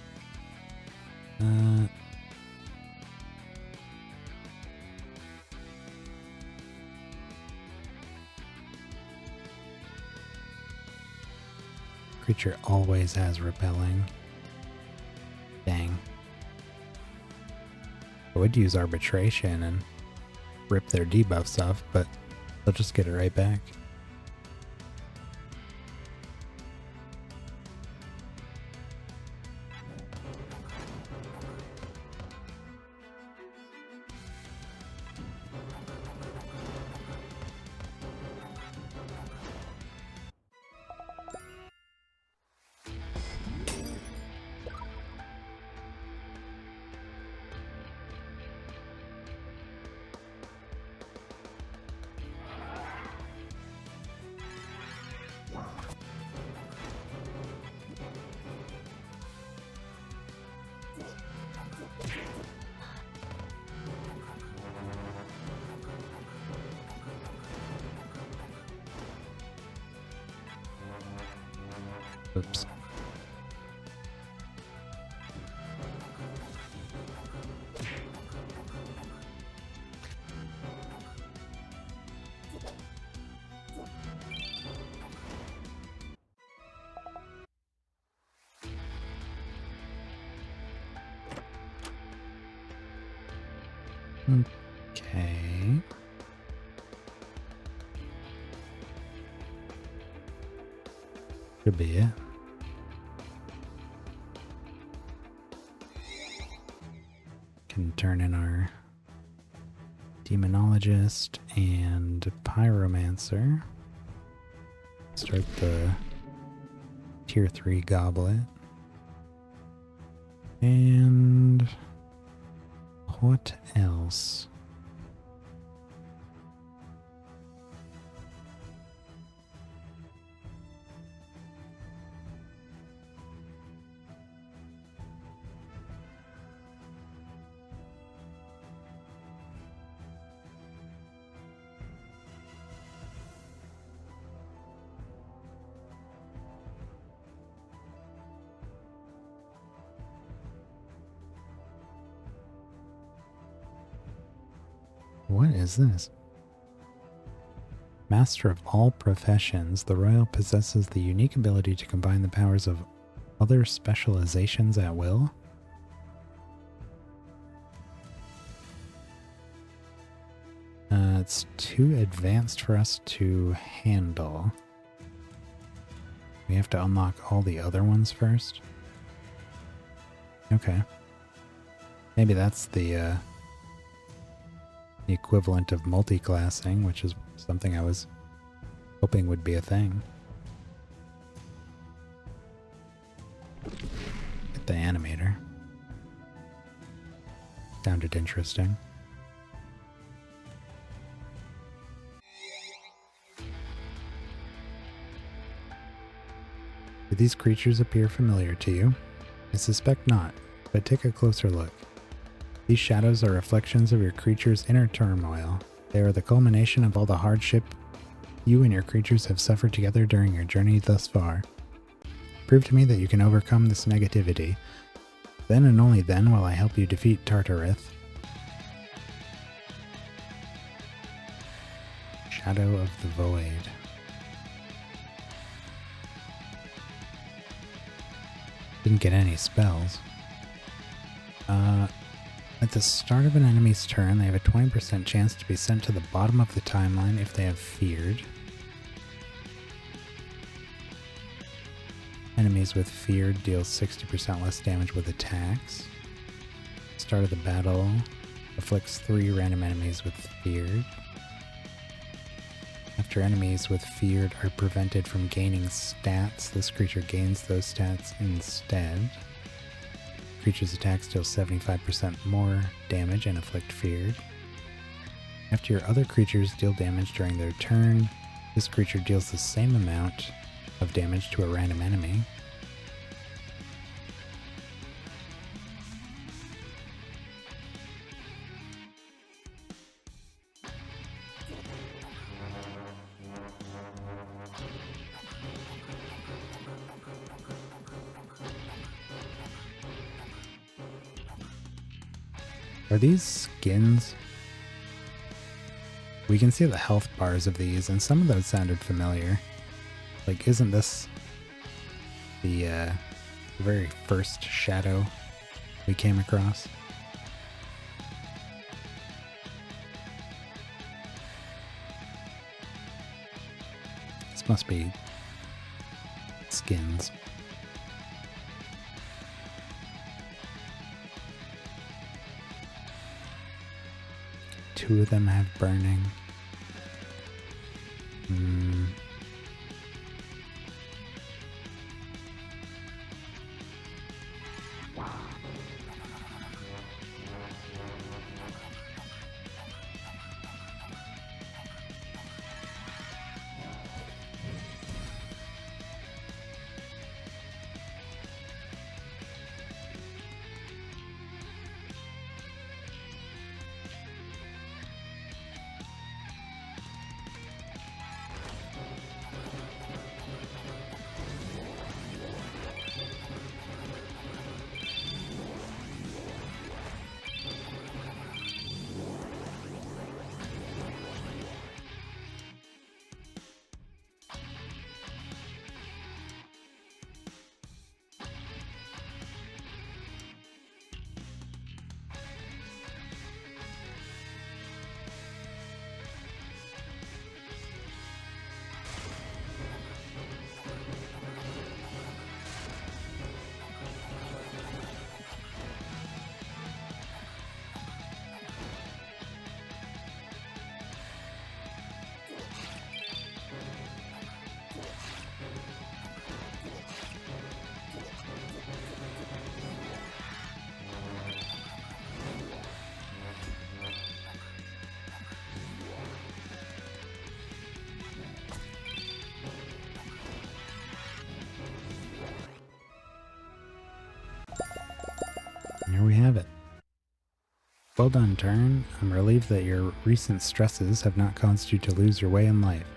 Creature always has repelling. Dang. I would use arbitration and rip their debuffs off, but they'll just get it right back. Oops. Okay. Could be it. Can turn in our Demonologist and Pyromancer. Start the Tier 3 Goblet. And what else? What is this? Master of all professions, the Royal possesses the unique ability to combine the powers of other specializations at will. It's too advanced for us to handle. We have to unlock all the other ones first. Okay. Maybe that's the equivalent of multi-classing, which is something I was hoping would be a thing. Get the animator. Sounded interesting. Do these creatures appear familiar to you? I suspect not, but take a closer look. These shadows are reflections of your creature's inner turmoil. They are the culmination of all the hardship you and your creatures have suffered together during your journey thus far. Prove to me that you can overcome this negativity. Then and only then will I help you defeat Tartareth. Shadow of the Void. Didn't get any spells. At the start of an enemy's turn, they have a 20% chance to be sent to the bottom of the timeline if they have feared. Enemies with feared deal 60% less damage with attacks. Start of the battle afflicts 3 random enemies with feared. After enemies with feared are prevented from gaining stats, this creature gains those stats instead. Creature's attacks deal 75% more damage and afflict feared. After your other creatures deal damage during their turn, this creature deals the same amount of damage to a random enemy. Are these skins? We can see the health bars of these, and some of those sounded familiar. Like, isn't this the very first shadow we came across? This must be skins. Two of them have burning. Well done, Turn. I'm relieved that your recent stresses have not caused you to lose your way in life.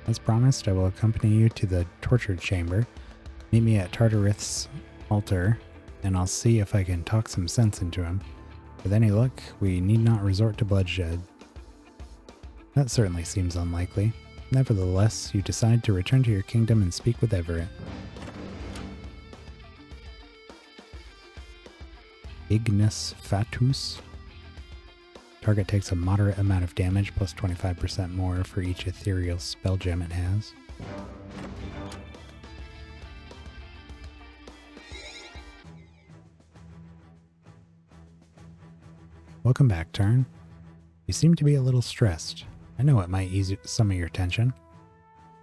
As promised, I will accompany you to the torture chamber. Meet me at Tartarith's altar, and I'll see if I can talk some sense into him. With any luck, we need not resort to bloodshed. That certainly seems unlikely. Nevertheless, you decide to return to your kingdom and speak with Everett. Ignis Fatus. Target takes a moderate amount of damage, plus 25% more for each ethereal spell gem it has. Welcome back, Turn. You seem to be a little stressed. I know it might ease some of your tension.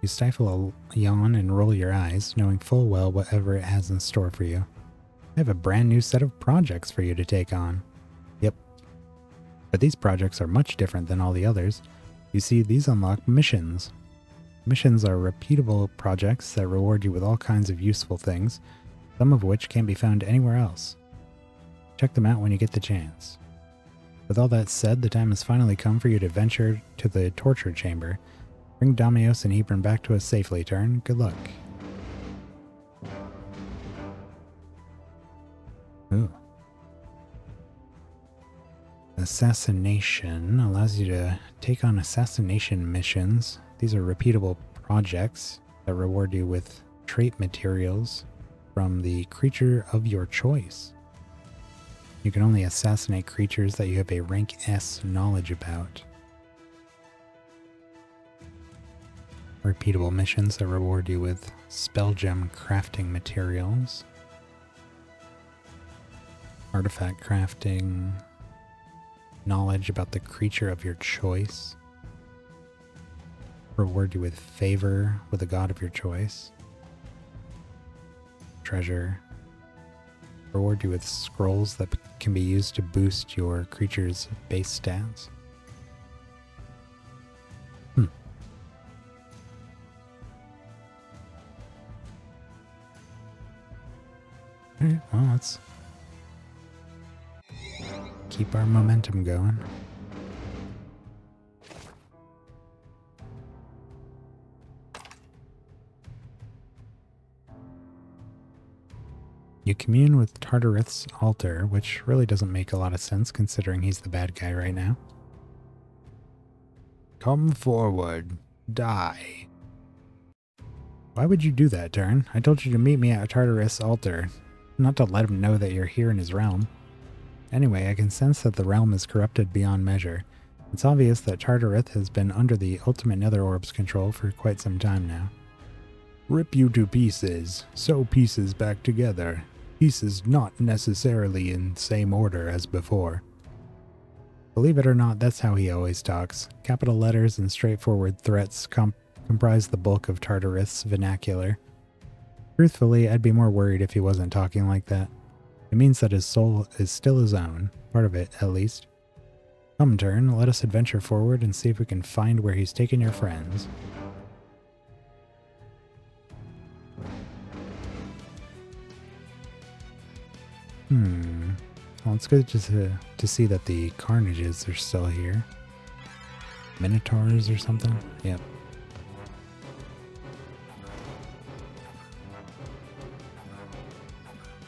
You stifle a yawn and roll your eyes, knowing full well whatever it has in store for you. I have a brand new set of projects for you to take on. Yep. But these projects are much different than all the others. You see, these unlock missions. Missions are repeatable projects that reward you with all kinds of useful things, some of which can't be found anywhere else. Check them out when you get the chance. With all that said, the time has finally come for you to venture to the torture chamber. Bring Damios and Hebron back to us safely, Turn. Good luck. Ooh. Assassination allows you to take on assassination missions. These are repeatable projects that reward you with trait materials from the creature of your choice. You can only assassinate creatures that you have a rank S knowledge about. Repeatable missions that reward you with spell gem crafting materials. Artifact crafting, knowledge about the creature of your choice, reward you with favor with the god of your choice, treasure, reward you with scrolls that can be used to boost your creature's base stats. Alright, well, let's keep our momentum going. You commune with Tartarith's altar, which really doesn't make a lot of sense considering he's the bad guy right now. Come forward. Die. Why would you do that, Turn? I told you to meet me at Tartarith's altar, not to let him know that you're here in his realm. Anyway, I can sense that the realm is corrupted beyond measure. It's obvious that Tartarith has been under the ultimate nether orb's control for quite some time now. Rip you to pieces, sew pieces back together. Pieces not necessarily in same order as before. Believe it or not, that's how he always talks. Capital letters and straightforward threats comprise the bulk of Tartarith's vernacular. Truthfully, I'd be more worried if he wasn't talking like that. It means that his soul is still his own, part of it at least. Come, Turn, let us adventure forward and see if we can find where he's taken your friends. Well, it's good just to see that the Carnages are still here. Minotaurs or something? Yep.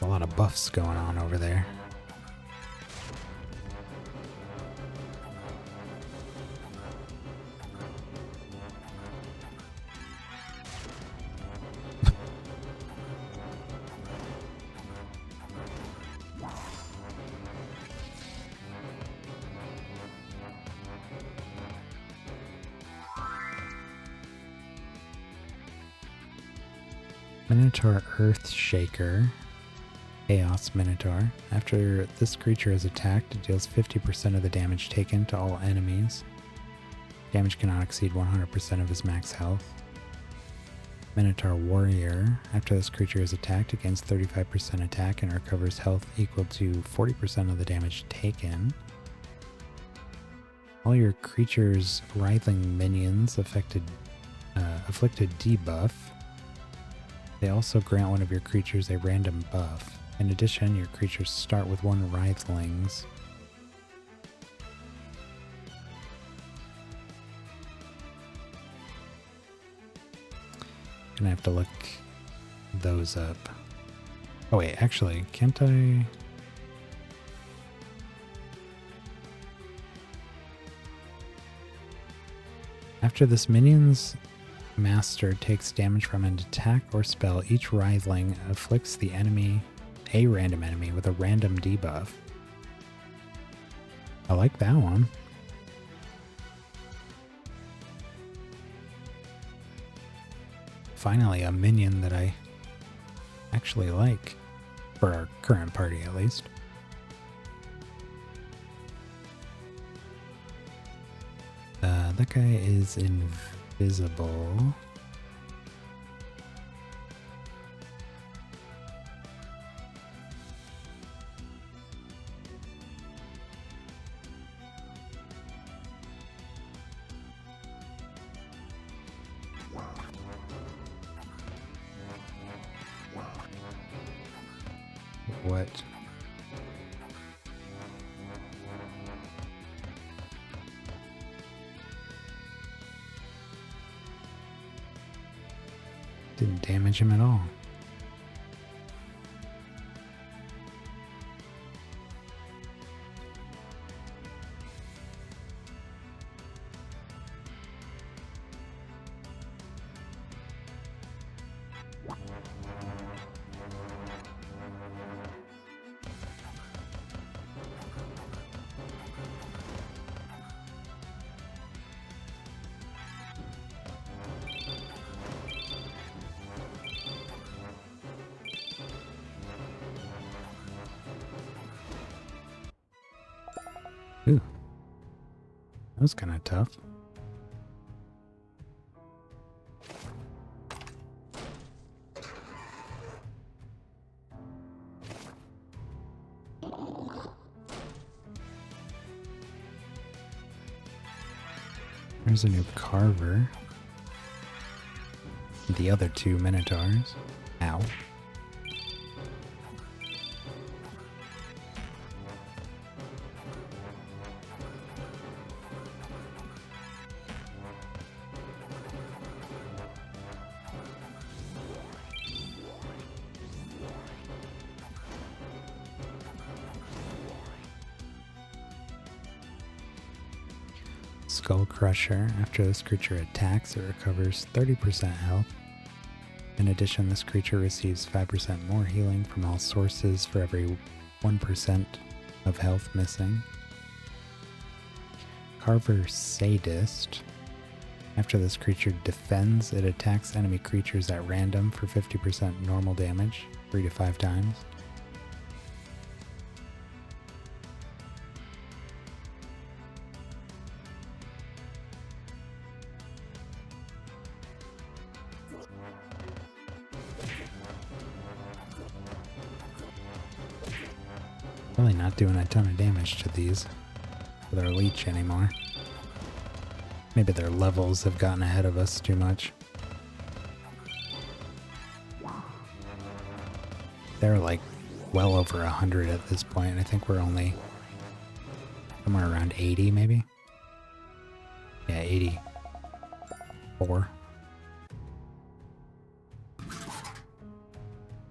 A lot of buffs going on over there. Minotaur Earthshaker. Chaos Minotaur. After this creature is attacked, it deals 50% of the damage taken to all enemies. Damage cannot exceed 100% of his max health. Minotaur Warrior. After this creature is attacked, it gains 35% attack and recovers health equal to 40% of the damage taken. All your creature's writhing minions afflicted debuff. They also grant one of your creatures a random buff. In addition, your creatures start with 1 writhelings. Gonna have to look those up. Oh wait, actually, can't I? After this minion's master takes damage from an attack or spell, each writhing afflicts the enemy, a random enemy, with a random debuff. I like that one. Finally, a minion that I actually like, for our current party at least. That guy is invisible. What? Didn't damage him at all. Ooh. That was kind of tough. There's a new Carver. The other two Minotaurs. Ow. Skull Crusher. After this creature attacks, it recovers 30% health. In addition, this creature receives 5% more healing from all sources for every 1% of health missing. Carver Sadist. After this creature defends, it attacks enemy creatures at random for 50% normal damage, 3 to 5 times. Really not doing a ton of damage to these with our leech anymore. Maybe their levels have gotten ahead of us too much. They're like well over 100 at this point. I think we're only somewhere around 80 maybe. Yeah, 84.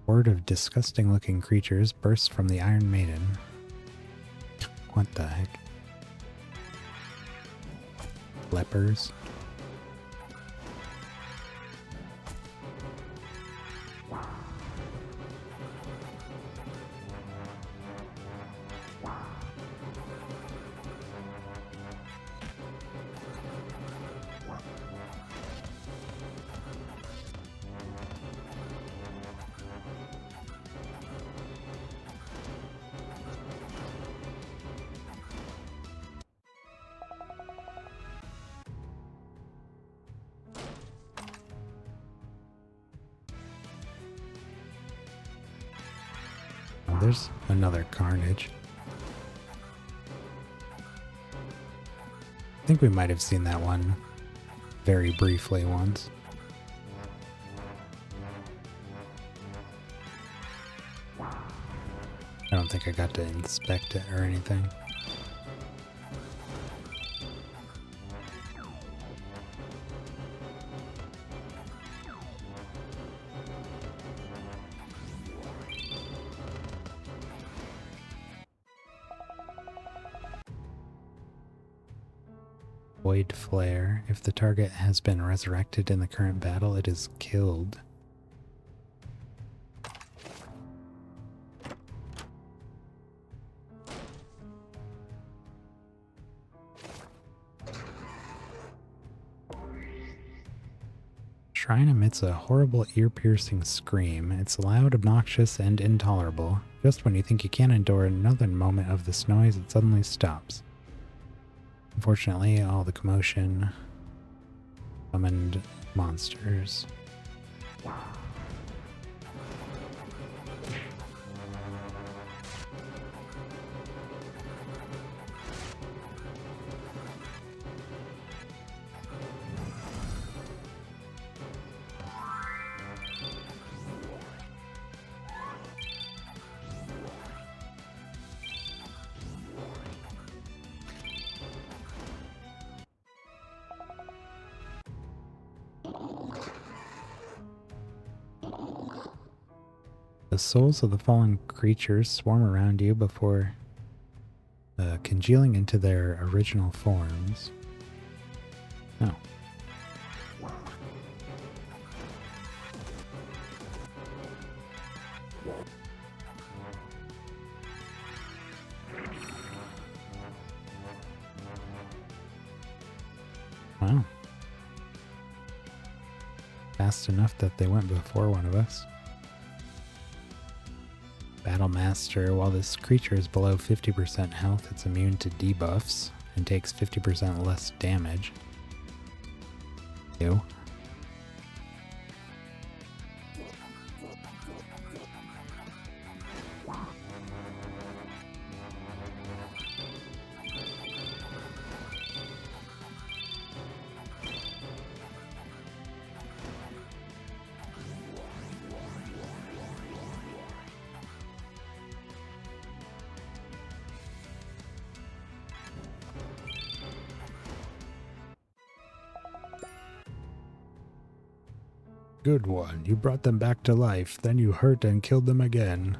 Horde of disgusting looking creatures bursts from the Iron Maiden. What the heck? Lepers. There's another Carnage. I think we might have seen that one very briefly once. I don't think I got to inspect it or anything. Void Flare. If the target has been resurrected in the current battle, it is killed. Shrine emits a horrible ear-piercing scream. It's loud, obnoxious, and intolerable. Just when you think you can't endure another moment of this noise, it suddenly stops. Unfortunately, all the commotion summoned monsters. The souls of the fallen creatures swarm around you before congealing into their original forms. Oh. Wow. Fast enough that they went before one of us. Battle Master. While this creature is below 50% health, it's immune to debuffs and takes 50% less damage. Ew. Good one. You brought them back to life, then you hurt and killed them again.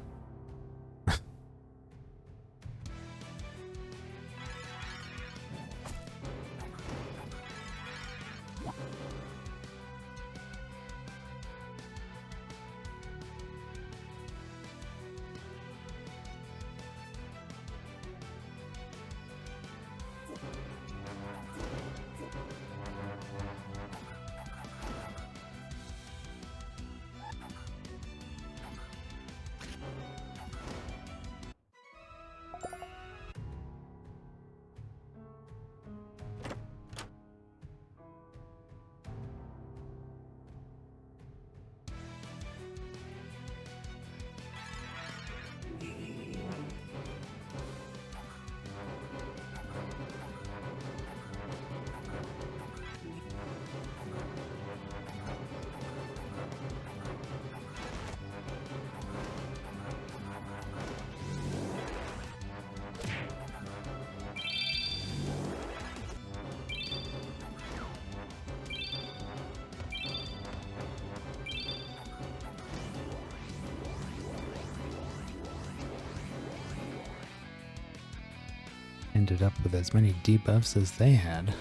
Ended up with as many debuffs as they had.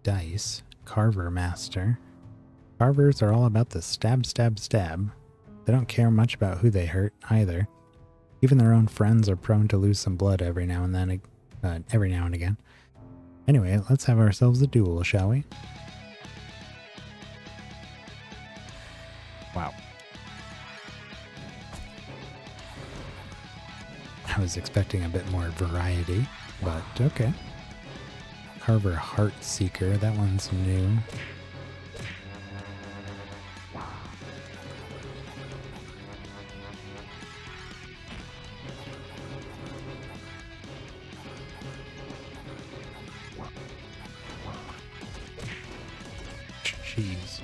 Dice, Carver Master. Carvers are all about the stab, stab, stab. They don't care much about who they hurt either. Even their own friends are prone to lose some blood every now and again. Anyway, let's have ourselves a duel, shall we? Wow. I was expecting a bit more variety, but okay. Carver Heart Seeker, that one's new. Jeez.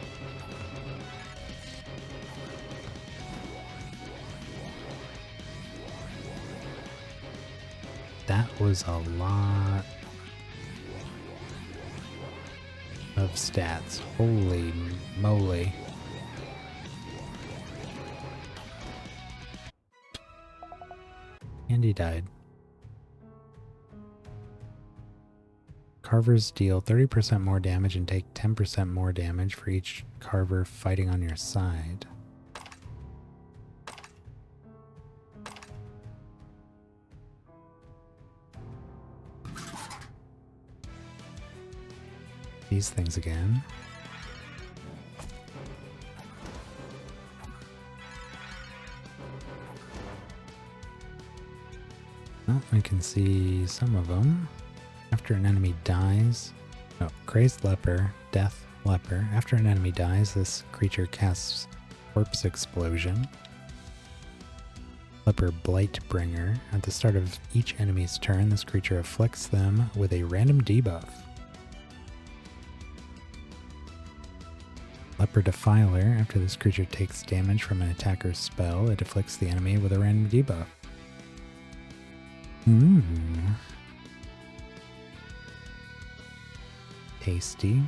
That was a lot of stats. Holy moly. And he died. Carvers deal 30% more damage and take 10% more damage for each carver fighting on your side. These things again. Well, I can see some of them. After an enemy dies, Crazed Leper, Death Leper. After an enemy dies, this creature casts Corpse Explosion. Leper Blightbringer. At the start of each enemy's turn, this creature afflicts them with a random debuff. Leper Defiler. After this creature takes damage from an attacker's spell, it afflicts the enemy with a random debuff. Tasty.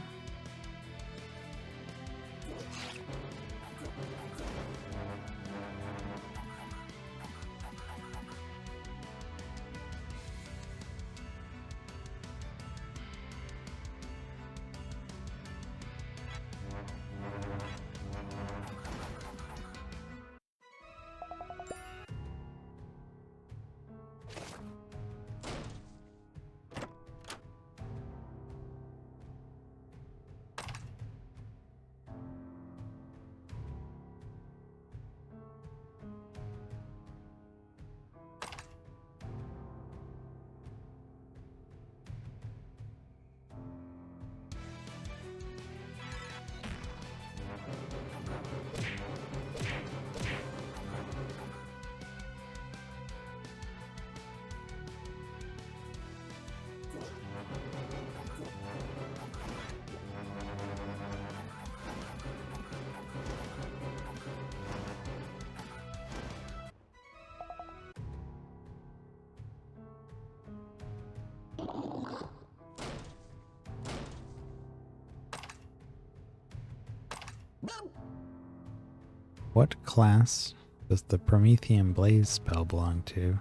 What class does the Promethean Blaze spell belong to?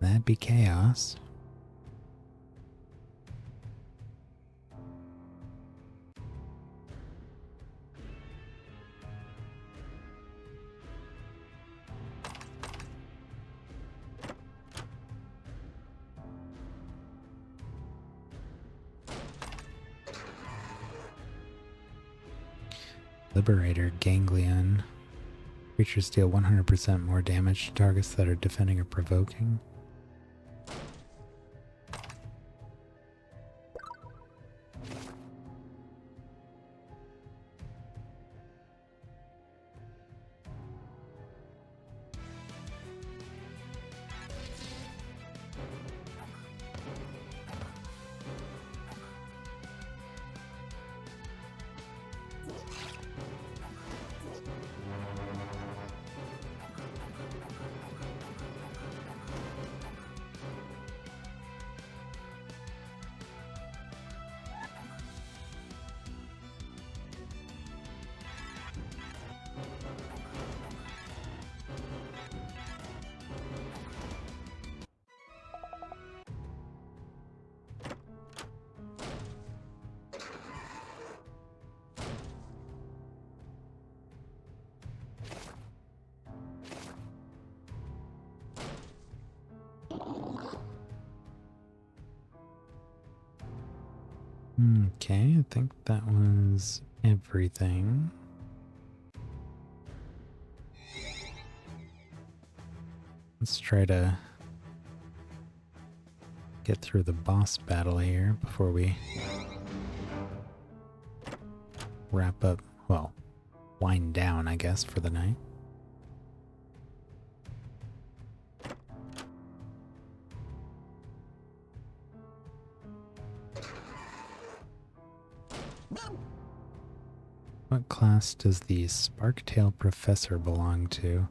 That'd be Chaos. Liberator Ganglion. Creatures deal 100% more damage to targets that are defending or provoking. Okay, I think that was everything. Let's try to get through the boss battle here before we wrap up, well, wind down, I guess, for the night. What class does the Sparktail Professor belong to?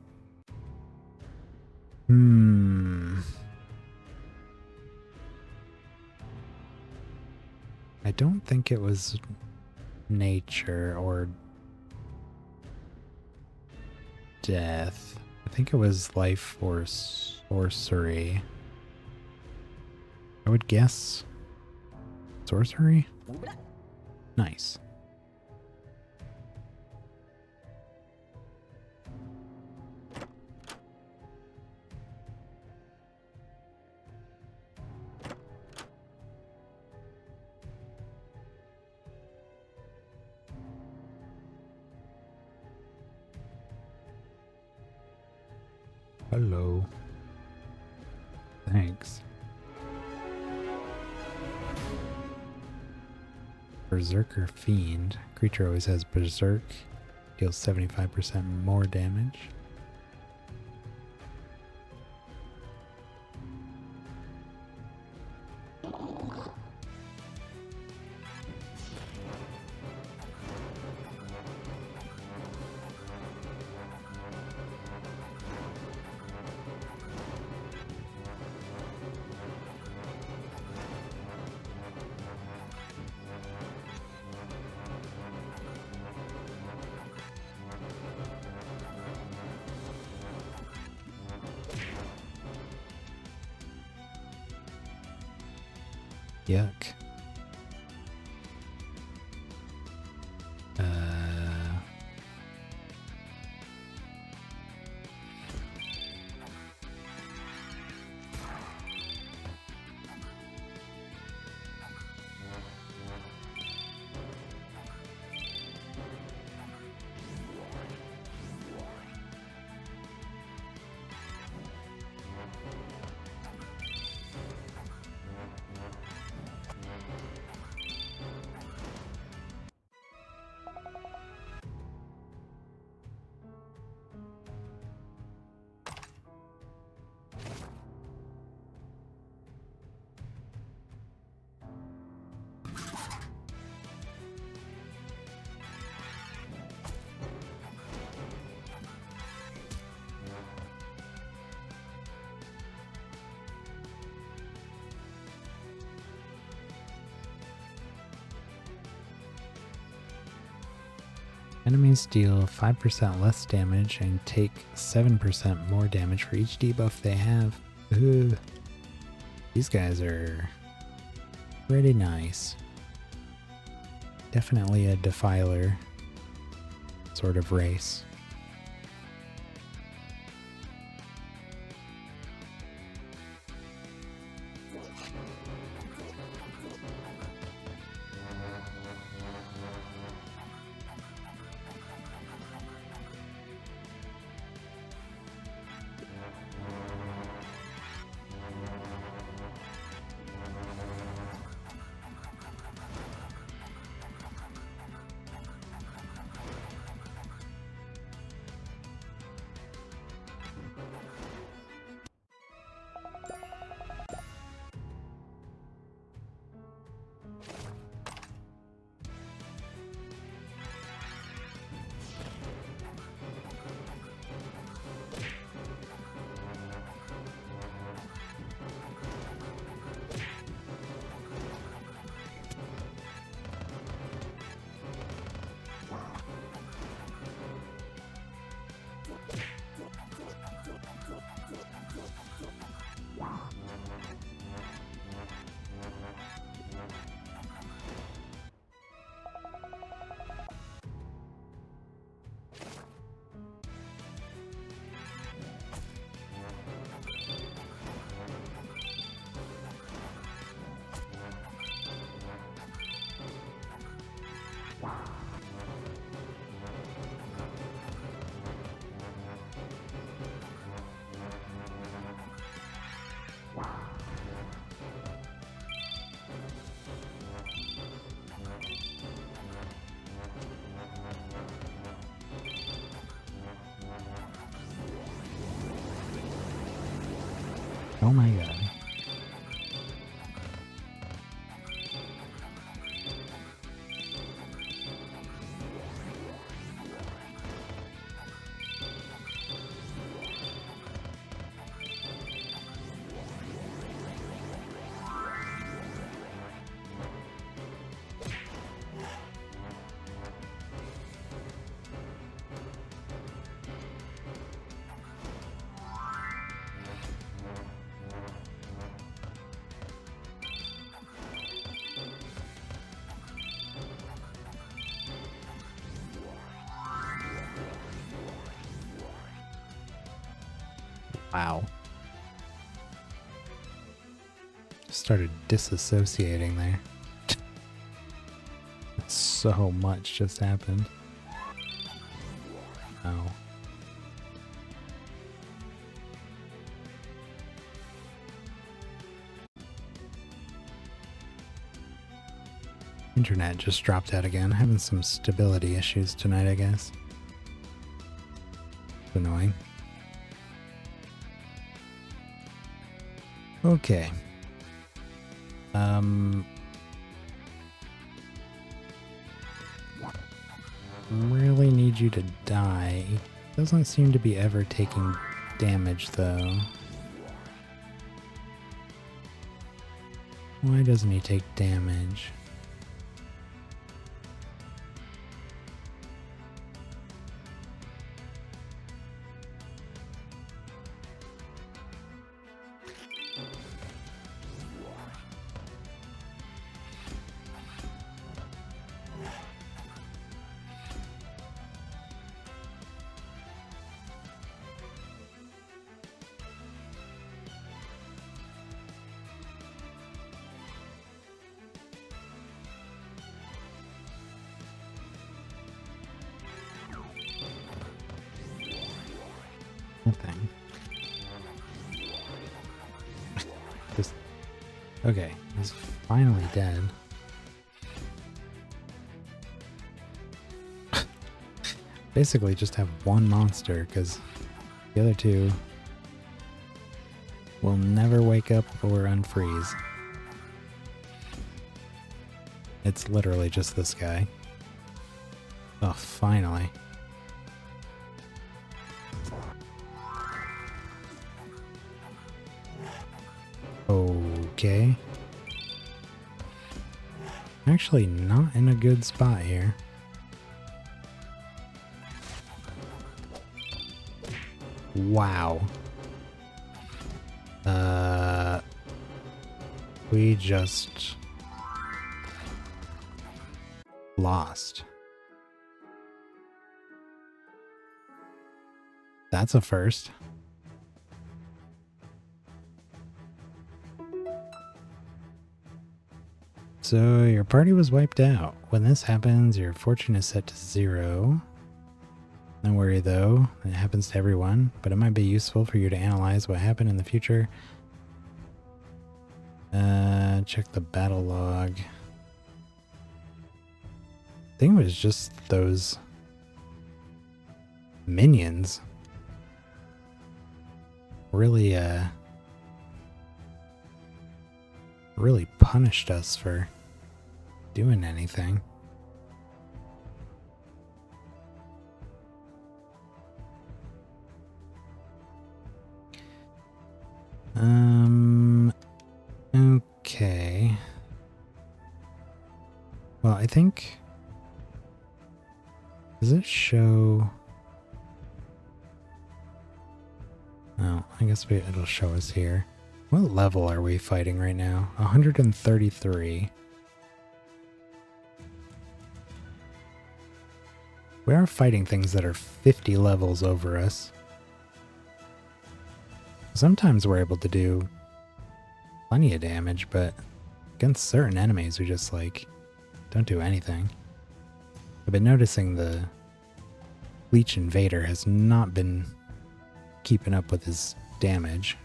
I don't think it was nature or death. I think it was life or sorcery. I would guess sorcery? Nice. Hello. Thanks. Berserker Fiend. Creature always has Berserk. Deals 75% more damage. Yuck. Enemies deal 5% less damage and take 7% more damage for each debuff they have. Ooh. These guys are pretty nice. Definitely a defiler sort of race. Oh my god. Wow. Started disassociating there. So much just happened. Oh. Internet just dropped out again. Having some stability issues tonight, I guess. It's annoying. Okay. Really need you to die. Doesn't seem to be ever taking damage, though. Why doesn't he take damage? Nothing. Just okay. He's finally dead. Basically, just have one monster because the other two will never wake up or unfreeze. It's literally just this guy. Oh, finally. Okay. Actually not in a good spot here. Wow. We just lost. That's a first. So your party was wiped out. When this happens, your fortune is set to 0. Don't worry though, it happens to everyone, but it might be useful for you to analyze what happened in the future. Check the battle log. I think it was just those minions. Really, really punished us for doing anything. Okay. Well, I think... Does it show... Oh, I guess it'll show us here. What level are we fighting right now? 133. We are fighting things that are 50 levels over us. Sometimes we're able to do plenty of damage, but against certain enemies we just like don't do anything. I've been noticing the Leech Invader has not been keeping up with his damage.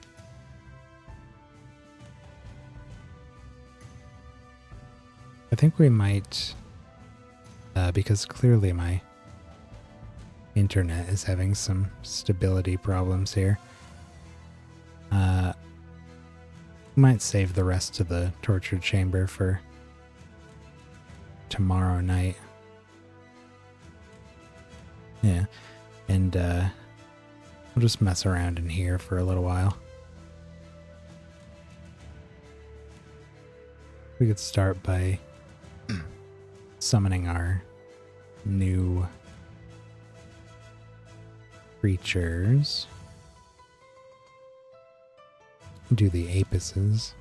I think we might, because clearly my internet is having some stability problems here. Might save the rest of the torture chamber for tomorrow night. Yeah, and we'll just mess around in here for a little while. We could start by summoning our new creatures. Do the apices.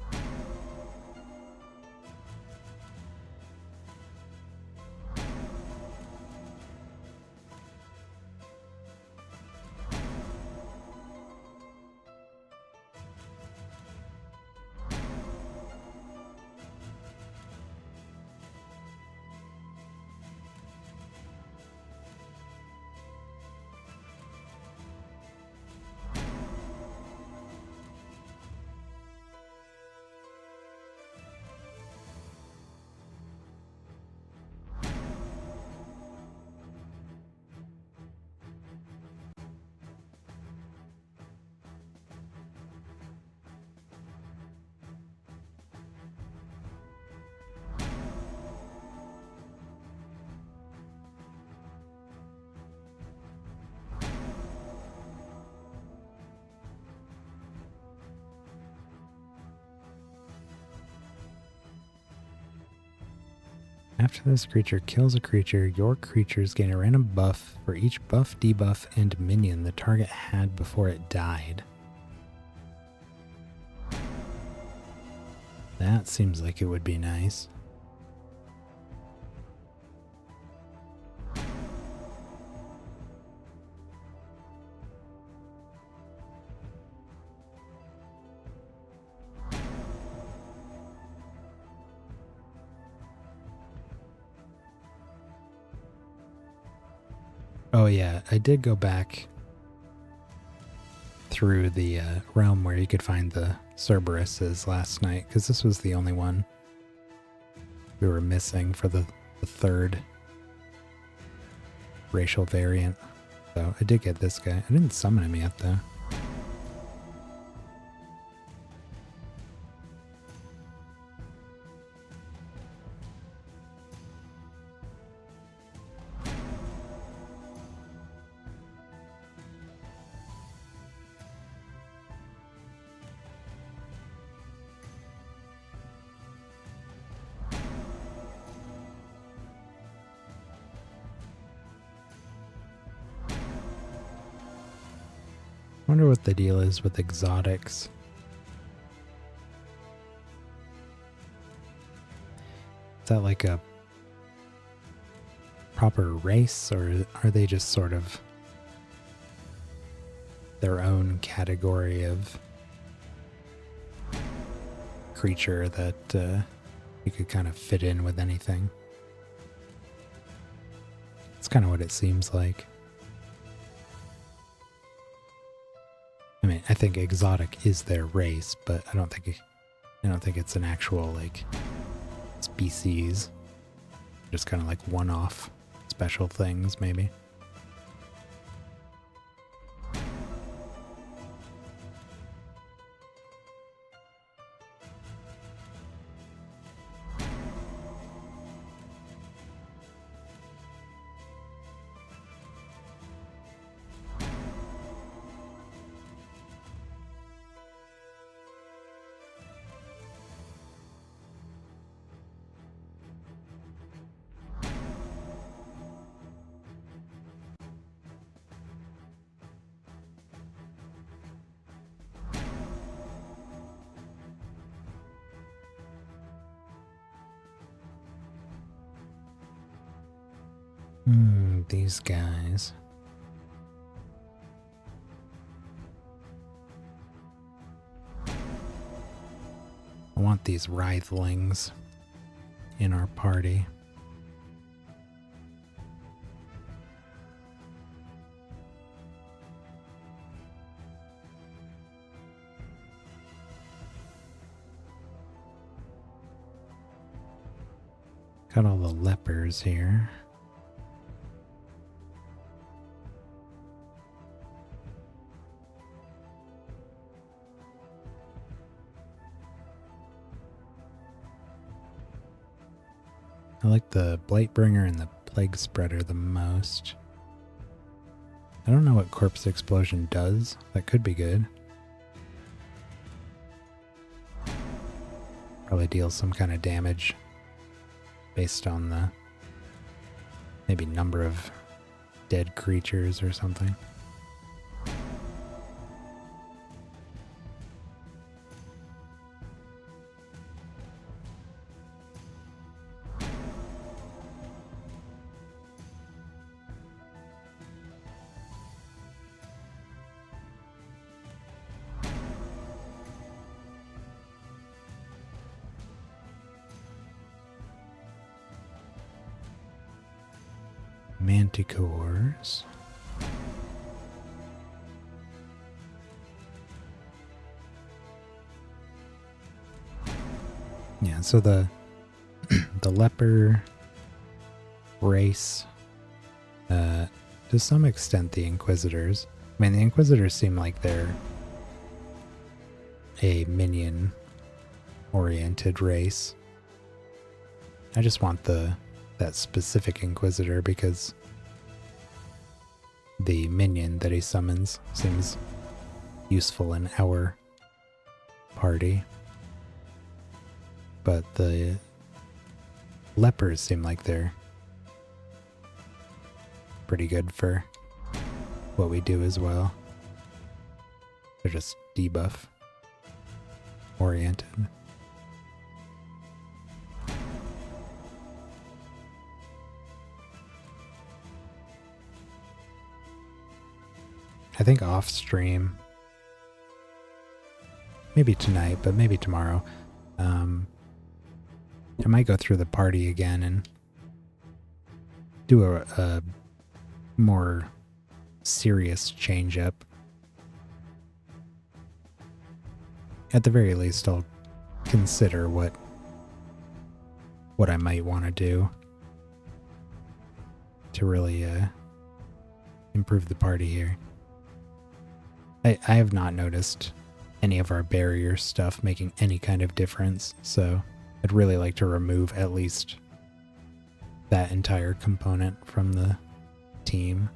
After this creature kills a creature, your creatures gain a random buff for each buff, debuff, and minion the target had before it died. That seems like it would be nice. Oh yeah, I did go back through the realm where you could find the Cerberuses last night, because this was the only one we were missing for the third racial variant. So I did get this guy. I didn't summon him yet though. I wonder what the deal is with exotics. Is that like a proper race, or are they just sort of their own category of creature that you could kind of fit in with anything? It's kind of what it seems like. I mean, I think exotic is their race, but I don't think it's an actual like species. Just kind of like one-off special things, maybe. These guys. I want these writhelings in our party. Got all the lepers here. I like the Blightbringer and the Plague Spreader the most. I don't know what Corpse Explosion does. That could be good. Probably deals some kind of damage based on the maybe number of dead creatures or something. Manticores. Yeah, so the leper race, to some extent the Inquisitors. I mean, the Inquisitors seem like they're a minion-oriented race. I just want that specific Inquisitor because the minion that he summons seems useful in our party. But the Lepers seem like they're pretty good for what we do as well. They're just debuff oriented. I think off stream, maybe tonight, but maybe tomorrow, I might go through the party again and do a more serious change up. At the very least, I'll consider what I might want to do to really improve the party here. I have not noticed any of our barrier stuff making any kind of difference, so I'd really like to remove at least that entire component from the team.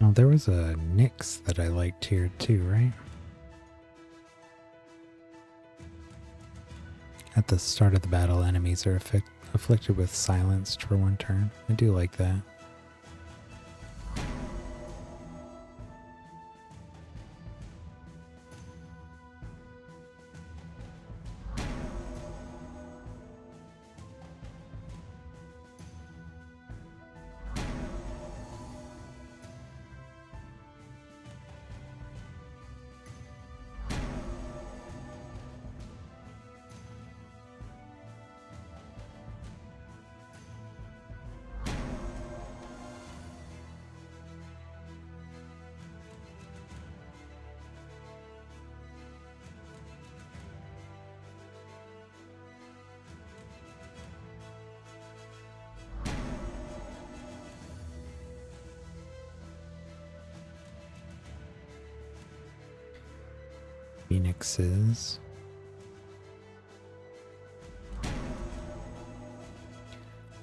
Oh, there was a Nyx that I liked here too, right? At the start of the battle, enemies are afflicted with silenced for 1 turn. I do like that. Phoenixes. A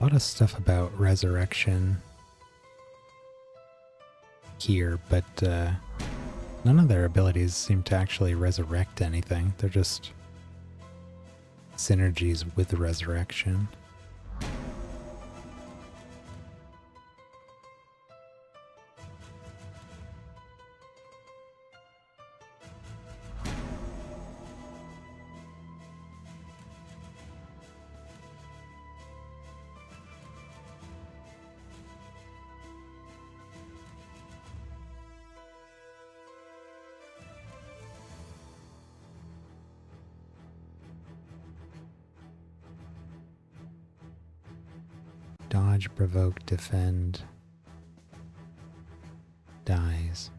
lot of stuff about resurrection here, but none of their abilities seem to actually resurrect anything. They're just synergies with the resurrection. Dodge, provoke, defend, dies.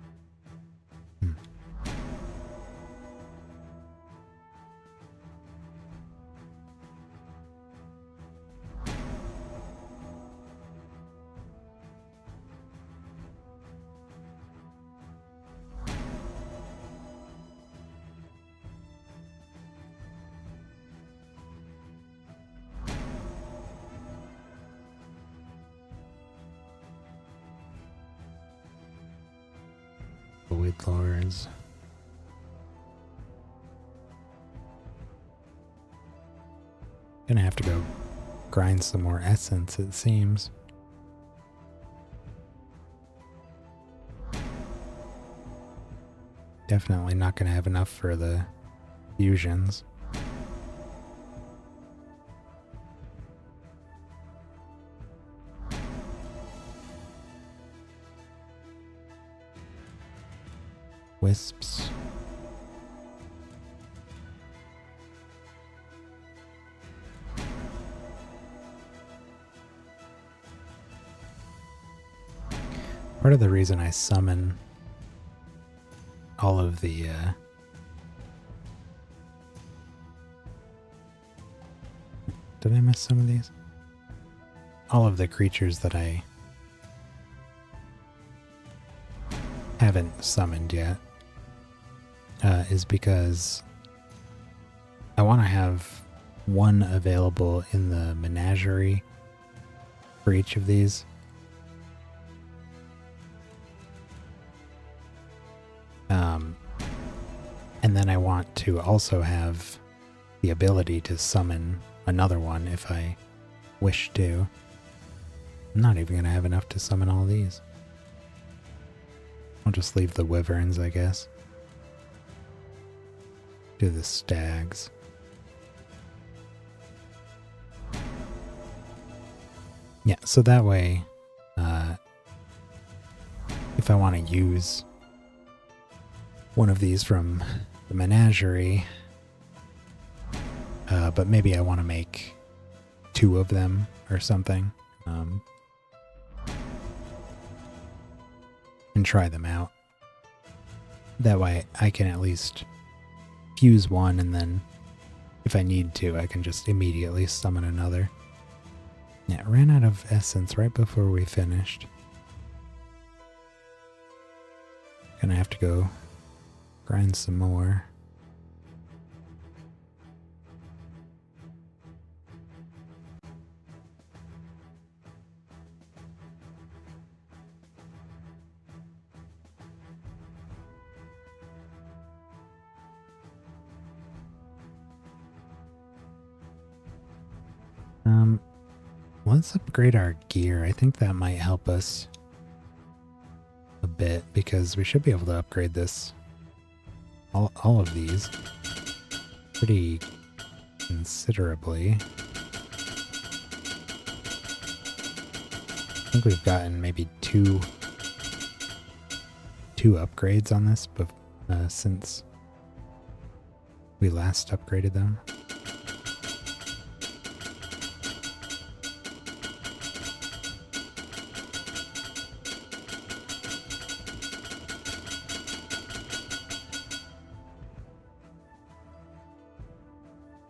Void Lords. Gonna have to go grind some more essence, it seems. Definitely not gonna have enough for the fusions. Wisps. Part of the reason I summon all of the did I miss some of these? all of the creatures that I haven't summoned yet is because I want to have one available in the menagerie for each of these. And then I want to also have the ability to summon another one if I wish to. I'm not even going to have enough to summon all these. I'll just leave the wyverns, I guess. Do the stags. Yeah, so that way, if I want to use one of these from the menagerie, but maybe I want to make 2 of them or something, and try them out. That way I can at least fuse one, and then if I need to, I can just immediately summon another. Yeah, ran out of essence right before we finished. Gonna have to go grind some more. Let's upgrade our gear. I think that might help us a bit because we should be able to upgrade this, all of these, pretty considerably. I think we've gotten maybe two upgrades on this since we last upgraded them.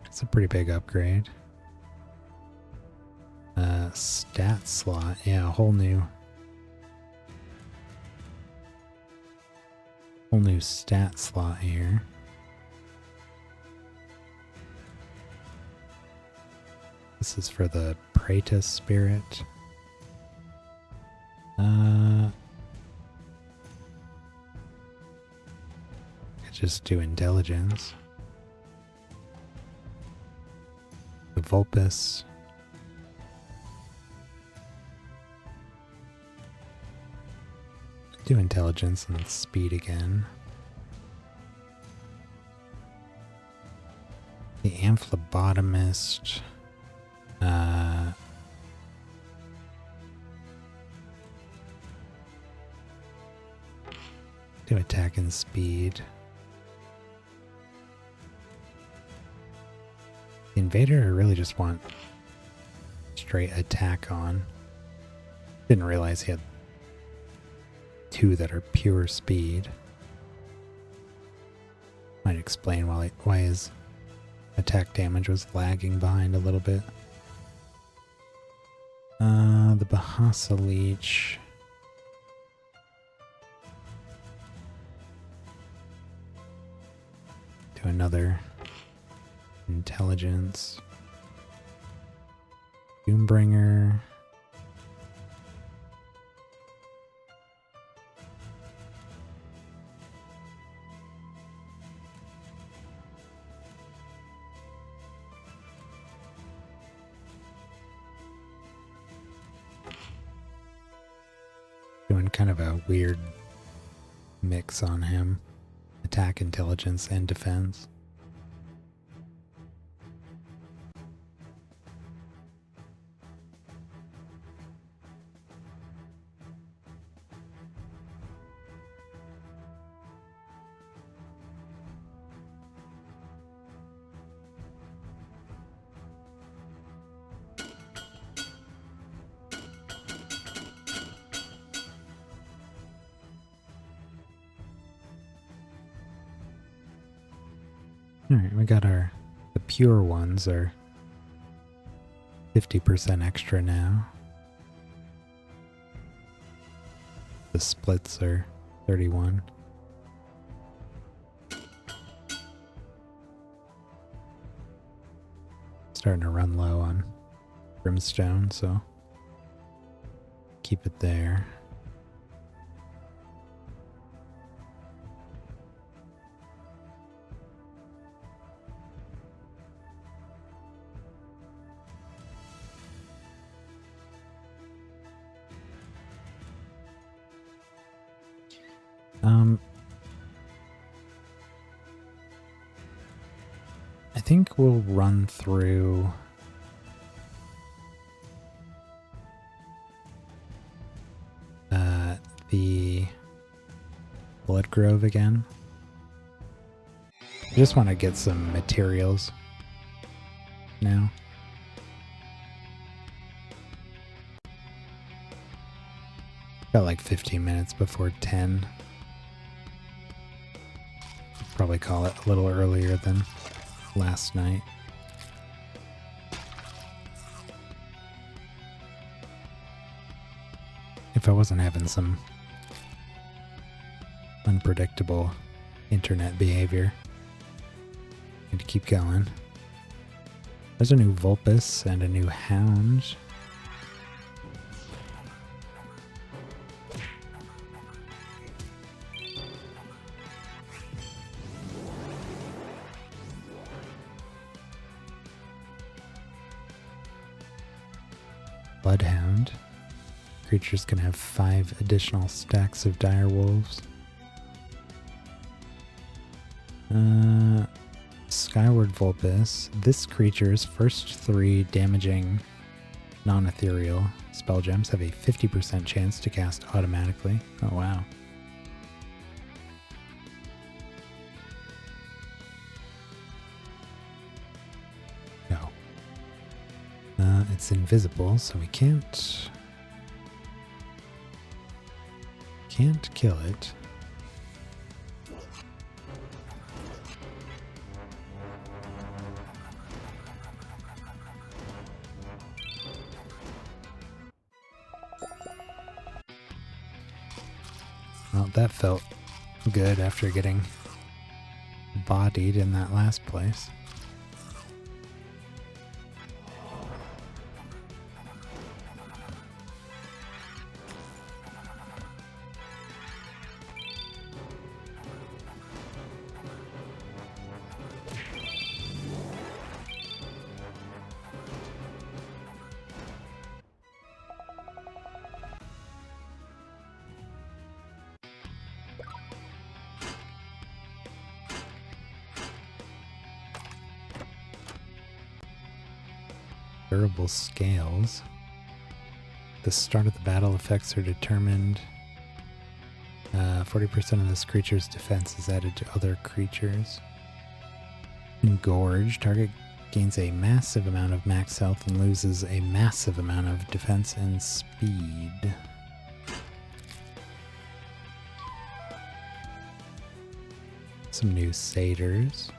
It's a pretty big upgrade. Stat slot. Yeah, a whole new stat slot here. This is for the Praetus spirit. I could just do intelligence. The Vulpus. Do intelligence and speed again. The Amphlobotomist. Do attack and speed. The Invader, I really just want straight attack on. Didn't realize he had 2 that are pure speed. Might explain why his attack damage was lagging behind a little bit. The Bahasa Leech. Do another intelligence. Doombringer. Doing kind of a weird mix on him. Attack, intelligence, and defense. Alright, we got the pure ones are 50% extra now. The splits are 31. Starting to run low on brimstone, so keep it there. I think we'll run through the Blood Grove again. I just want to get some materials now. Got like 15 minutes before 10. Probably call it a little earlier than last night. If I wasn't having some unpredictable internet behavior. Need to keep going. There's a new Vulpes and a new Hound. Bloodhound. Creatures can have 5 additional stacks of dire wolves. Skyward Vulpes. This creature's first 3 damaging non-ethereal spell gems have a 50% chance to cast automatically. Oh wow. No. It's invisible, so we can't kill it. Well, that felt good after getting bodied in that last place. Durable scales. The start of the battle effects are determined. 40% of this creature's defense is added to other creatures. Engorge. Target gains a massive amount of max health and loses a massive amount of defense and speed. Some new satyrs.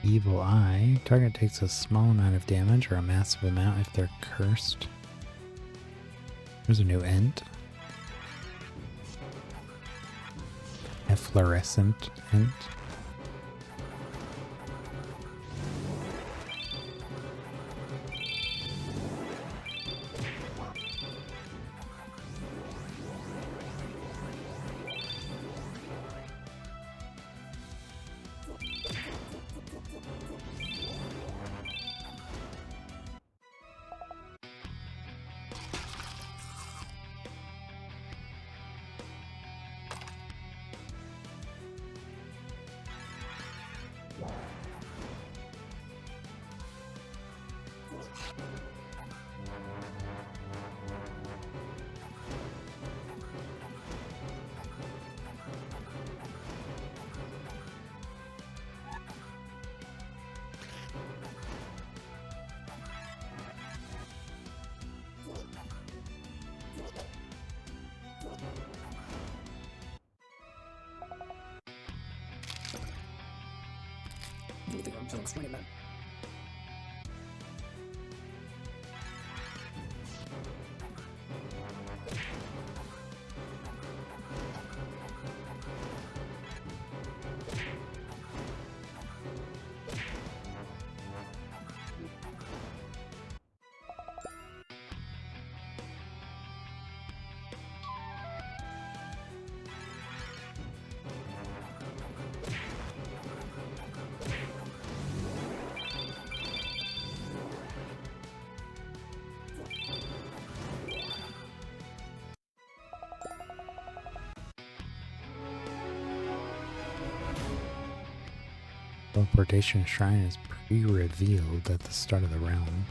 Evil Eye. Target takes a small amount of damage or a massive amount if they're cursed. There's a new int. Efflorescent int. Teleportation Shrine is pre-revealed at the start of the realm.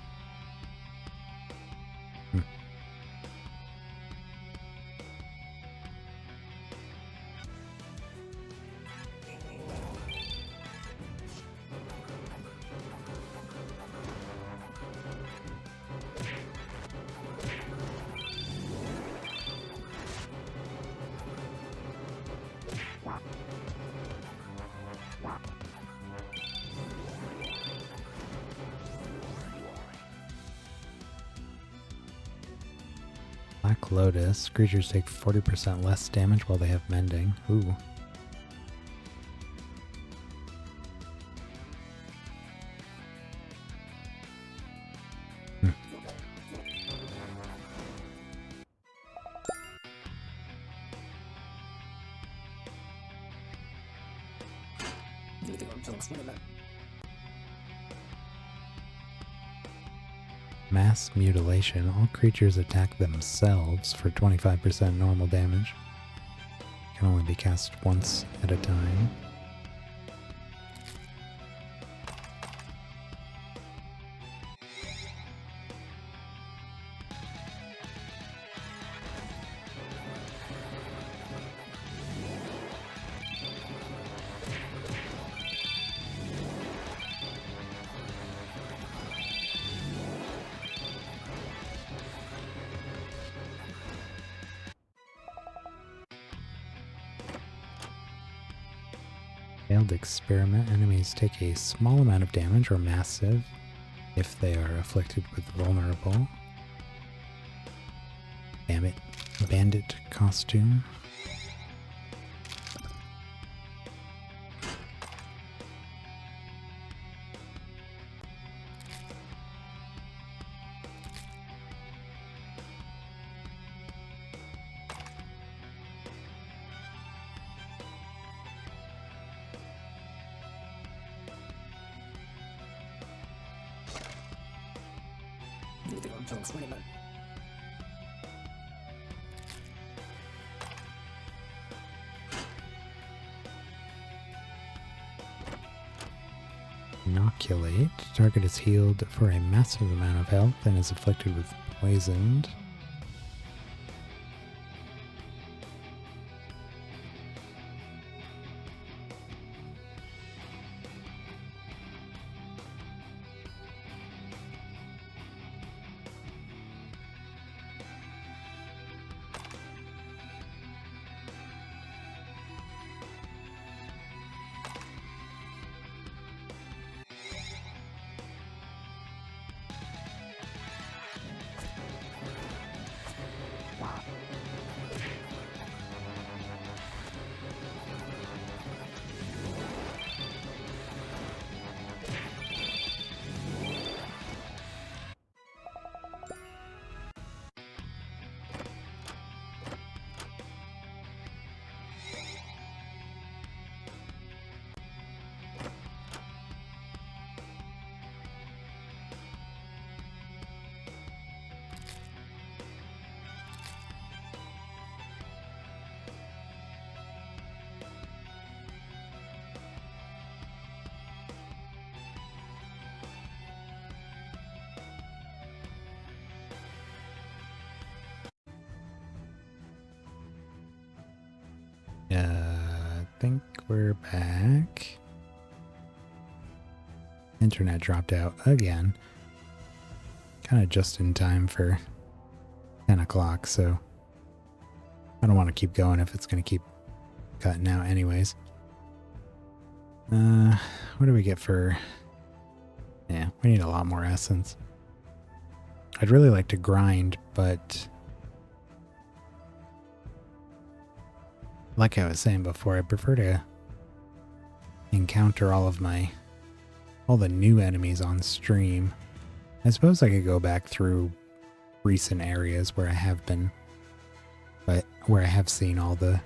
Black Lotus. Creatures take 40% less damage while they have mending. Ooh. Mass Mutilation. All creatures attack themselves for 25% normal damage. Can only be cast once at a time. Failed Experiment. Enemies take a small amount of damage or massive if they are afflicted with vulnerable. Bandit Costume. Inoculate. Target is healed for a massive amount of health and is afflicted with poisoned. think we're back. Internet dropped out again. Kind of just in time for 10 o'clock, so I don't want to keep going if it's going to keep cutting out anyways. What do we get for... Yeah, we need a lot more essence. I'd really like to grind, but... Like I was saying before, I prefer to encounter all the new enemies on stream. I suppose I could go back through recent areas where I have been, but where I have seen all the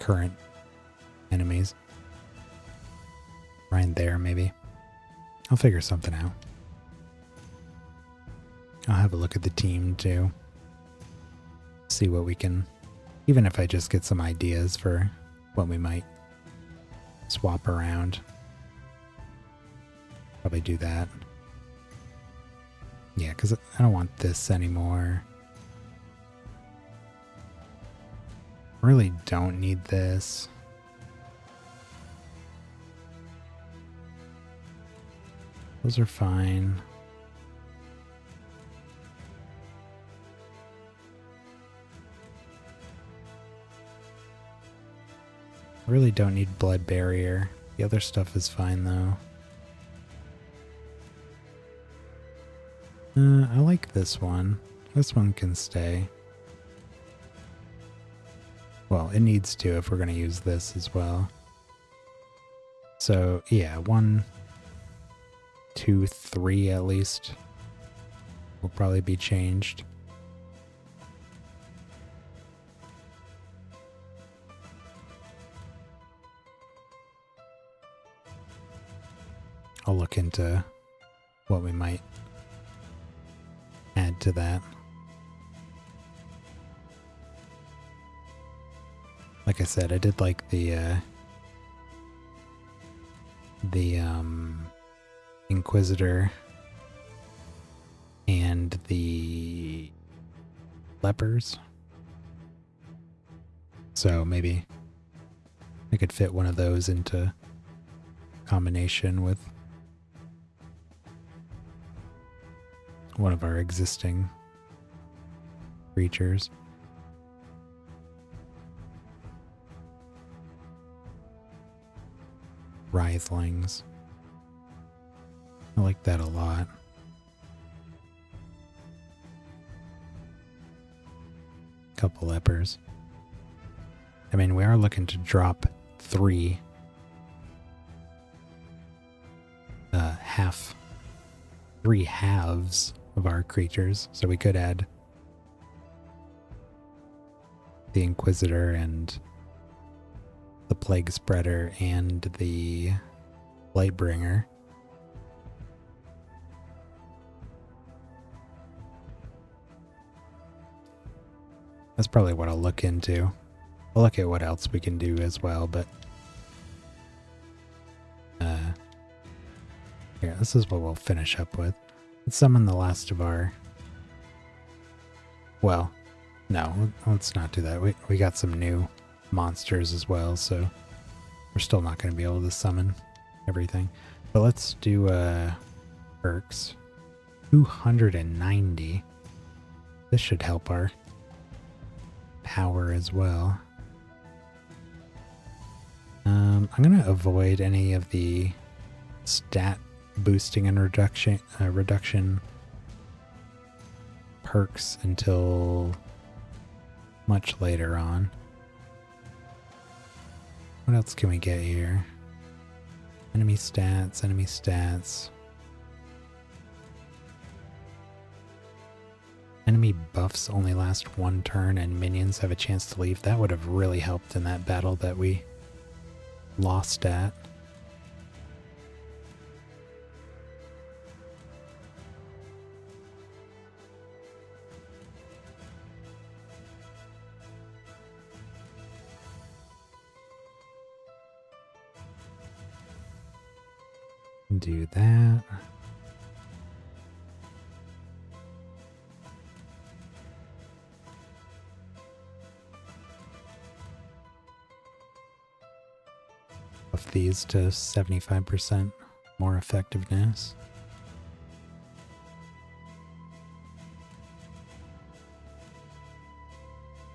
current enemies. Right there, maybe. I'll figure something out. I'll have a look at the team too. See what we can, even if I just get some ideas for what we might swap around. Probably do that. Yeah, because I don't want this anymore. Really don't need this. Those are fine. I really don't need blood barrier. The other stuff is fine though. I like this one. This one can stay. Well, it needs to if we're going to use this as well. So, yeah, 1, 2, 3 at least will probably be changed. I'll look into what we might add to that. Like I said, I did like the Inquisitor and the lepers. So maybe I could fit one of those into combination with one of our existing creatures. Writhlings. I like that a lot. Couple lepers. I mean, we are looking to drop 3 halves of our creatures, so we could add the Inquisitor and the Plague Spreader and the Lightbringer. That's probably what I'll look into. I'll look at what else we can do as well, but yeah, this is what we'll finish up with. Let's summon the last of our... Well, no, let's not do that. We got some new monsters as well, so we're still not going to be able to summon everything. But let's do perks. 290. This should help our power as well. I'm going to avoid any of the stat boosting and reduction perks until much later on. What else can we get here? Enemy stats, enemy stats. Enemy buffs only last 1 turn and minions have a chance to leave. That would have really helped in that battle that we lost at. Do that. buff these to 75% more effectiveness.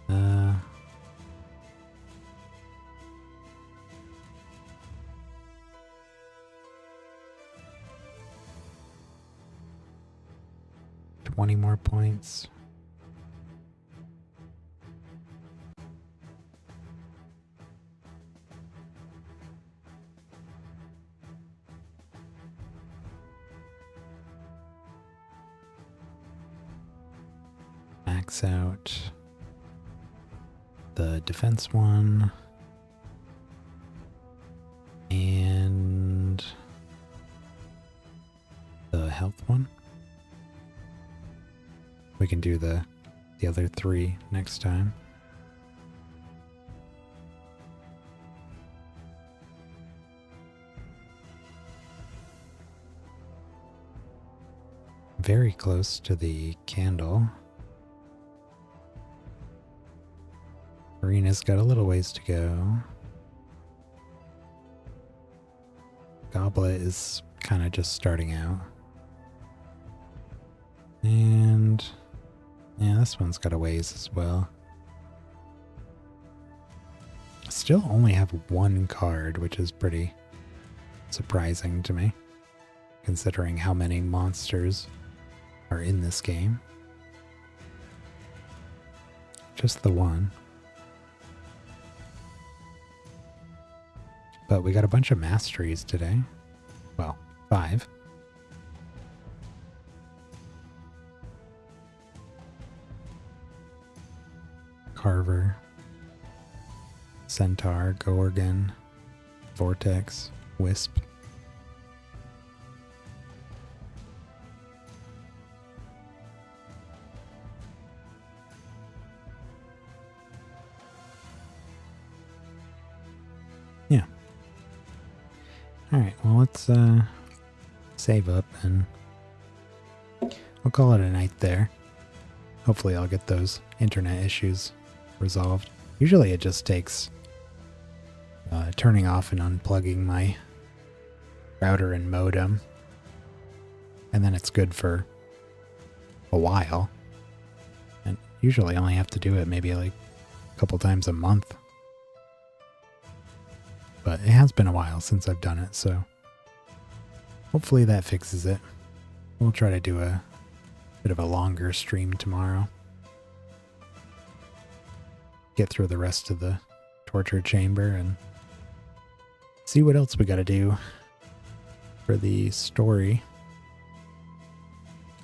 Uh, $20 more points. Max out the defense one and the health one. We can do the other 3 next time. Very close to the candle. Arena's got a little ways to go. Goblet is kind of just starting out. And yeah, this one's got a ways as well. Still only have 1 card, which is pretty surprising to me, considering how many monsters are in this game. Just the 1. But we got a bunch of masteries today. Well, 5. Carver, Centaur, Gorgon, Vortex, Wisp. Yeah. Alright, well let's save up and we'll call it a night there. Hopefully I'll get those internet issues resolved. Usually it just takes turning off and unplugging my router and modem, and then it's good for a while. And usually I only have to do it maybe like a couple times a month. But it has been a while since I've done it, so hopefully that fixes it. We'll try to do a bit of a longer stream tomorrow. Get through the rest of the torture chamber and see what else we gotta do for the story.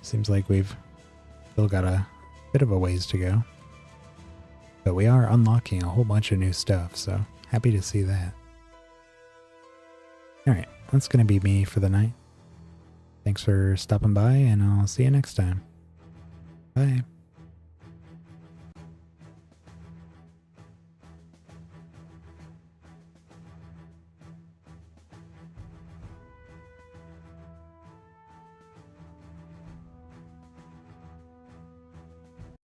Seems like we've still got a bit of a ways to go. But we are unlocking a whole bunch of new stuff, so happy to see that. Alright, that's gonna be me for the night. Thanks for stopping by, and I'll see you next time. Bye.